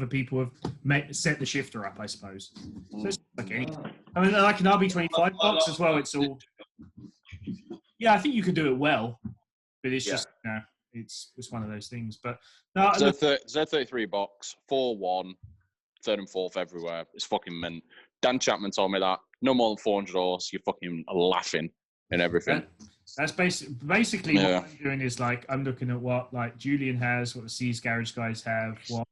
Speaker 4: people have set the shifter up, I suppose. So it's like anything. I mean, like an RB25 box as well. It's all. Yeah, I think you could do it well, but it's just it's one of those things. But no,
Speaker 5: Z33 box 4.1, third and fourth everywhere. It's fucking mint. Dan Chapman told me that no more than 400 horse, you're fucking laughing and everything.
Speaker 4: That's basically what I'm doing is like I'm looking at what like Julian has, what the C's Garage guys have, what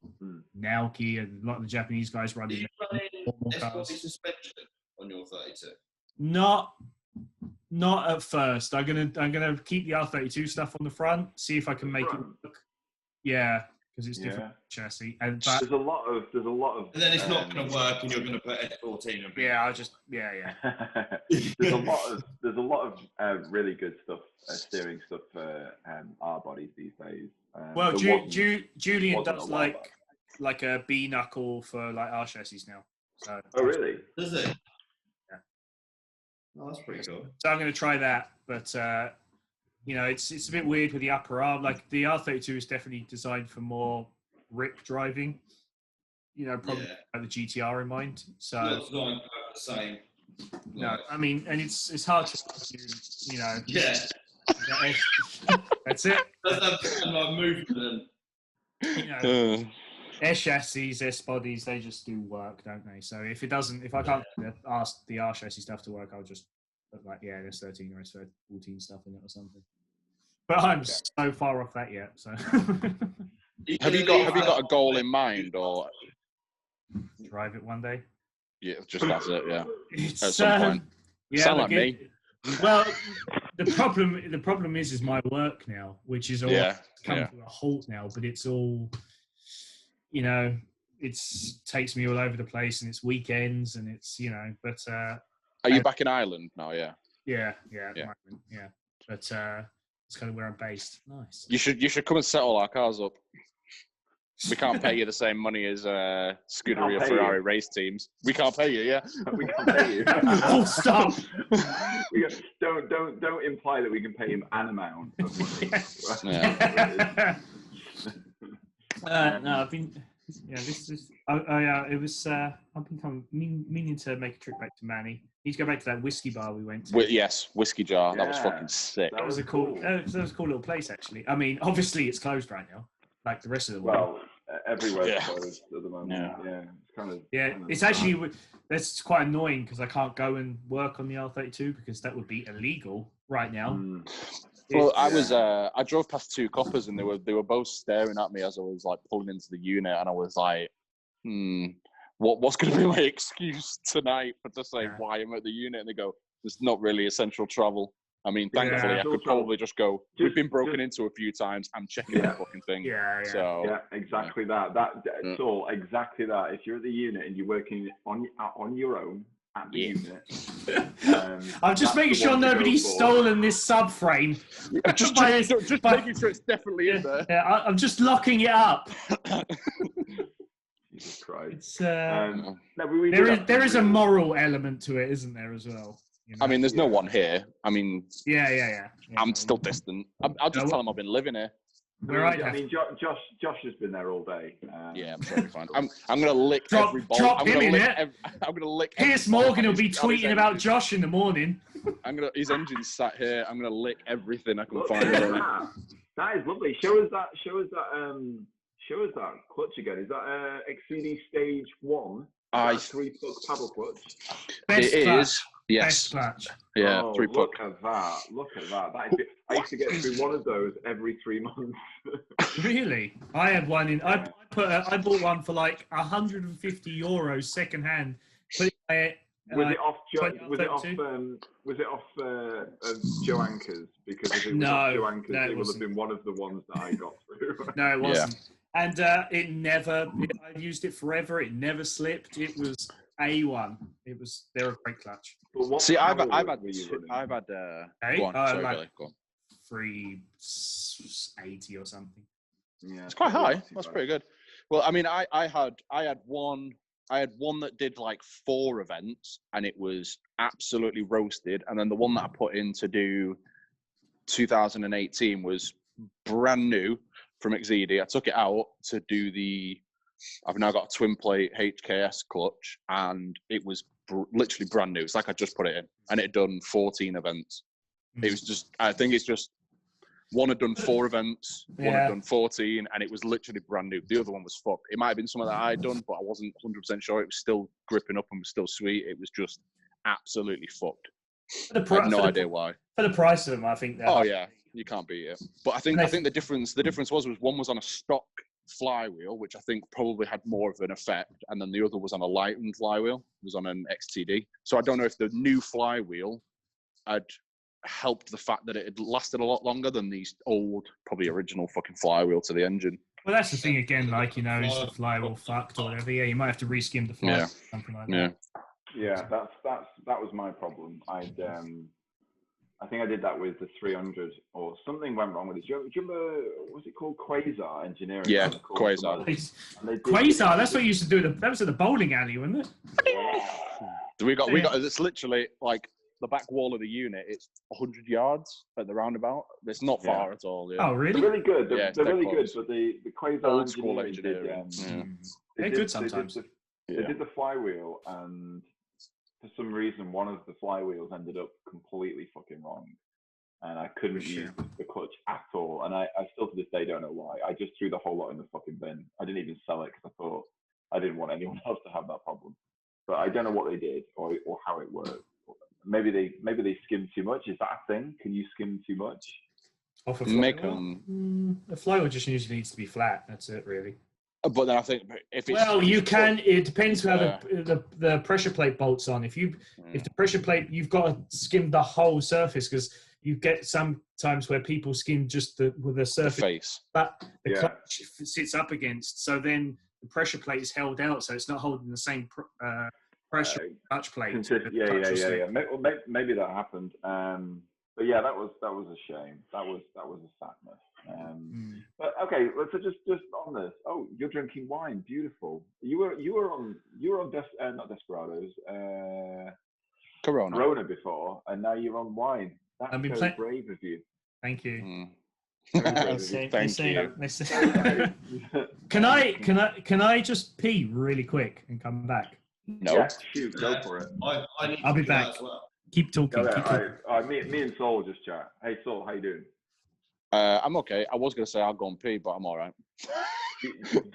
Speaker 4: Naoki and a lot of the Japanese guys running.
Speaker 3: Are you running S40 suspension on your 32?
Speaker 4: Not at first. I'm gonna keep the R32 stuff on the front. See if I can make it work. Yeah, because it's different chassis. But
Speaker 2: there's a lot of.
Speaker 3: And then it's not going to work, and you're going to put S14 on.
Speaker 4: Yeah,
Speaker 2: There's a lot of really good stuff, steering stuff for R bodies these days.
Speaker 4: Well, Julian does like a B knuckle for like R chassis now. So,
Speaker 2: oh really?
Speaker 3: Does it? Oh, that's pretty cool.
Speaker 4: So I'm going to try that, but it's a bit weird with the upper arm. Like the R32 is definitely designed for more rip driving, probably the GTR in mind. So
Speaker 3: not the same.
Speaker 4: No, I mean, and it's hard to,
Speaker 3: Yeah.
Speaker 4: That's it.
Speaker 3: That's like movement.
Speaker 4: Air chassis, S bodies, they just do work, don't they? So if I can't ask the R chassis stuff to work, I'll just put like S13 or S14 stuff in it or something. But I'm so far off that yet. So
Speaker 5: have you got a goal in mind, or
Speaker 4: drive it one day?
Speaker 5: Yeah, just that's it. Yeah,
Speaker 4: it's,
Speaker 5: at some point.
Speaker 4: Yeah,
Speaker 5: Sound like me.
Speaker 4: Well, the problem is my work now, which is all come to a halt now. But it's all, takes me all over the place, and it's weekends, and it's But
Speaker 5: are you back in Ireland now? Yeah.
Speaker 4: Yeah. But it's kind of where I'm based. Nice.
Speaker 5: You should come and settle our cars up. We can't pay you the same money as Scuderia Ferrari race teams. We can't pay you, yeah.
Speaker 2: We can't pay you.
Speaker 4: Full stop.
Speaker 2: Don't imply that we can pay him an amount of money.
Speaker 4: No, I've been. Yeah, this is. It was. I've been meaning to make a trip back to Manny. Need to go back to that whiskey bar we went to.
Speaker 5: Yes, Whiskey Jar. That was fucking sick.
Speaker 4: That was a cool. That was a cool little place, actually. I mean, obviously it's closed right now, like the rest of the world.
Speaker 2: Well, everywhere's closed at the moment.
Speaker 5: Yeah.
Speaker 2: It's kind of.
Speaker 4: Yeah, it's actually that's quite annoying because I can't go and work on the R32 because that would be illegal right now.
Speaker 5: Well, I drove past two coppers and they were both staring at me as I was like pulling into the unit, and I was like, what's going to be my excuse tonight for to say why I'm at the unit? And they go, it's not really essential travel. I mean, thankfully, I could probably just go, we've been broken into a few times. I'm checking the fucking thing. So,
Speaker 2: exactly that. That's all exactly that. If you're at the unit and you're working on your own at the unit.
Speaker 4: I'm just making sure nobody's stolen this subframe.
Speaker 5: Just making sure it's definitely in there.
Speaker 4: Yeah, I'm just locking it up.
Speaker 2: Jesus Christ.
Speaker 4: It's, there is a moral element to it, isn't there, as well?
Speaker 5: I mean, there's no one here. I mean,
Speaker 4: yeah.
Speaker 5: I'm still distant. I'll just tell them I've been living here.
Speaker 2: Josh has been there all day.
Speaker 5: Yeah, I'm totally fine. I'm gonna lick every bolt.
Speaker 4: Drop him in it.
Speaker 5: I'm gonna lick.
Speaker 4: Piers Morgan will be tweeting about Josh in the morning.
Speaker 5: His engine's sat here. I'm gonna lick everything I can find.
Speaker 2: That is lovely. Show us that clutch again. Is that XCD Stage 1? 3-plug paddle clutch.
Speaker 4: Best
Speaker 5: it
Speaker 4: clutch.
Speaker 5: Is. Yes.
Speaker 4: Best clutch.
Speaker 5: Yeah, 3-plug.
Speaker 2: Look at that. I used to get through one of those every 3 months.
Speaker 4: Really? I had one in. I bought one for like €150 second hand.
Speaker 2: Was it off Joe Anchor's? Because if it was off Joe Anchor's, it would have been one of the ones that I got through.
Speaker 4: No, it wasn't. And I used it forever. It never slipped. It was A1. They're a great clutch.
Speaker 5: See, I've had go on,
Speaker 4: like 380 or something.
Speaker 5: Yeah, it's quite high. That's pretty good. Well, I mean, I had one that did like 4 events, and it was absolutely roasted. And then the one that I put in to do 2018 was brand new from XED. I took it out to do I've now got a twin plate HKS clutch, and it was literally brand new. It's like I just put it in, and it had done 14 events. It was just, I think it's just, one had done 4 events, one had done 14, and it was literally brand new. The other one was fucked. It might have been something that I'd done, but I wasn't 100% sure. It was still gripping up and was still sweet. It was just absolutely fucked. I have no idea why.
Speaker 4: For the price of them, I think.
Speaker 5: Oh yeah, you can't beat it. But I think the difference was one was on a stock flywheel, which I think probably had more of an effect, and then the other was on a lightened flywheel. It was on an XTD. So I don't know if the new flywheel had helped the fact that it had lasted a lot longer than these old, probably original fucking flywheel to the engine.
Speaker 4: Well, that's the thing again, like, is the flywheel fucked or whatever? Yeah, you might have to reskim the flywheel, something like that.
Speaker 2: Yeah, that was my problem. I think I did that with the 300 or something went wrong with it. Do you remember, was it called Quasar Engineering?
Speaker 5: Yeah, Quasar.
Speaker 4: Quasar, that's what you used to do. That was at the bowling alley, wasn't it?
Speaker 5: We got it's literally like the back wall of the unit. It's 100 yards at the roundabout. It's not far at all. Yeah.
Speaker 4: Oh, really?
Speaker 2: They're really good. They're really good. But the Quasar
Speaker 5: old school engineering.
Speaker 4: They're good sometimes.
Speaker 2: They did the flywheel, and for some reason, one of the flywheels ended up completely fucking wrong. And I couldn't use the clutch at all. And I still to this day don't know why. I just threw the whole lot in the fucking bin. I didn't even sell it because I thought I didn't want anyone else to have that problem. But I don't know what they did or how it worked. Maybe they skimmed too much. Is that a thing? Can you skim too much?
Speaker 4: Off a flywheel? The flywheel just usually needs to be flat. That's it, really.
Speaker 5: But then I think if it's
Speaker 4: you can. It depends how the pressure plate bolts on. If the pressure plate, you've got to skim the whole surface because you get sometimes where people skim just with the surface,
Speaker 5: the face,
Speaker 4: but the clutch sits up against. So then the pressure plate is held out, so it's not holding the same pressure clutch plate.
Speaker 2: Yeah. Maybe that happened. But yeah, that was a shame. That was a sadness. But okay, let's just on this. Oh, you're drinking wine. Beautiful. You were on not Desperados, Corona before, and now you're on wine. That's so brave of you.
Speaker 4: Thank you.
Speaker 5: Thank you.
Speaker 4: Can I just pee really quick and come back?
Speaker 5: No.
Speaker 2: Yeah, shoot, go for it.
Speaker 4: I'll be back. As well. Keep talking.
Speaker 2: Me and Saule just chat. Hey Saule, how you doing?
Speaker 5: I'm okay. I was gonna say I'll go and pee, but I'm all right.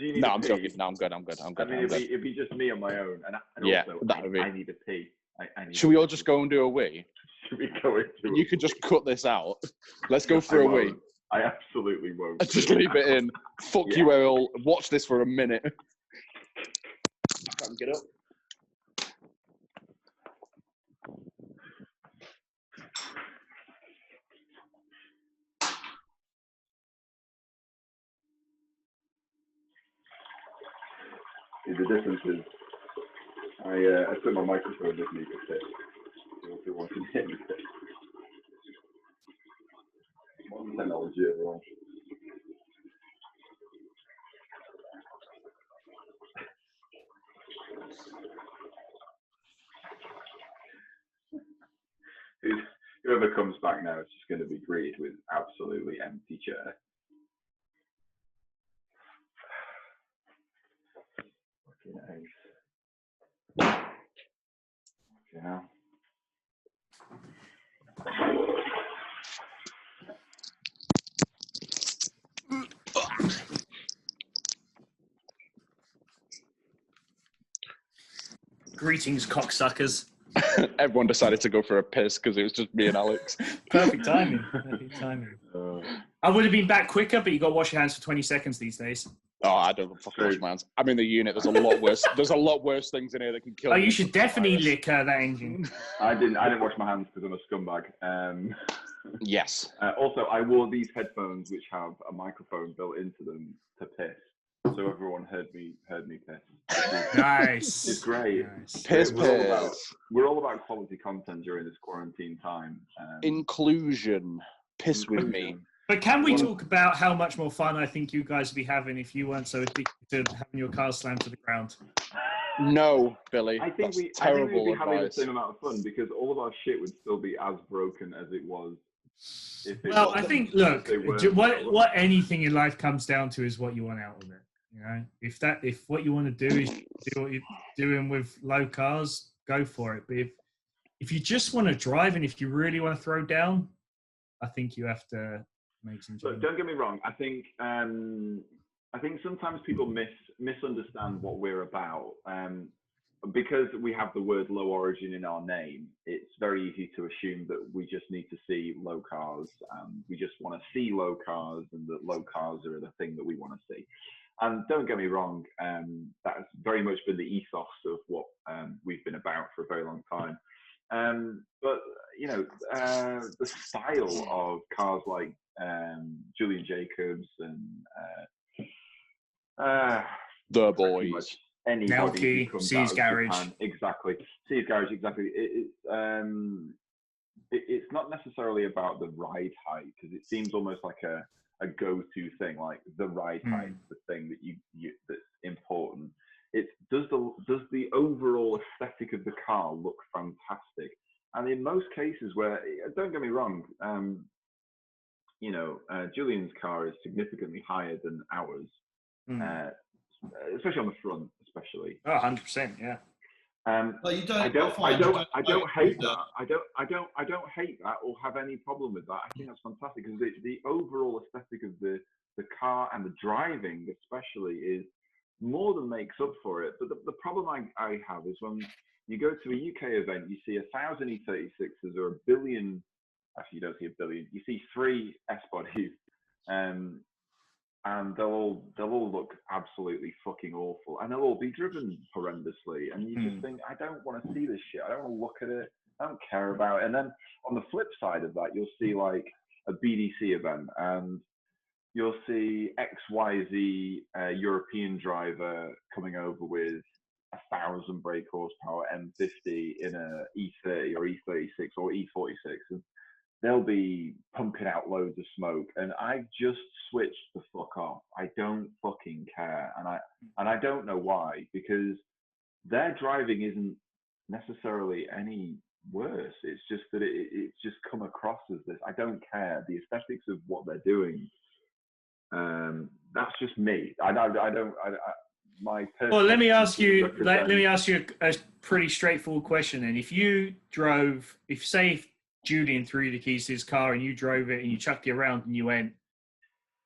Speaker 5: No, I'm joking. No, I'm good. I mean,
Speaker 2: it'd be just me on my own, and also I need a pee.
Speaker 5: Should we all just go and do a wee?
Speaker 2: Should we go into?
Speaker 5: You could just cut this out. Let's go for a wee.
Speaker 2: I absolutely won't.
Speaker 5: Just leave it in. Fuck you all. Watch this for a minute.
Speaker 2: Can't get up. The difference is I took my microphone with me to fit. If you want to hit me, modern technology, everyone. Whoever comes back now is just going to be greeted with absolutely empty chair. Yeah.
Speaker 4: Greetings, cocksuckers.
Speaker 5: Everyone decided to go for a piss because it was just me and Alex.
Speaker 4: Perfect timing. I would have been back quicker, but you got to wash your hands for 20 seconds these days.
Speaker 5: Oh, I don't fucking wash my hands. I'm in the unit. There's a lot worse. There's a lot worse things in here that can kill.
Speaker 4: Oh, you should definitely lick that engine.
Speaker 2: I didn't wash my hands because I'm a scumbag.
Speaker 5: Yes.
Speaker 2: Also, I wore these headphones which have a microphone built into them to piss, so everyone heard me piss.
Speaker 4: Nice.
Speaker 2: It's great.
Speaker 5: Nice. Piss.
Speaker 2: We're all about quality content during this quarantine time.
Speaker 5: Inclusion. Piss with me.
Speaker 4: But can we talk about how much more fun I think you guys would be having if you weren't so addicted to having your car slammed to the ground?
Speaker 5: No, Billy.
Speaker 2: I think we'd be having the same amount of fun because all of our shit would still be as broken as it was.
Speaker 4: Well, I think, look, what anything in life comes down to is what you want out of it. You know, if what you want to do is do what you're doing with low cars, go for it. But if you just want to drive and if you really want to throw down, I think you have to make some changes.
Speaker 2: So don't get me wrong. I think sometimes people misunderstand what we're about. Because we have the word low origin in our name, it's very easy to assume that we just need to see low cars. We just want to see low cars, and that low cars are the thing that we want to see. And don't get me wrong, that has very much been the ethos of what we've been about for a very long time. But you know, the style of cars like Julian Jacobs and
Speaker 5: the boys.
Speaker 2: Anybody
Speaker 4: C's Garage.
Speaker 2: Japan, exactly. C's Garage, exactly. It's not necessarily about the ride height, because it seems almost like a go-to thing, like the ride height, the thing that you that's important. It's does the overall aesthetic of the car look fantastic? And in most cases, where, don't get me wrong, you know, Julian's car is significantly higher than ours. especially on the front, especially.
Speaker 4: Oh, 100%, yeah.
Speaker 3: Well, you don't.
Speaker 2: I don't hate that. I don't hate that or have any problem with that. I think that's fantastic because the overall aesthetic of the car and the driving, especially, is more than makes up for it. But the problem I have is when you go to a UK event, you see 1,000 E36s or a billion. Actually, you don't see a billion. You see 3 S-bodies, and they'll all look absolutely fucking awful, and they'll all be driven horrendously. And you just think, I don't want to see this shit. I don't want to look at it. I don't care about it. And then on the flip side of that, you'll see like a BDC event, and you'll see XYZ European driver coming over with 1,000 brake horsepower M50 in a E30 or E36 or E46, and they'll be pumping out loads of smoke, and I just switched the fuck off. I don't fucking care, and I don't know why, because their driving isn't necessarily any worse. It's just that it's just come across as this. I don't care. The aesthetics of what they're doing. That's just me. My
Speaker 4: well, let me ask you. Let me ask you a pretty straightforward question. And if say Julian threw the keys to his car and you drove it and you chucked it around and you went,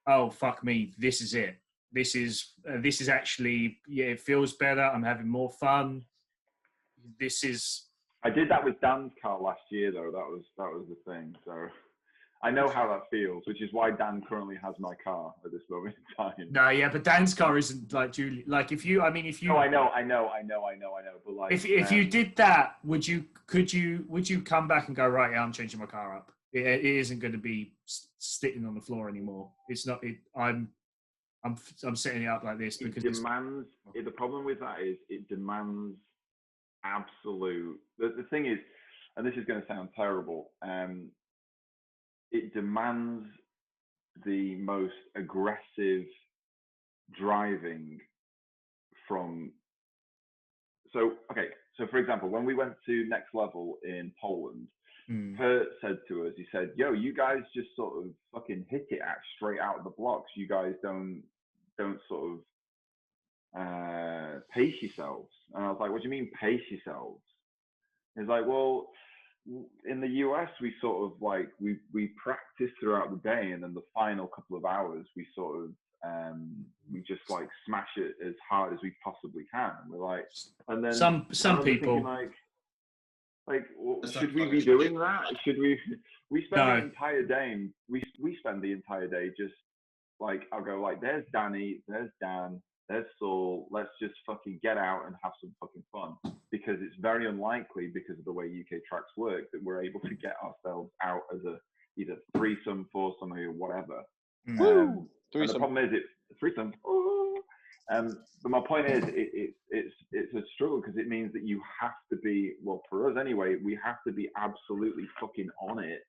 Speaker 4: "Oh fuck me, this is it. This is actually it feels better. I'm having more fun. This is."
Speaker 2: I did that with Dan's car last year, though. That was the thing. So I know how that feels, which is why Dan currently has my car at this moment in time.
Speaker 4: No, yeah, but Dan's car isn't like Julie. Like if you.
Speaker 2: No, I know. But like,
Speaker 4: if you did that, would you come back and go, right? Yeah, I'm changing my car up. It isn't going to be sitting on the floor anymore. It's not. I'm setting it up like this because
Speaker 2: it demands. The problem with that is it demands absolute. The thing is, and this is going to sound terrible. It demands the most aggressive driving from. So for example, when we went to Next Level in Poland, Pert said to us, he said, "Yo, you guys just sort of fucking hit it straight out of the blocks. You guys don't sort of pace yourselves." And I was like, "What do you mean pace yourselves?" He's like, "Well, in the US, we sort of like we practice throughout the day, and then the final couple of hours, we sort of we just like smash it as hard as we possibly can." And we're like, and then
Speaker 4: some people
Speaker 2: thinking, like well, should we be doing that? Should we? We spend the entire day. We spend the entire day just like I'll go like, "There's Dannny, there's Dan, there's Saule. Let's just fucking get out and have some fucking fun." Because it's very unlikely, because of the way UK tracks work, that we're able to get ourselves out as a either threesome, foursome, or whatever.
Speaker 5: Threesome.
Speaker 2: The problem is it's threesome. But my point is, it's a struggle because it means that you have to be, well, for us anyway, we have to be absolutely fucking on it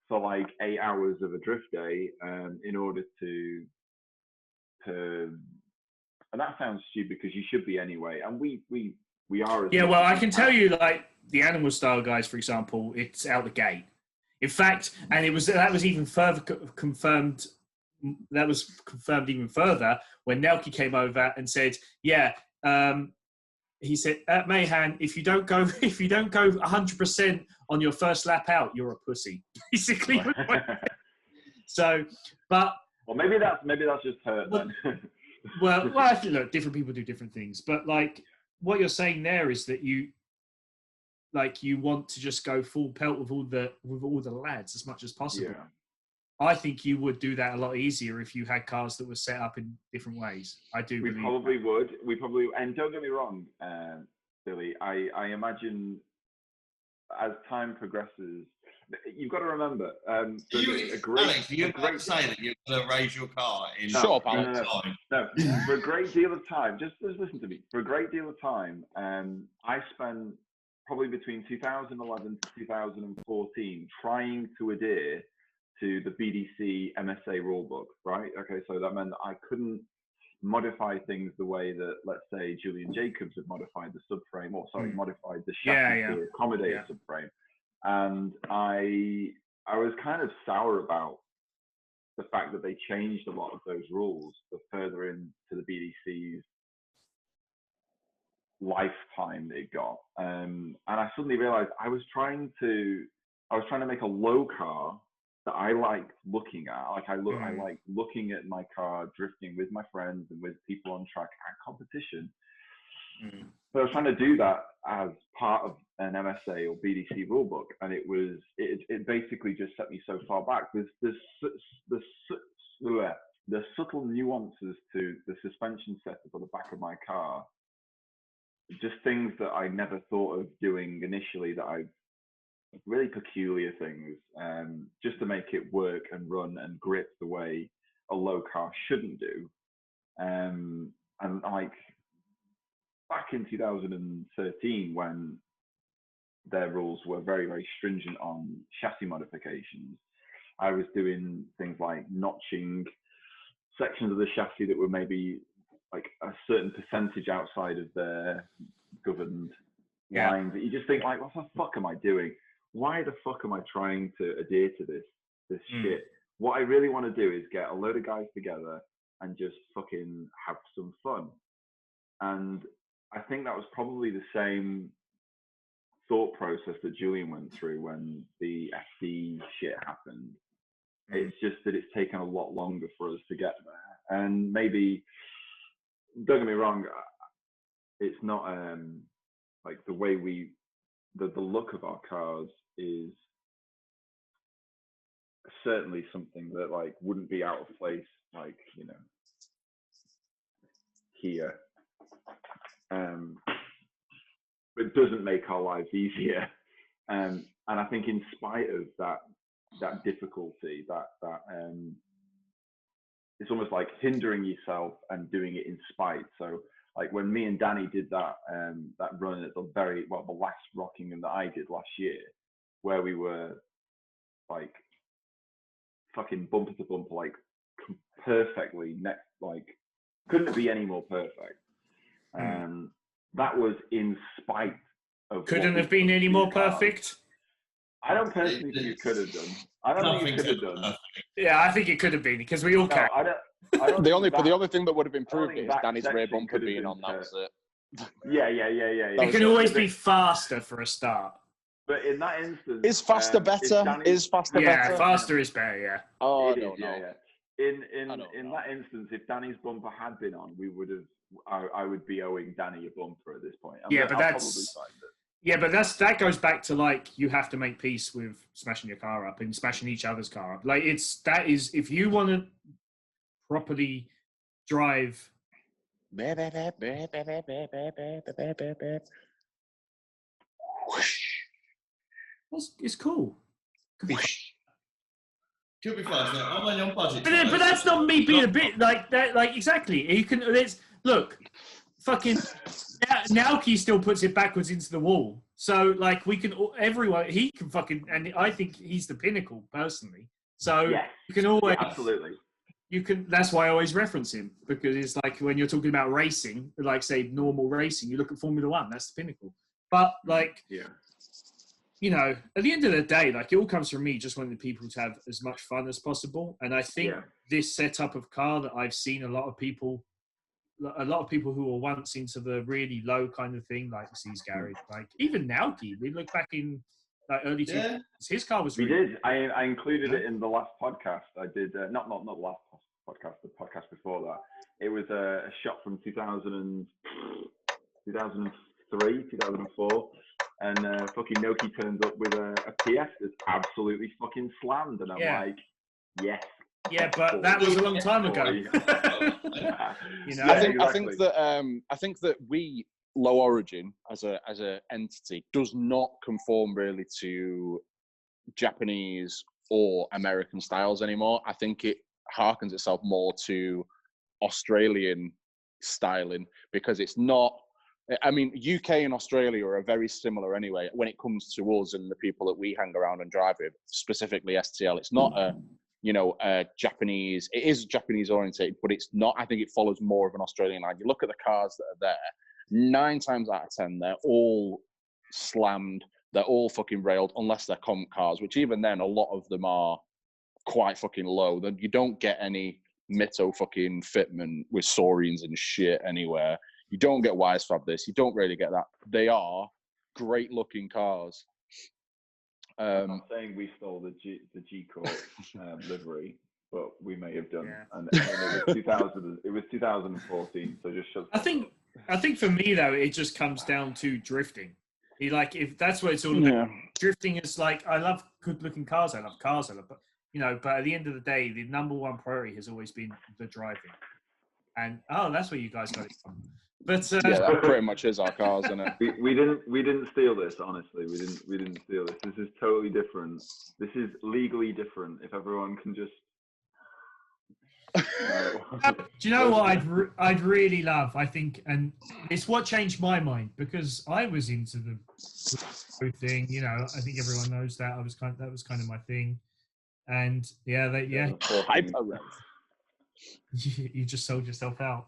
Speaker 2: for like 8 hours of a drift day in order to. And that sounds stupid because you should be anyway, and we are.
Speaker 4: Yeah, well, I can tell you, like the Animal Style guys, for example, it's out the gate. In fact, and that was even further confirmed. That was confirmed even further when Nelke came over and said, "Yeah." He said, "At Mayhan, if you don't go 100% on your first lap out, you're a pussy." Basically. So, but
Speaker 2: well, maybe that's just hurt then.
Speaker 4: well, I think, look, different people do different things, but like what you're saying there is that you want to just go full pelt with all the lads as much as possible.
Speaker 2: Yeah.
Speaker 4: I think you would do that a lot easier if you had cars that were set up in different ways. I do.
Speaker 2: We probably would. And don't get me wrong, Billy. I imagine as time progresses, you've got to remember.
Speaker 3: Alex, you're about to say that you're going to raise your car in
Speaker 5: No,
Speaker 2: for a great deal of time, just listen to me. For a great deal of time, I spent probably between 2011 to 2014 trying to adhere to the BDC MSA rulebook, right? Okay, so that meant I couldn't modify things the way that, let's say, Julian Jacobs had modified the subframe, modified the chassis to accommodate a subframe. And I was kind of sour about the fact that they changed a lot of those rules the further into the BDC's lifetime it got. And I suddenly realized I was trying to make a low car that I liked looking at. Like I like looking at my car drifting with my friends and with people on track at competition. But I was trying to do that as part of an MSA or BDC rulebook, and it basically just set me so far back. There's the subtle nuances to the suspension setup on the back of my car, just things that I never thought of doing initially, that I really peculiar things, just to make it work and run and grip the way a low car shouldn't do. And like back in 2013, when their rules were very, very stringent on chassis modifications, I was doing things like notching sections of the chassis that were maybe like a certain percentage outside of their governed lines, that you just think like, what the fuck am I doing? Why the fuck am I trying to adhere to this shit? What I really want to do is get a load of guys together and just fucking have some fun. And I think that was probably the same thought process that Julian went through when the FD shit happened. It's just that it's taken a lot longer for us to get there. And maybe, don't get me wrong, it's not like the way the look of our cars is certainly something that like wouldn't be out of place, like, you know, here. But it doesn't make our lives easier. And I think in spite of that difficulty, that it's almost like hindering yourself and doing it in spite. So like when me and Dannny did that run at the last Rockingham that I did last year, where we were like fucking bumper to bumper, like perfectly like couldn't be any more perfect. That was in spite of.
Speaker 4: Couldn't have been any more perfect.
Speaker 2: I don't personally think it could have done. I don't think it could have done.
Speaker 4: Yeah, I think it could have been, because we all can.
Speaker 5: The only thing that would have improved it is Danny's rear bumper being on. That was it.
Speaker 2: Yeah.
Speaker 4: It can always be faster for a start.
Speaker 2: But in that instance,
Speaker 5: is faster better? Is faster better?
Speaker 4: Yeah, faster is better. Yeah.
Speaker 5: Oh, I don't know.
Speaker 2: Yeah. In that instance, if Danny's bumper had been on, I would be owing Dannny a bumper at this point.
Speaker 4: But that goes back to like, you have to make peace with smashing your car up and smashing each other's car up. Like if you want to properly drive. It's cool.
Speaker 3: Could be fun. I'm only on budget.
Speaker 4: But that's not me being a bit like that. Like exactly. You can. Look. Fucking Naoki still puts it backwards into the wall. So like everyone, he can fucking, and I think he's the pinnacle personally. So you can always
Speaker 2: absolutely.
Speaker 4: You can. That's why I always reference him, because it's like when you're talking about racing, like say normal racing, you look at Formula One. That's the pinnacle. But like, you know, at the end of the day, like it all comes from me just wanting people to have as much fun as possible. And I think this setup of car that I've seen a lot of people who were once into the really low kind of thing, like C's garage, like even Naoki, we look back in like early 2000s, his car was really
Speaker 2: did. I included it in the last podcast. I did, not the last podcast, the podcast before that. It was a shot from 2003, 2004. And fucking Noki turns up with a PS that's absolutely fucking slammed. And I'm like, yes.
Speaker 4: Yeah, but that was a long time ago. You know,
Speaker 5: I think that we Low Origin as a entity does not conform really to Japanese or American styles anymore. I think it harkens itself more to Australian styling, because it's not. I mean, UK and Australia are very similar anyway when it comes to us and the people that we hang around and drive with, specifically STL. It's not Japanese. It is Japanese oriented, but it's not. I think it follows more of an Australian line. You look at the cars that are there, 9 times out of 10, they're all slammed. They're all fucking railed, unless they're comp cars, which even then, a lot of them are quite fucking low. Then you don't get any Mito fucking fitment with Saurians and shit anywhere. You don't get Wisefab this. You don't really get that. They are great looking cars.
Speaker 2: I'm not saying we stole the G Corp livery, but we may have done.
Speaker 4: Yeah.
Speaker 2: And it was 2000. It was 2014. So just shut.
Speaker 4: I think for me though, it just comes down to drifting. If that's what it's all about. Drifting is like, I love good looking cars. I love cars. But at the end of the day, the number one priority has always been the driving. And that's where you guys got it from. But
Speaker 5: yeah, that pretty much is our cars, isn't it?
Speaker 2: We didn't steal this. Honestly, we didn't steal this. This is totally different. This is legally different. If everyone can just.
Speaker 4: Do you know what I'd really love? I think, and it's what changed my mind, because I was into the thing. I think everyone knows that that was kind of my thing, and you just sold yourself out.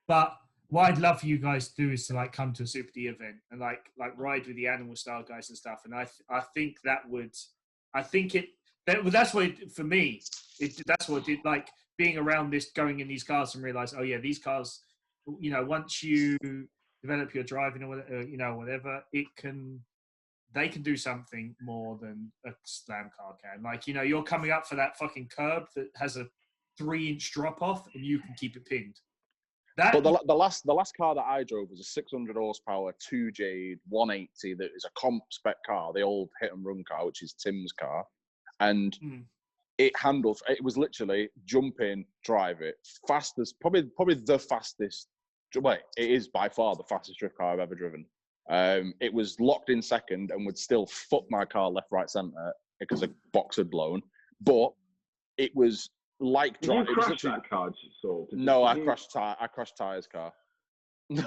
Speaker 4: But what I'd love for you guys to do is to come to a Super D event and like ride with the animal style guys and stuff. And I think that's what for me. That's what it did. Being around this, going in these cars and realize, oh yeah, these cars, once you develop your driving or whatever, they can do something more than a slam car can. You're coming up for that fucking curb that has a 3-inch drop off and you can keep it pinned.
Speaker 5: But the last car that I drove was a 600 horsepower 2J 180 that is a comp spec car, the old hit and run car, which is Tim's car, and it handles. It was literally jump in, drive it, fastest, probably the fastest. Wait, it is by far the fastest drift car I've ever driven. It was locked in second and would still fuck my car left, right, centre because a box had blown, but it was. Did
Speaker 2: you crash that car, Saul?
Speaker 5: No, I crashed Tyre's car.
Speaker 2: You're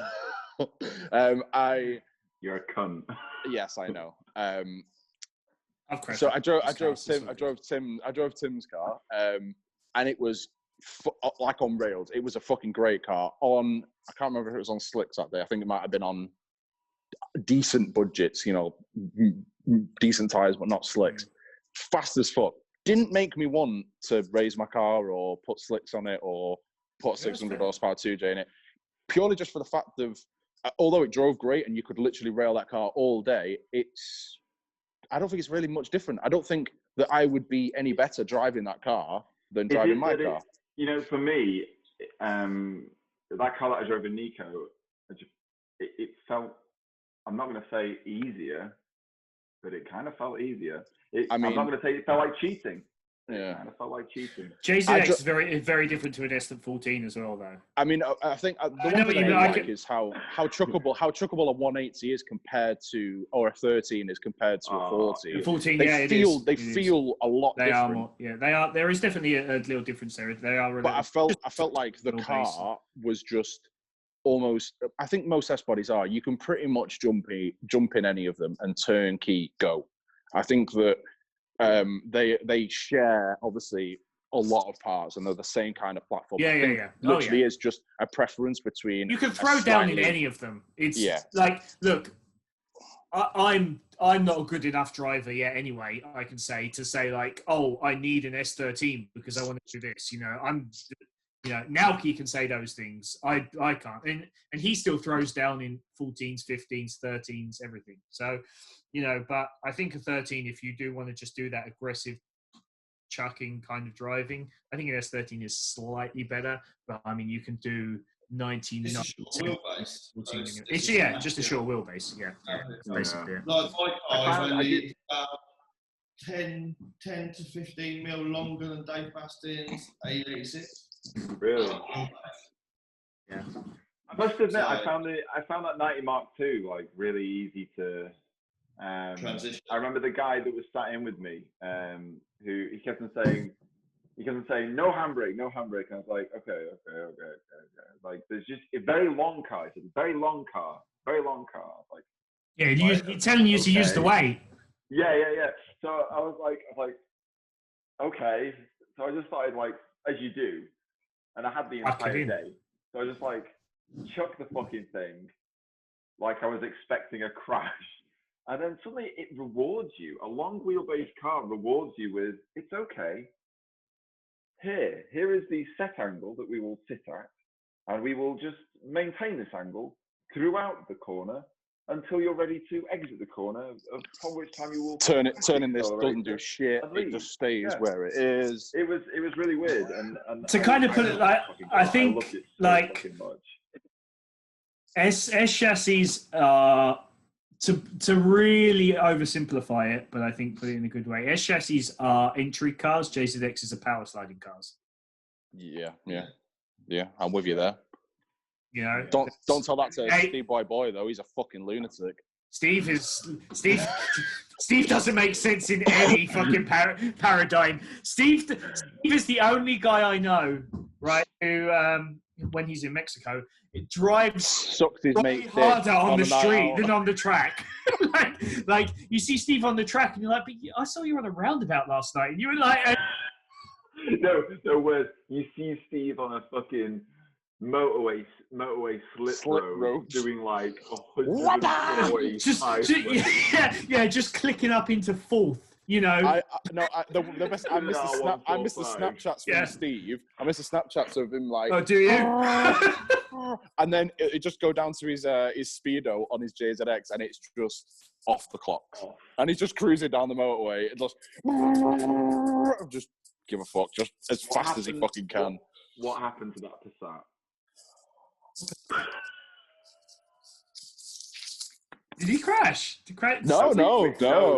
Speaker 2: a cunt.
Speaker 5: Yes, I know.
Speaker 4: I've crashed.
Speaker 5: So I drove Tim's car, and it was like on rails. It was a fucking great car. I can't remember if it was on slicks that day. I think it might have been on decent budgets. Decent tires, but not slicks. Fast as fuck. Didn't make me want to raise my car or put slicks on it or put 600 horsepower 2J in it, purely just for the fact of, although it drove great and you could literally rail that car all day, I don't think it's really much different. I don't think that I would be any better driving that car than driving my car.
Speaker 2: For me, that car that I drove in Nico, it felt, I'm not going to say easier, but it kind of felt easier. I'm not going to say it felt like cheating.
Speaker 5: Yeah,
Speaker 2: it kind of felt like cheating.
Speaker 4: JZX is very different to an S14 as well, though.
Speaker 5: I mean, I think the one thing I like is how chuckable a 180 is compared to, or a 13 is compared to a 40.
Speaker 4: A 14,
Speaker 5: they feel a lot different.
Speaker 4: Are more, they are. There is definitely a little difference there. They are.
Speaker 5: But I felt like the car was just almost. I think most S bodies are. You can pretty much jump in any of them and turnkey go. I think that they share obviously a lot of parts and they're the same kind of platform.
Speaker 4: Yeah.
Speaker 5: Literally, is just a preference between.
Speaker 4: You can throw down in any of them. It's look, I'm not a good enough driver yet. Anyway, I can say I need an S13 because I want to do this. Naoki can say those things. I can't, and he still throws down in 14s, 15s, 13s, everything. So, but I think a 13, if you do want to just do that aggressive chucking kind of driving, I think an S13 is slightly better. But I mean, you can do 19.
Speaker 3: It's a short wheelbase.
Speaker 4: It's just a short wheelbase. Yeah, basically. Yeah.
Speaker 3: Like my car is only about 10 to 15 mil longer than Dave Bastin's A86.
Speaker 2: Really?
Speaker 4: Yeah.
Speaker 2: I must admit, I found that 90 Mark II really easy to transition. I remember the guy that was sat in with me, who he kept on saying no handbrake, no handbrake, and I was like, okay. Like there's just a very long car. It's a very long car. I was like,
Speaker 4: yeah, you're telling you to use the weight.
Speaker 2: Yeah. So I was like, okay. So I just started as you do. And I had the entire day. So I just chuck the fucking thing like I was expecting a crash. And then suddenly it rewards you. A long wheelbase car rewards you with, it's okay. here is the set angle that we will sit at, and we will just maintain this angle throughout the corner until you're ready to exit the corner, upon which time you will
Speaker 5: turning this doesn't do shit. It just stays where it is.
Speaker 2: It was really weird, and
Speaker 4: to kind of put it like, I think like S chassis are to really oversimplify it, but I think put it in a good way. S chassis are entry cars. JZXs are power sliding cars.
Speaker 5: Yeah, I'm with you there.
Speaker 4: You know,
Speaker 5: don't tell that to Steve Boy though. He's a fucking lunatic.
Speaker 4: Steve doesn't make sense in any fucking paradigm. Steve is the only guy I know, right, who when he's in Mexico, it drives
Speaker 5: sucks his mate
Speaker 4: harder on the street than on the track. like you see Steve on the track and you're like, but I saw you on a roundabout last night, and you were like,
Speaker 2: no, where you see Steve on a fucking motorway slip road doing like 140
Speaker 5: just
Speaker 4: clicking up into fourth. You know,
Speaker 5: the best. I miss the Snapchats from Steve. I miss the Snapchats of him like.
Speaker 4: Oh, do you?
Speaker 5: And then it just go down to his speedo on his JZX, and it's just off the clock, and he's just cruising down the motorway. It just give a fuck, just as fast as he fucking can.
Speaker 2: What happened to that Passat?
Speaker 4: Did he crash?
Speaker 5: No.
Speaker 2: We
Speaker 5: didn't.
Speaker 2: No.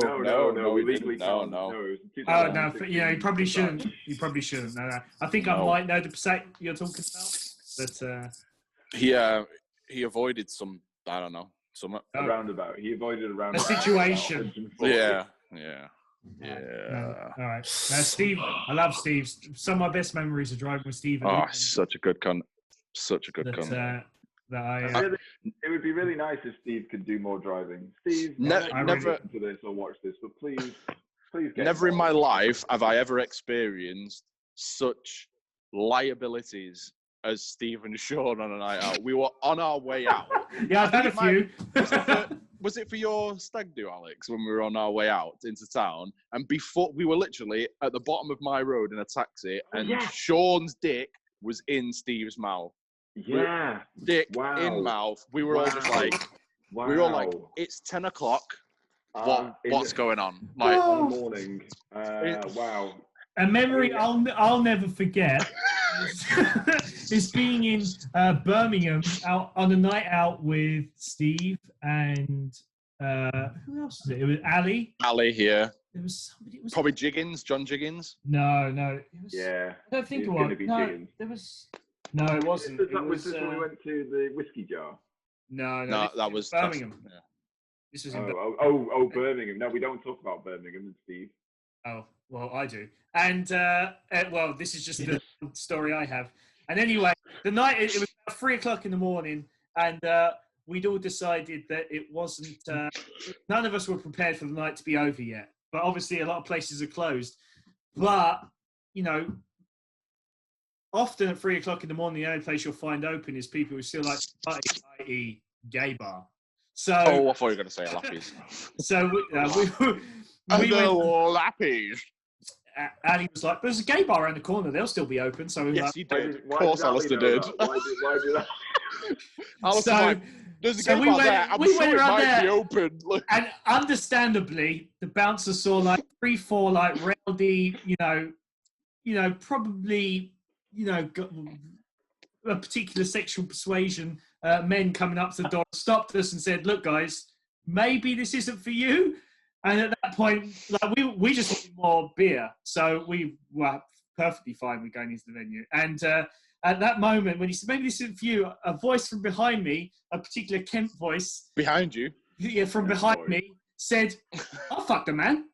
Speaker 4: Oh no, he probably shouldn't. You probably shouldn't. No. I think I might know the Passat you're talking about, but
Speaker 5: he avoided some. I don't know. Some
Speaker 2: a roundabout. He avoided a roundabout.
Speaker 4: A situation.
Speaker 5: Yeah.
Speaker 4: All right. Now, Steve, I love Steve. Some of my best memories of driving with Steve.
Speaker 5: Oh, such a good cunt.
Speaker 2: It would be really nice if Steve could do more driving. Steve,
Speaker 5: never
Speaker 2: listen to this or watch this, but please get
Speaker 5: never in my life have I ever experienced such liabilities as Steve and Sean on a night out. We were on our way out.
Speaker 4: Yeah, I've had a few.
Speaker 5: Was it for your stag do, Alex, when we were on our way out into town? And before we were literally at the bottom of my road in a taxi, and Sean's dick was in Steve's mouth.
Speaker 2: Yeah.
Speaker 5: Dick in mouth. We were all just like, we were all like, it's 10 o'clock. What's going on? Like,
Speaker 2: in the morning. Wow.
Speaker 4: A memory I'll never forget is being in Birmingham out on a night out with Steve and who else was it? It was Ali.
Speaker 5: Ali here.
Speaker 4: There was somebody.
Speaker 5: Probably Jiggins, John Jiggins.
Speaker 4: No. It was,
Speaker 2: yeah.
Speaker 4: I don't think it was. No, there was. No, it wasn't.
Speaker 2: Was this when we went to the whiskey jar?
Speaker 4: No,
Speaker 5: that was
Speaker 4: Birmingham.
Speaker 5: Yeah.
Speaker 4: This was in
Speaker 2: Birmingham. No, we don't talk about Birmingham, Steve.
Speaker 4: Oh, well, I do. And, well, this is just the story I have. And anyway, the night, it was about 3 o'clock in the morning, and we'd all decided that it wasn't, none of us were prepared for the night to be over yet. But obviously, a lot of places are closed. But, you know, often at 3 o'clock in the morning, the only place you'll find open is people who still like party, i.e. gay bar. So,
Speaker 5: I thought you were going to say Lappies.
Speaker 4: So we went
Speaker 5: Lappies.
Speaker 4: Ali was like, "There's a gay bar around the corner. They'll still be open." So we
Speaker 5: yes,
Speaker 4: like,
Speaker 5: he did. Of course, Alistair did.
Speaker 2: Why did that?
Speaker 5: Alistair like, there's a gay bar there. I'm
Speaker 4: we
Speaker 5: sure
Speaker 4: went
Speaker 5: it
Speaker 4: around
Speaker 5: might
Speaker 4: there,
Speaker 5: be open. Look.
Speaker 4: And understandably, the bouncer saw like 3-4 like rowdy, probably, a particular sexual persuasion men coming up to the door, stopped us and said, "Look, guys, maybe this isn't for you." And at that point, like we just wanted more beer, so we were perfectly fine with going into the venue. And at that moment, when he said, "Maybe this isn't for you," a voice from behind me, a particular Kent voice,
Speaker 5: behind you,
Speaker 4: yeah, from behind me, said, "I'll fuck the man."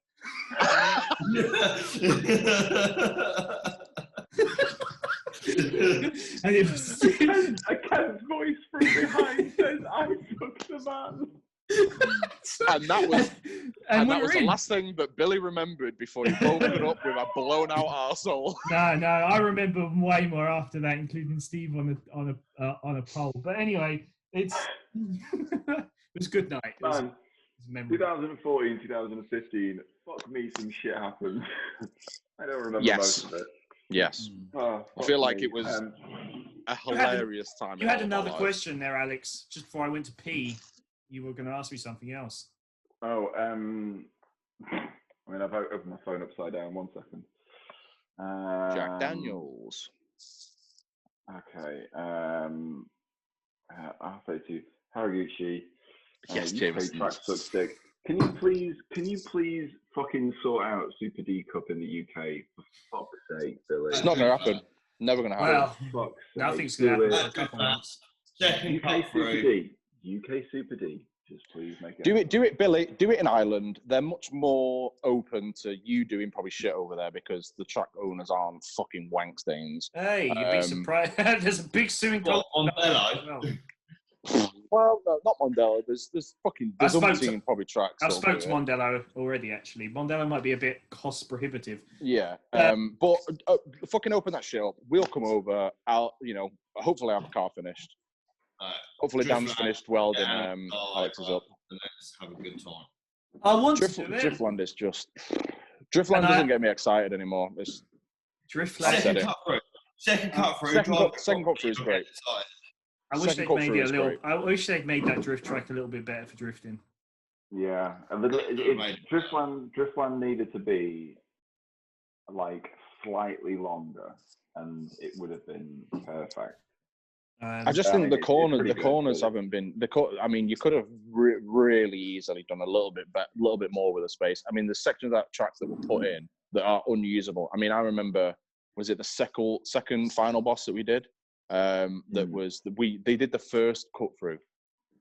Speaker 4: And it was
Speaker 2: a Kent voice from behind says, "I fuck the man."
Speaker 5: And that was the last thing that Billy remembered before he bolted up with a blown out arsehole.
Speaker 4: No, I remember way more after that, including Steve on a pole. But anyway, it was a good night. It was
Speaker 2: 2014, 2015. Fuck me, some shit happened. I don't remember most of it.
Speaker 5: Yes.
Speaker 2: Oh,
Speaker 5: I feel like
Speaker 2: me.
Speaker 5: it was a hilarious time.
Speaker 4: You had another question there, Alex. Just before I went to pee, you were going to ask me something else.
Speaker 2: Oh, I mean, I've opened my phone upside down. 1 second.
Speaker 5: Jack Daniels.
Speaker 2: Okay. I'll say to Haraguchi.
Speaker 5: Yes,
Speaker 2: UK
Speaker 5: Jameson.
Speaker 2: track sucks dick. Can you please fucking sort out Super D Cup in the UK for fuck's sake, Billy?
Speaker 5: It's not going to happen. Never going to happen.
Speaker 4: Well, nothing's going to happen for a couple months.
Speaker 2: UK Super D. UK Super D. Just please make it.
Speaker 5: Do it, Billy. Do it in Ireland. They're much more open to you doing probably shit over there because the track owners aren't fucking wank stains.
Speaker 4: Hey, you'd be surprised. There's a big swimming pool
Speaker 3: on Delrio.
Speaker 5: Well, no, not Mondello. There's umpteen probably tracks.
Speaker 4: I've spoken to Mondello already. Actually, Mondello might be a bit cost prohibitive.
Speaker 5: Yeah, but fucking open that shit up. We'll come over. Hopefully have a car finished. Hopefully Dan's finished welding. Alex is up.
Speaker 3: Let's have a good time.
Speaker 4: I want to do it.
Speaker 5: Driftland is just Driftland doesn't get me excited anymore. It's
Speaker 4: Driftland.
Speaker 3: Second cut through.
Speaker 5: Second cut through is great.
Speaker 4: I wish they'd made it a little. I wish they'd made that drift track a little bit better for drifting.
Speaker 2: Yeah, Driftland needed to be like slightly longer, and it would have been perfect.
Speaker 5: I just think the corners haven't been. I mean, you could have really easily done a little bit more with the space. I mean, the sections of that tracks that were put in that are unusable. I mean, I remember, was it the second final boss that we did? They did the first cut through.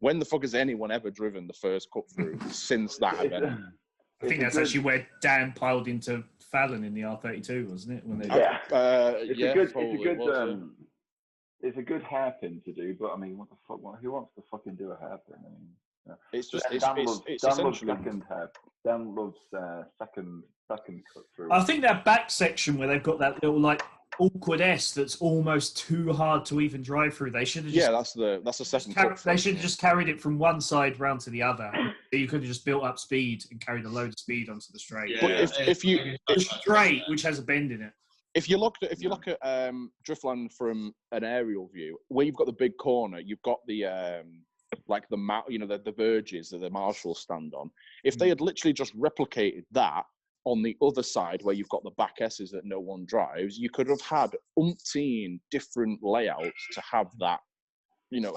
Speaker 5: When the fuck has anyone ever driven the first cut through since that event?
Speaker 4: I think that's actually where Dan piled into Fallon in the R32, wasn't it? When they
Speaker 2: it's a good hairpin to do, but I mean, what the fuck? Who wants to fucking do a hairpin? I mean,
Speaker 5: it's just
Speaker 2: Dan loves second hair. Dan loves second cut through.
Speaker 4: I think that back section where they've got that little like awkward S that's almost too hard to even drive through. They should have just
Speaker 5: that's the second cut.
Speaker 4: They should have just carried it from one side round to the other. You could have just built up speed and carried a load of speed onto the straight.
Speaker 5: Yeah, but if you
Speaker 4: straight, which has a bend in it.
Speaker 5: If you look at Driftland from an aerial view, where you've got the big corner, you've got the the verges that the marshals stand on. If they had literally just replicated that on the other side, where you've got the back S's that no one drives, you could have had umpteen different layouts to have that,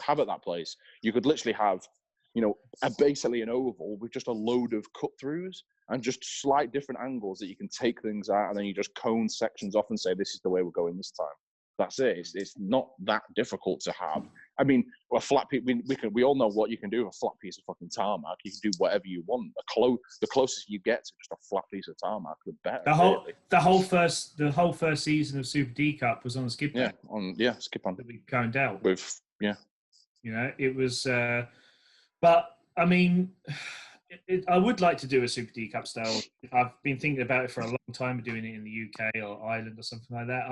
Speaker 5: have at that place. You could literally have, basically an oval with just a load of cut throughs and just slight different angles that you can take things out, and then you just cone sections off and say, this is the way we're going this time. That's it. It's not that difficult to have. I mean, a flat piece, we all know what you can do with a flat piece of fucking tarmac. You can do whatever you want. The closest you get to just a flat piece of tarmac, the better.
Speaker 4: The whole first season of Super D Cup was on a skip.
Speaker 5: Skip on.
Speaker 4: That we coned out.
Speaker 5: It
Speaker 4: was. But I mean, I would like to do a Super D Cup style. I've been thinking about it for a long time, doing it in the UK or Ireland or something like that.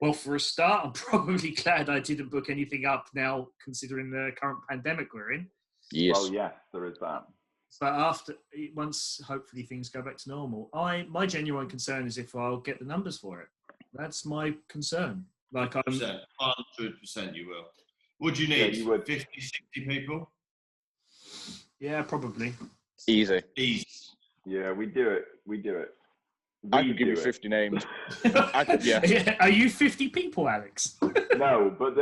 Speaker 4: Well, for a start, I'm probably glad I didn't book anything up now, considering the current pandemic we're in.
Speaker 5: Yes.
Speaker 2: Well, yes, there is that.
Speaker 4: But once hopefully things go back to normal, my genuine concern is if I'll get the numbers for it. That's my concern.
Speaker 3: 100% you will. Would you need? 50, 60 people?
Speaker 4: Yeah, probably.
Speaker 5: Easy.
Speaker 2: Yeah, we do it.
Speaker 5: I could give you 50 names.
Speaker 4: Are you 50 people, Alex?
Speaker 2: No, but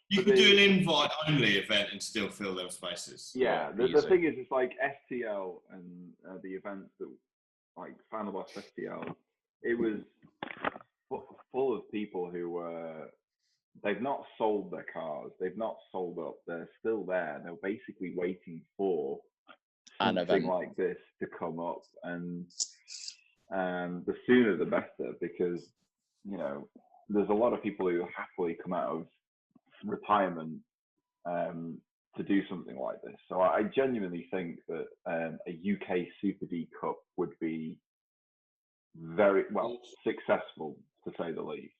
Speaker 3: you could do an invite-only event and still fill those spaces.
Speaker 2: Yeah, the thing is, it's like STL and the events that, like Final Boss STL, it was full of people who were, they've not sold their cars, they've not sold up, they're still there, they're basically waiting for something like this to come up, and the sooner the better, because there's a lot of people who happily come out of retirement to do something like this. So I genuinely think that a UK Super D Cup would be very successful, to say the least.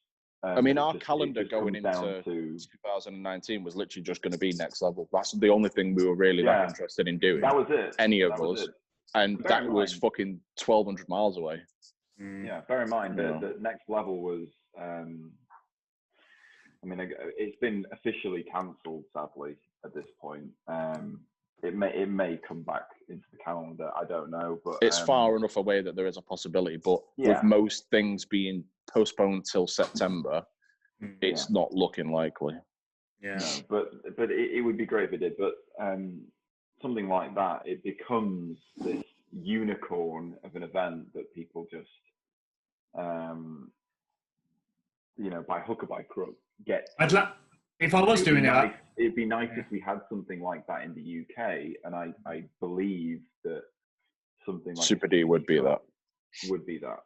Speaker 5: I mean, our calendar going into 2019 was literally just going to be next level. That's the only thing we were really that interested in doing.
Speaker 2: That was it.
Speaker 5: Any of us. And that was fucking 1,200 miles away.
Speaker 2: Yeah, bear in mind that the next level was, it's been officially cancelled, sadly, at this point. It may come back into the calendar. I don't know, but
Speaker 5: it's far enough away that there is a possibility. But with most things being postponed till September, it's not looking likely.
Speaker 4: Yeah,
Speaker 2: no, but it would be great if it did. But something like that, it becomes this unicorn of an event that people just, by hook or by crook, get.
Speaker 4: If I was doing it,
Speaker 2: it'd be nice if we had something like that in the UK, and I believe that something like
Speaker 5: Super D would be that.
Speaker 2: Would be that,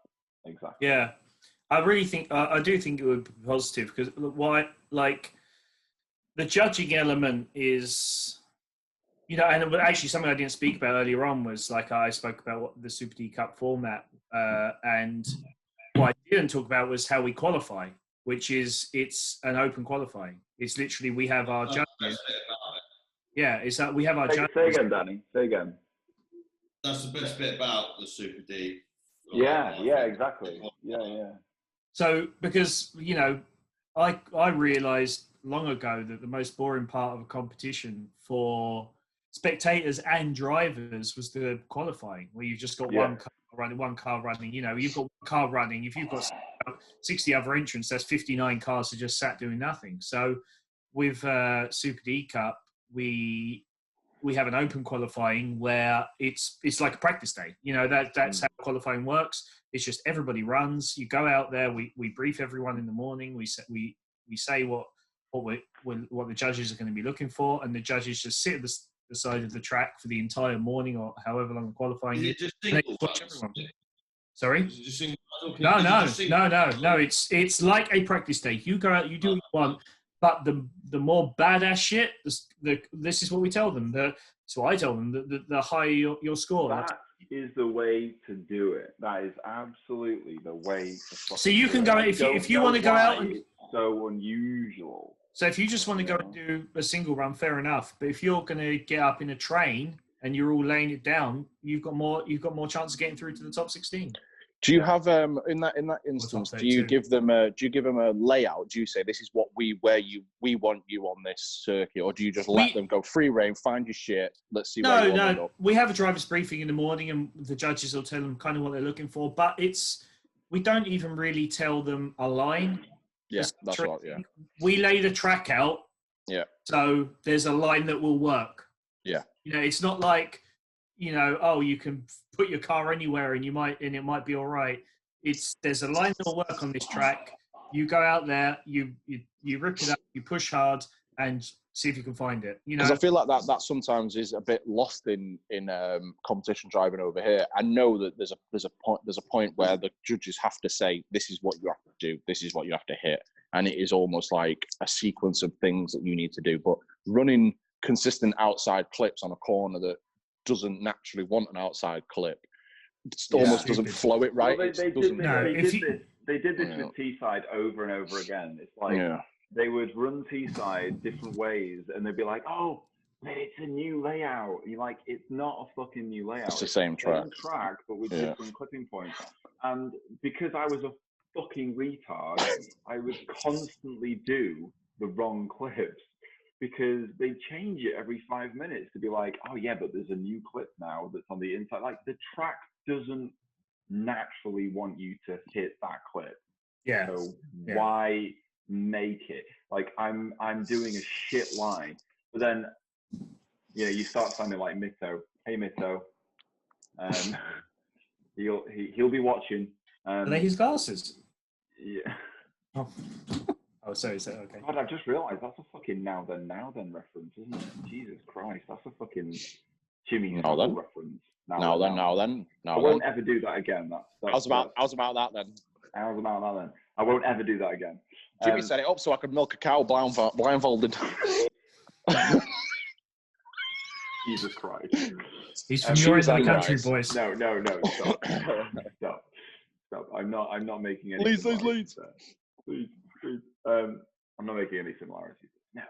Speaker 2: exactly.
Speaker 4: Yeah, I really think I do think it would be positive because the judging element is, and actually something I didn't speak about earlier on was I spoke about the Super D Cup format, and what I didn't talk about was how we qualify, which is it's an open qualifying. It's literally we have our judges. Yeah, it's that we have our judges.
Speaker 2: Say again, Dannny. Say again.
Speaker 3: That's the best bit about the Super D.
Speaker 2: Yeah, exactly. Yeah.
Speaker 4: So because I realised long ago that the most boring part of a competition for spectators and drivers was the qualifying, where you've just got one car running. You've got one car running. If you've got 60 other entrants, that's 59 cars that just sat doing nothing. So with Super D Cup, we have an open qualifying where it's like a practice day. That's how qualifying works. It's just everybody runs. You go out there. We brief everyone in the morning. We say what the judges are going to be looking for, and the judges just sit at the side of the track for the entire morning or however long the qualifying is.
Speaker 3: Just single runs?
Speaker 4: Sorry? No. It's like a practice day. You go out, you do what you want, but the more badass shit, this is what we tell them. So I tell them the higher your score.
Speaker 2: That is the way to do it. That is absolutely the way to.
Speaker 4: So you can go if you want to go out and.
Speaker 2: It's so unusual.
Speaker 4: So if you just want to go and do a single run, fair enough. But if you're going to get up in a train and you're all laying it down, you've got more chance of getting through to the top 16.
Speaker 5: Do you have in that instance? Do you give them a layout? Do you say this is what we want you on this circuit, or do you just let them go free reign, find your shit, let's see? No.
Speaker 4: We have a driver's briefing in the morning, and the judges will tell them kind of what they're looking for. But we don't even really tell them a line.
Speaker 5: Yeah, that's right. Yeah,
Speaker 4: we lay the track out.
Speaker 5: Yeah.
Speaker 4: So there's a line that will work.
Speaker 5: Yeah.
Speaker 4: It's not like, you can put your car anywhere and it might be all right. There's a line that will work on this track. You go out there, you rip it up, you push hard, and see if you can find it.
Speaker 5: Because I feel like that sometimes is a bit lost in competition driving over here. I know that there's a point where the judges have to say, this is what you have to do, this is what you have to hit, and it is almost like a sequence of things that you need to do. But running consistent outside clips on a corner that doesn't naturally want an outside clip, it almost doesn't flow it right.
Speaker 2: Well, they did this with Teesside over and over again. It's like they would run Teesside different ways, and they'd be like, "Oh, it's a new layout." You're like, "It's not a fucking new layout.
Speaker 5: It's the same track,
Speaker 2: but with different clipping points." And because I was a fucking retard, I would constantly do the wrong clips, because they change it every 5 minutes to be like, "Oh yeah, but there's a new clip now that's on the inside." Like, the track doesn't naturally want you to hit that clip.
Speaker 4: Yeah.
Speaker 2: So why make it? Like, I'm doing a shit line, but then you start sounding like Mitto. Hey Mitto. He'll be watching.
Speaker 4: Are they his glasses?
Speaker 2: Yeah.
Speaker 4: Oh, sorry. Okay.
Speaker 2: God, I've just realised that's a fucking now then reference, isn't it? Jesus Christ, that's a fucking Jimmy Savile reference. Now then. I won't ever do that again.
Speaker 5: How's about that then?
Speaker 2: I won't ever do that again.
Speaker 5: Jimmy set it up so I could milk a cow blindfolded.
Speaker 2: Jesus Christ.
Speaker 4: He's from your end of the country, boys.
Speaker 2: No. Stop. I'm not making any.
Speaker 5: Please.
Speaker 2: I'm not making any similarities. No.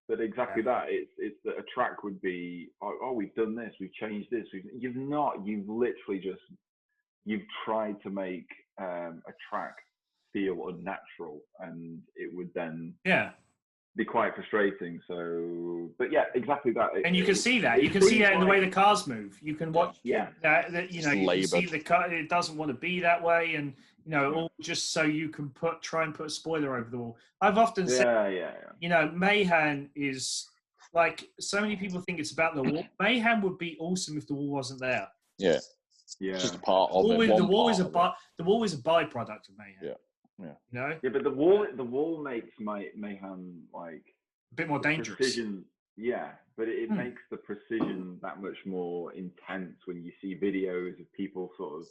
Speaker 2: But exactly that. It's that a track would be, oh, we've done this, we've changed this. You've literally just you've tried to make a track feel unnatural, and it would then be quite frustrating. So, but yeah, exactly that.
Speaker 4: And you can see that. You can see that in the way the cars move. You can watch that. You know, you can see the car. It doesn't want to be that way, and all just so you can try and put a spoiler over the wall. I've often said, Mayhem is like, so many people think it's about the wall. Mayhem would be awesome if the wall wasn't there.
Speaker 5: Yeah.
Speaker 2: Yeah.
Speaker 5: It's just a part of it.
Speaker 4: The wall is a byproduct of Mayhem.
Speaker 5: Yeah.
Speaker 2: Yeah, but the wall makes Mayhem like
Speaker 4: a bit more dangerous.
Speaker 2: Precision, but it makes the precision that much more intense when you see videos of people sort of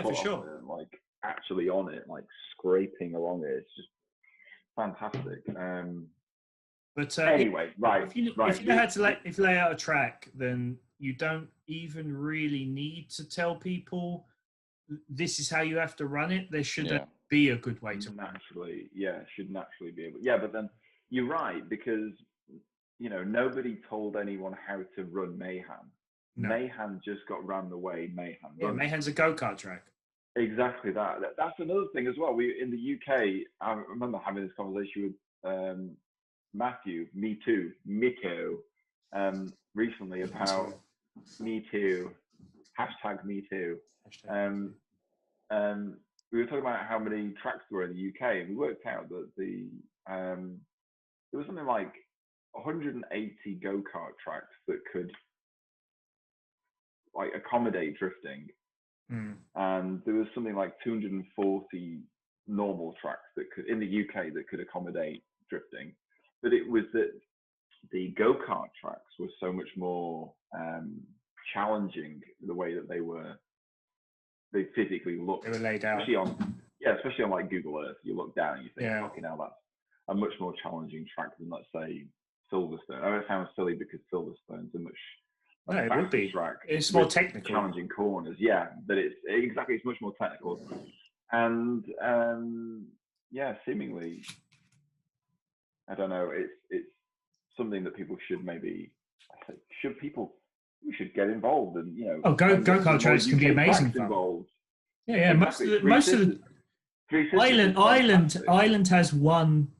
Speaker 4: for sure,
Speaker 2: like actually on it, like scraping along it. It's just fantastic.
Speaker 4: But
Speaker 2: anyway,
Speaker 4: if you know how to lay out a track, then you don't even really need to tell people this is how you have to run it. There should be a good way to
Speaker 2: naturally, should naturally be able. Yeah, but then you're right, because nobody told anyone how to run Mayhem. No. Mayhem just got run the way Mayhem runs.
Speaker 4: Mayhem's a go-kart track.
Speaker 2: Exactly that. That's another thing as well. We in the UK, I remember having this conversation with Matthew, Mito, recently about Me Too, #MeToo. We were talking about how many tracks there were in the UK, and we worked out that there was something like 180 go-kart tracks that could like accommodate drifting, and there was something like 240 normal tracks that could in the UK that could accommodate drifting. But it was that the go-kart tracks were so much more challenging, the way that they physically looked.
Speaker 4: They were laid out.
Speaker 2: Especially on like Google Earth. You look down and you think, fucking hell, that's a much more challenging track than, let's say, Silverstone. I know it sounds silly because Silverstone's a much
Speaker 4: it would be
Speaker 2: track.
Speaker 4: It's more technical.
Speaker 2: Challenging corners, but it's much more technical. And seemingly, I don't know, it's something that people should we should get involved in,
Speaker 4: go-kart tracks can be amazing fun. Most of the Ireland has one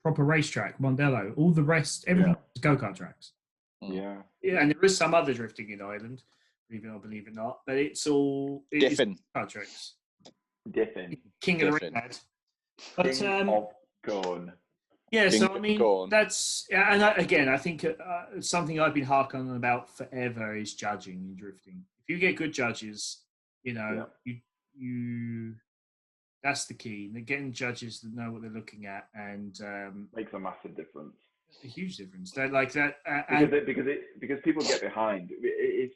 Speaker 4: proper racetrack, Mondello. All the rest, everything is go-kart tracks.
Speaker 2: And
Speaker 4: there is some other drifting in Ireland, believe it or not, but it's all go-kart tracks. King of the Ring. But
Speaker 2: Gone.
Speaker 4: Yeah, so I mean, that's, and I think something I've been harking on about forever is judging in drifting. If you get good judges, you that's the key. They're getting judges that know what they're looking at, and
Speaker 2: makes a massive difference.
Speaker 4: A huge difference. They're like that,
Speaker 2: because people get behind. It's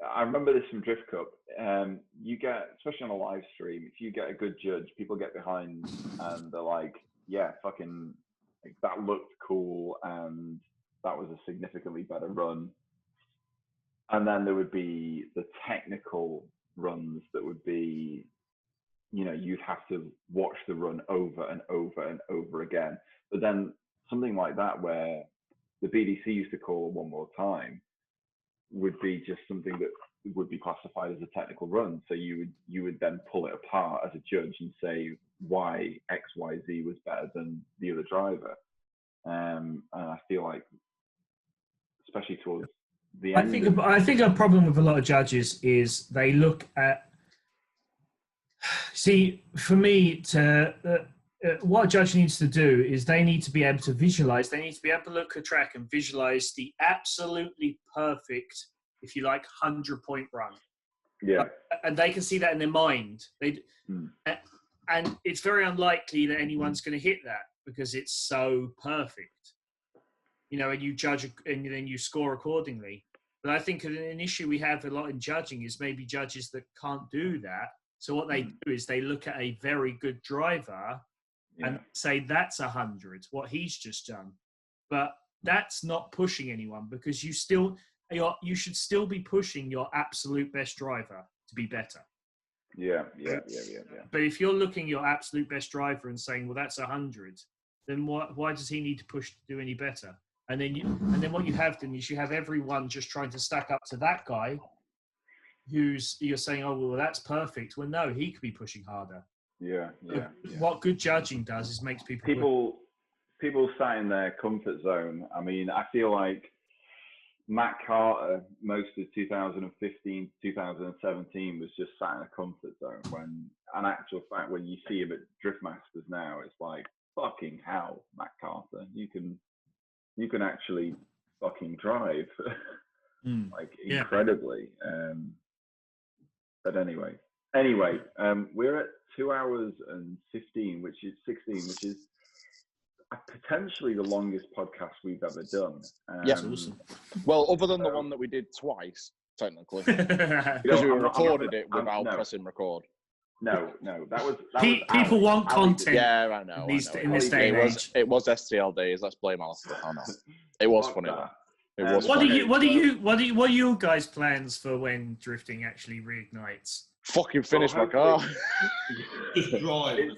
Speaker 2: I remember this from Drift Cup. You get, especially on a live stream, if you get a good judge, people get behind and they're like, fucking, like, that looked cool and that was a significantly better run. And then there would be the technical runs that would be, you'd have to watch the run over and over and over again. But then something like that, where the BDC used to call one more time, would be just something that would be classified as a technical run. So you would then pull it apart as a judge and say why XYZ was better than the other driver. And I feel like, especially towards the end,
Speaker 4: I think a problem with a lot of judges is they look at. See, for me, what a judge needs to do is they need to be able to visualize. They need to be able to look at a track and visualize the absolutely perfect, if you like, 100-point run.
Speaker 2: Yeah.
Speaker 4: And they can see that in their mind. And it's very unlikely that anyone's going to hit that because it's so perfect. And you judge and then you score accordingly. But I think an issue we have a lot in judging is maybe judges that can't do that. So what they do is they look at a very good driver and say that's 100, what he's just done. But that's not pushing anyone, because you should still be pushing your absolute best driver to be better.
Speaker 2: Yeah.
Speaker 4: But if you're looking at your absolute best driver and saying, well, that's 100, then why does he need to push to do any better? And then what you have then is you have everyone just trying to stack up to that guy you're saying, oh well, that's perfect. Well, no, he could be pushing harder.
Speaker 2: Yeah.
Speaker 4: What good judging does is makes people
Speaker 2: sat in their comfort zone. I mean, I feel like Matt Carter, most of 2015, 2017 was just sat in a comfort zone. When, in actual fact, when you see him at Drift Masters now, it's like, fucking hell, Matt Carter, you can actually fucking drive, like incredibly. But anyway, we're at 2 hours and 16, which is potentially the longest podcast we've ever done.
Speaker 5: Yes, awesome. Well, other than the one that we did twice, technically, because we recorded it without pressing record.
Speaker 2: No, that was
Speaker 4: people
Speaker 2: Ali.
Speaker 4: want content.
Speaker 5: Yeah, I know.
Speaker 4: In this day and age,
Speaker 5: it was STL days. Let's blame Alistair. Oh no, it was funny. It was.
Speaker 4: What are your guys' plans for when drifting actually reignites?
Speaker 5: Fucking finish my car. Just drive.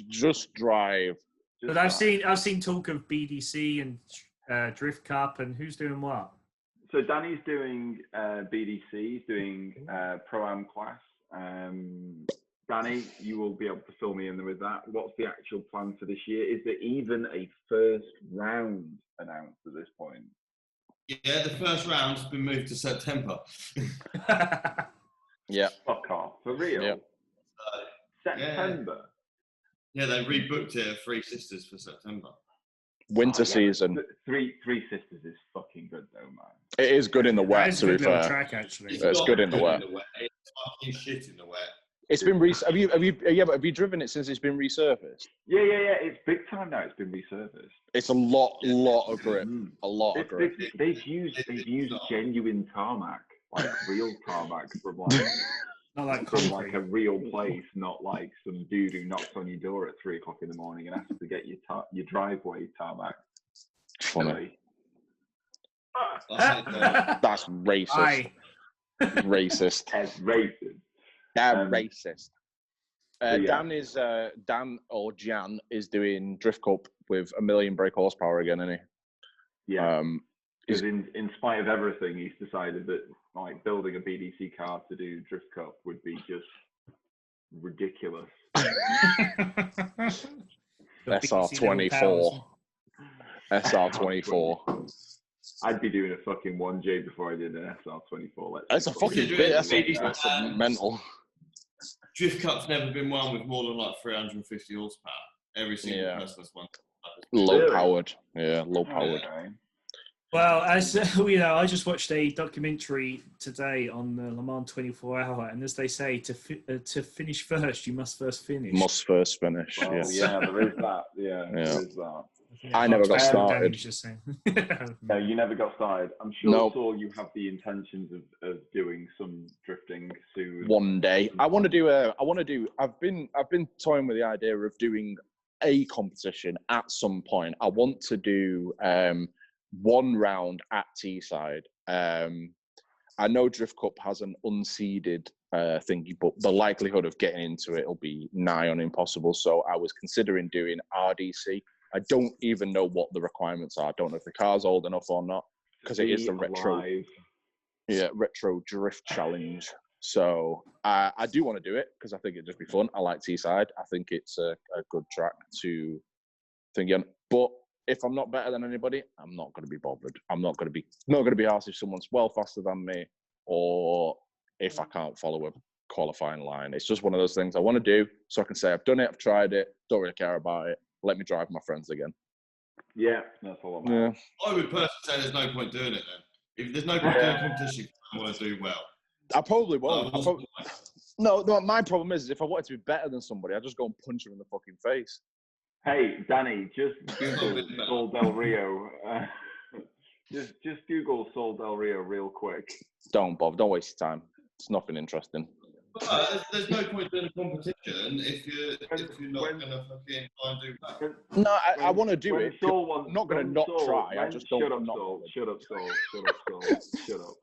Speaker 5: Just drive.
Speaker 4: But I've seen talk of BDC and Drift Cup, and who's doing what?
Speaker 2: So Dannny's doing BDC, he's doing Pro-Am class. Dannny, you will be able to fill me in with that. What's the actual plan for this year? Is there even a first round announced at this point?
Speaker 3: Yeah, the first round's been moved to September.
Speaker 5: Yeah.
Speaker 2: Fuck off. For real?
Speaker 5: Yeah.
Speaker 2: September?
Speaker 3: Yeah, they rebooked it at Three Sisters for September.
Speaker 5: Winter season.
Speaker 2: Three Sisters is fucking good though, man.
Speaker 5: It is good in the wet, to be fair.
Speaker 4: Track, actually.
Speaker 5: It's good in the wet.
Speaker 3: It's fucking shit in the wet.
Speaker 5: It's been have you driven it since it's been resurfaced?
Speaker 2: Yeah. It's big time now. It's been resurfaced.
Speaker 5: It's a lot of grip. A lot of grip.
Speaker 2: They've used genuine tarmac, like real tarmac from like a real place, not like some dude who knocks on your door at 3 o'clock in the morning and asks to get your driveway tarmac.
Speaker 5: Funny. That's racist. Racist.
Speaker 2: That's racist.
Speaker 5: Racist. Dan or Jan is doing Drift Cup with 1 million brake horsepower again, isn't he?
Speaker 2: Yeah. Because in spite of everything, he's decided that like building a BDC car to do Drift Cup would be just ridiculous.
Speaker 5: SR24. SR24.
Speaker 2: I'd be doing a fucking 1J before I did an SR24.
Speaker 5: That's a fucking bit. That's mental.
Speaker 3: Drift Cup's never been won with more than like 350 horsepower. Every single person that's won.
Speaker 5: Low powered. Yeah, low powered.
Speaker 4: Well, as I just watched a documentary today on the Le Mans 24 Hour, and as they say, to finish first, you must first finish.
Speaker 5: Must first finish.
Speaker 2: Oh,
Speaker 5: yes.
Speaker 2: Yeah, there is that. Yeah, there is that.
Speaker 4: Yeah,
Speaker 5: I never got started.
Speaker 4: Just saying.
Speaker 2: No, you never got started. I'm sure, Saul, you have the intentions of doing some drifting soon.
Speaker 5: One day, I've been toying with the idea of doing a competition at some point. I want to do one round at Teesside. I know Drift Cup has an unseeded thingy, but the likelihood of getting into it will be nigh on impossible. So I was considering doing RDC. I don't even know what the requirements are. I don't know if the car's old enough or not, because it is the retro drift challenge. So I do want to do it because I think it'd just be fun. I like Teesside. I think it's a good track to think on. But if I'm not better than anybody, I'm not going to be bothered. I'm not going to be asked if someone's well faster than me or if I can't follow a qualifying line. It's just one of those things I want to do so I can say I've done it, I've tried it, don't really care about it. Let me drive my friends again.
Speaker 2: Yeah, that's all I'm about.
Speaker 3: I would personally say there's no point doing it then. If there's no point doing a competition, I want to do well.
Speaker 5: I probably won't. No, my problem is if I wanted to be better than somebody, I just go and punch them in the fucking face.
Speaker 2: Hey, Dannny, just Google Saule Delrio. Just Google Saule Delrio real quick.
Speaker 5: Don't bother. Don't waste your time. It's nothing interesting.
Speaker 3: But there's no point doing a competition if you're not going to fucking try and do that.
Speaker 5: No, I want to do it. I'm not going to not try. I just don't.
Speaker 2: Shut up, Saul.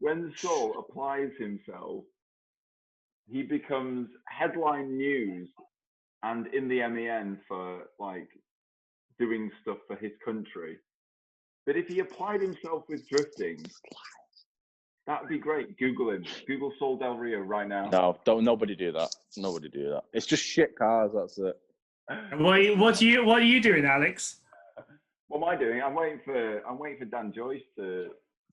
Speaker 2: When Saul applies himself, he becomes headline news and in the MEN for like doing stuff for his country. But if he applied himself with drifting, that would be great. Google him. Google Saule Delrio right now.
Speaker 5: No, don't nobody do that. Nobody do that. It's just shit cars. That's it.
Speaker 4: What are you doing, Alex?
Speaker 2: What am I doing? I'm waiting for Dan Joyce to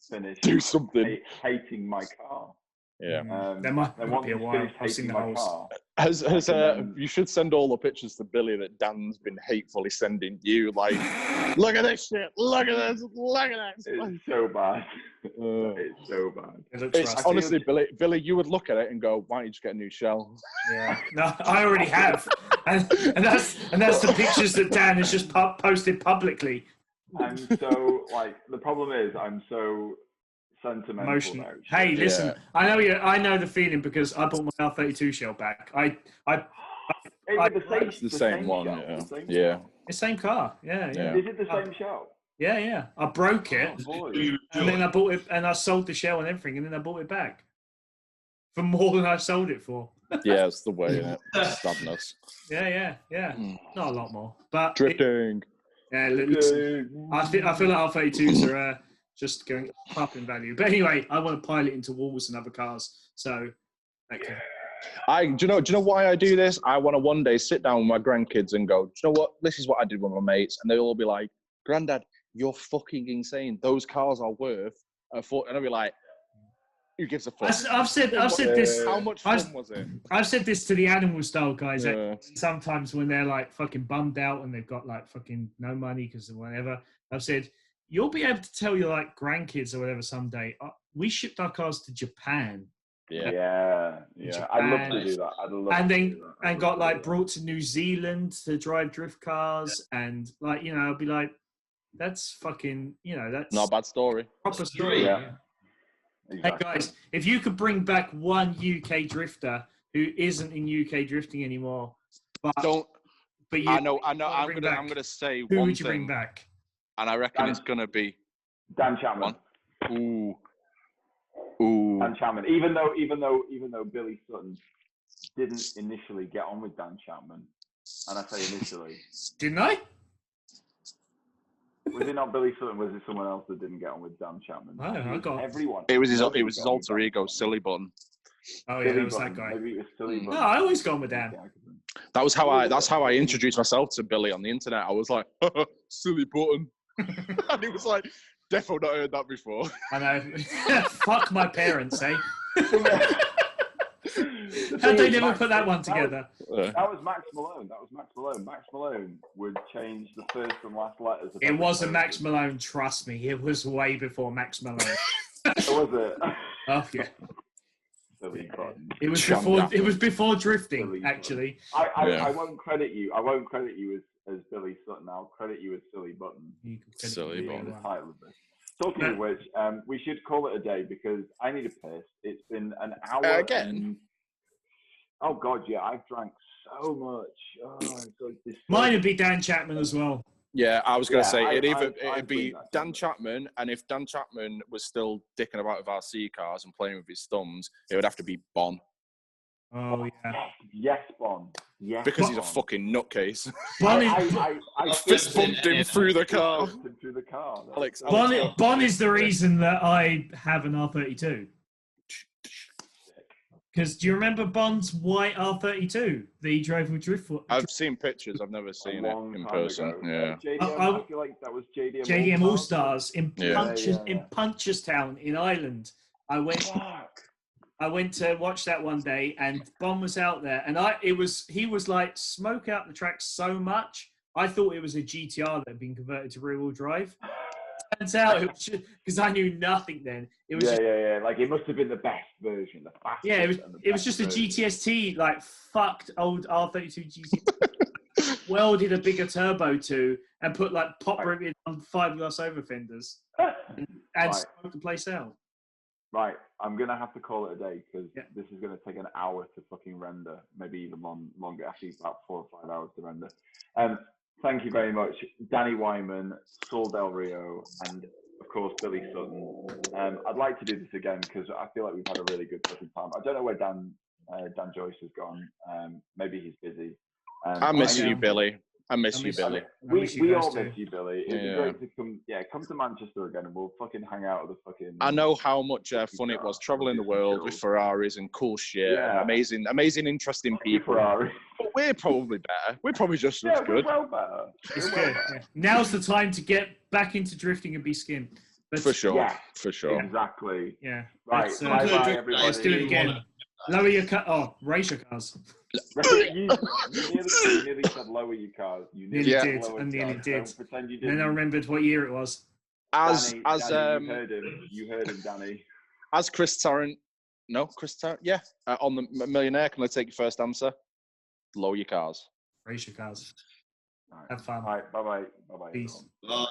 Speaker 2: finish.
Speaker 5: Do something.
Speaker 2: Hating my car.
Speaker 5: Yeah.
Speaker 4: There might be a while. I've seen the holes.
Speaker 5: You should send all the pictures to Billy that Dan's been hatefully sending you. Like, look at this shit. Look at this. Look at this.
Speaker 2: It's so bad. It's so bad.
Speaker 5: It's honestly, Billy, you would look at it and go, "Why don't you just get a new shell?"
Speaker 4: Yeah. No, I already have, and that's the pictures that Dan has just posted publicly.
Speaker 2: I'm so the problem is I'm so sentimental.
Speaker 4: Emotional. Hey, listen, I know the feeling because I bought my R32 shell back.
Speaker 5: It's the same one. Yeah.
Speaker 4: The same car. Yeah.
Speaker 2: Is it the same shell?
Speaker 4: Yeah. I broke it, and then I bought it, and I sold the shell and everything, and then I bought it back for more than I sold it for.
Speaker 5: Yeah, it's the way, isn't it? Sadness.
Speaker 4: Yeah. Not a lot more, but
Speaker 5: drifting.
Speaker 4: Listen, I feel like R32s are just going up in value. But anyway, I want to pile it into walls and other cars. So, okay.
Speaker 5: Do you know why I do this? I want to one day sit down with my grandkids and go, do you know what? This is what I did with my mates. And they'll all be like, Granddad, you're fucking insane. Those cars are worth a fortune. And I'll be like, who gives a fuck?
Speaker 4: I've said this.
Speaker 5: How much fun was it?
Speaker 4: I've said this to the animal style guys. Sometimes when they're like fucking bummed out and they've got like fucking no money because of whatever, I've said, you'll be able to tell your like grandkids or whatever someday, we shipped our cars to Japan.
Speaker 2: Yeah. I'd love to do that.
Speaker 4: And got like brought to New Zealand to drive drift cars, and like I'd be like, that's fucking that's
Speaker 5: not a bad story.
Speaker 4: Proper story.
Speaker 2: Yeah. Exactly.
Speaker 4: Hey guys, if you could bring back one UK drifter who isn't in UK drifting anymore, I'm gonna say who
Speaker 5: one
Speaker 4: would you
Speaker 5: thing,
Speaker 4: bring back?
Speaker 5: and I reckon it's gonna be
Speaker 2: Dan Chapman.
Speaker 5: Ooh.
Speaker 2: Dan Chapman. Even though Billy Sutton didn't initially get on with Dan Chapman, and I say initially,
Speaker 4: didn't I?
Speaker 2: Was it not Billy Sutton? Was it someone else that didn't get on with Dan Chapman?
Speaker 4: I got
Speaker 2: everyone.
Speaker 5: It was his alter ego, Silly Button.
Speaker 4: Oh yeah, that was that guy.
Speaker 2: Maybe it was Silly Button.
Speaker 4: No, I always gone with Dan.
Speaker 5: That's how I introduced myself to Billy on the internet. I was like, Silly Button, and he was like, defo not heard that before.
Speaker 4: I know. Fuck my parents, eh? How'd they never put that one together?
Speaker 2: That was Max Malone. Max Malone would change the first and last letters.
Speaker 4: It wasn't Max Malone, trust me. It was way before Max Malone.
Speaker 2: Was it?
Speaker 4: Oh yeah. It was before drifting,
Speaker 2: Silly
Speaker 4: actually.
Speaker 2: I won't credit you. I won't credit you as Billy Sutton. I'll credit you as Silly Button.
Speaker 5: Silly Button.
Speaker 2: The title of this. Talking of which, we should call it a day because I need a piss. It's been an hour
Speaker 5: again.
Speaker 2: Oh God, yeah, I've drank so much.
Speaker 4: Mine would be Dan Chapman as well.
Speaker 5: Yeah, I was going to say it'd be Dan Chapman, and if Dan Chapman was still dicking about with RC cars and playing with his thumbs, it would have to be Bon.
Speaker 4: Oh yeah.
Speaker 2: Yes, Bon. Yes,
Speaker 5: because he's a fucking nutcase.
Speaker 2: I
Speaker 5: fist bumped him through the car.
Speaker 2: Alex,
Speaker 4: Bon is the reason that I have an R32. Because do you remember Bond's white R32 that he drove with Driftwood?
Speaker 5: I've seen pictures. I've never seen it in person. Yeah.
Speaker 2: I feel like that was
Speaker 4: JDM All Stars in Punchestown in Ireland. I went to watch that one day, and Bond was out there, and he was like smoke out the track so much. I thought it was a GTR that had been converted to rear-wheel drive. Turns out it was because I knew nothing then. It was
Speaker 2: like it must have been the best version, the fastest.
Speaker 4: Yeah, it was just a GTST, like fucked old R32 GT. Welded a bigger turbo to and put like pop ribbon on 5-glass over fenders and smoked the place out. Right,
Speaker 2: I'm gonna have to call it a day because this is gonna take an hour to fucking render, maybe even longer. Actually, about 4 or 5 hours to render. Thank you very much, Dannny Whyman, Saule Delrio, and of course Billy Sutton. I'd like to do this again because I feel like we've had a really good fucking time. I don't know where Dan Joyce has gone. Maybe he's busy.
Speaker 5: I miss you, Billy. I miss you, Billy.
Speaker 2: We all miss you, Billy. It'd be great to come to Manchester again, and we'll fucking hang out at the fucking.
Speaker 5: I know how much fun it was traveling the world with Ferraris and cool shit, and amazing, interesting people.
Speaker 2: Ferrari.
Speaker 5: But we're probably better. We're probably just as good.
Speaker 2: We're well better.
Speaker 4: It's good. Yeah. Now's the time to get back into drifting and be skin.
Speaker 5: For sure.
Speaker 2: Exactly.
Speaker 4: Yeah.
Speaker 2: Right. Bye, everybody.
Speaker 4: Let's do it again. Lower your car. Oh, race your cars.
Speaker 2: you nearly said lower your cars. You nearly
Speaker 4: did. I nearly did.
Speaker 2: Don't pretend you didn't.
Speaker 4: Then I remembered what year it was.
Speaker 2: Danny, you heard him, Danny.
Speaker 5: As Chris Tarrant, yeah. On the Millionaire, can I take your first answer? Lower your cars.
Speaker 4: Race your cars.
Speaker 2: Right.
Speaker 4: Have fun.
Speaker 2: All right. Bye.
Speaker 4: Peace.
Speaker 3: Bye.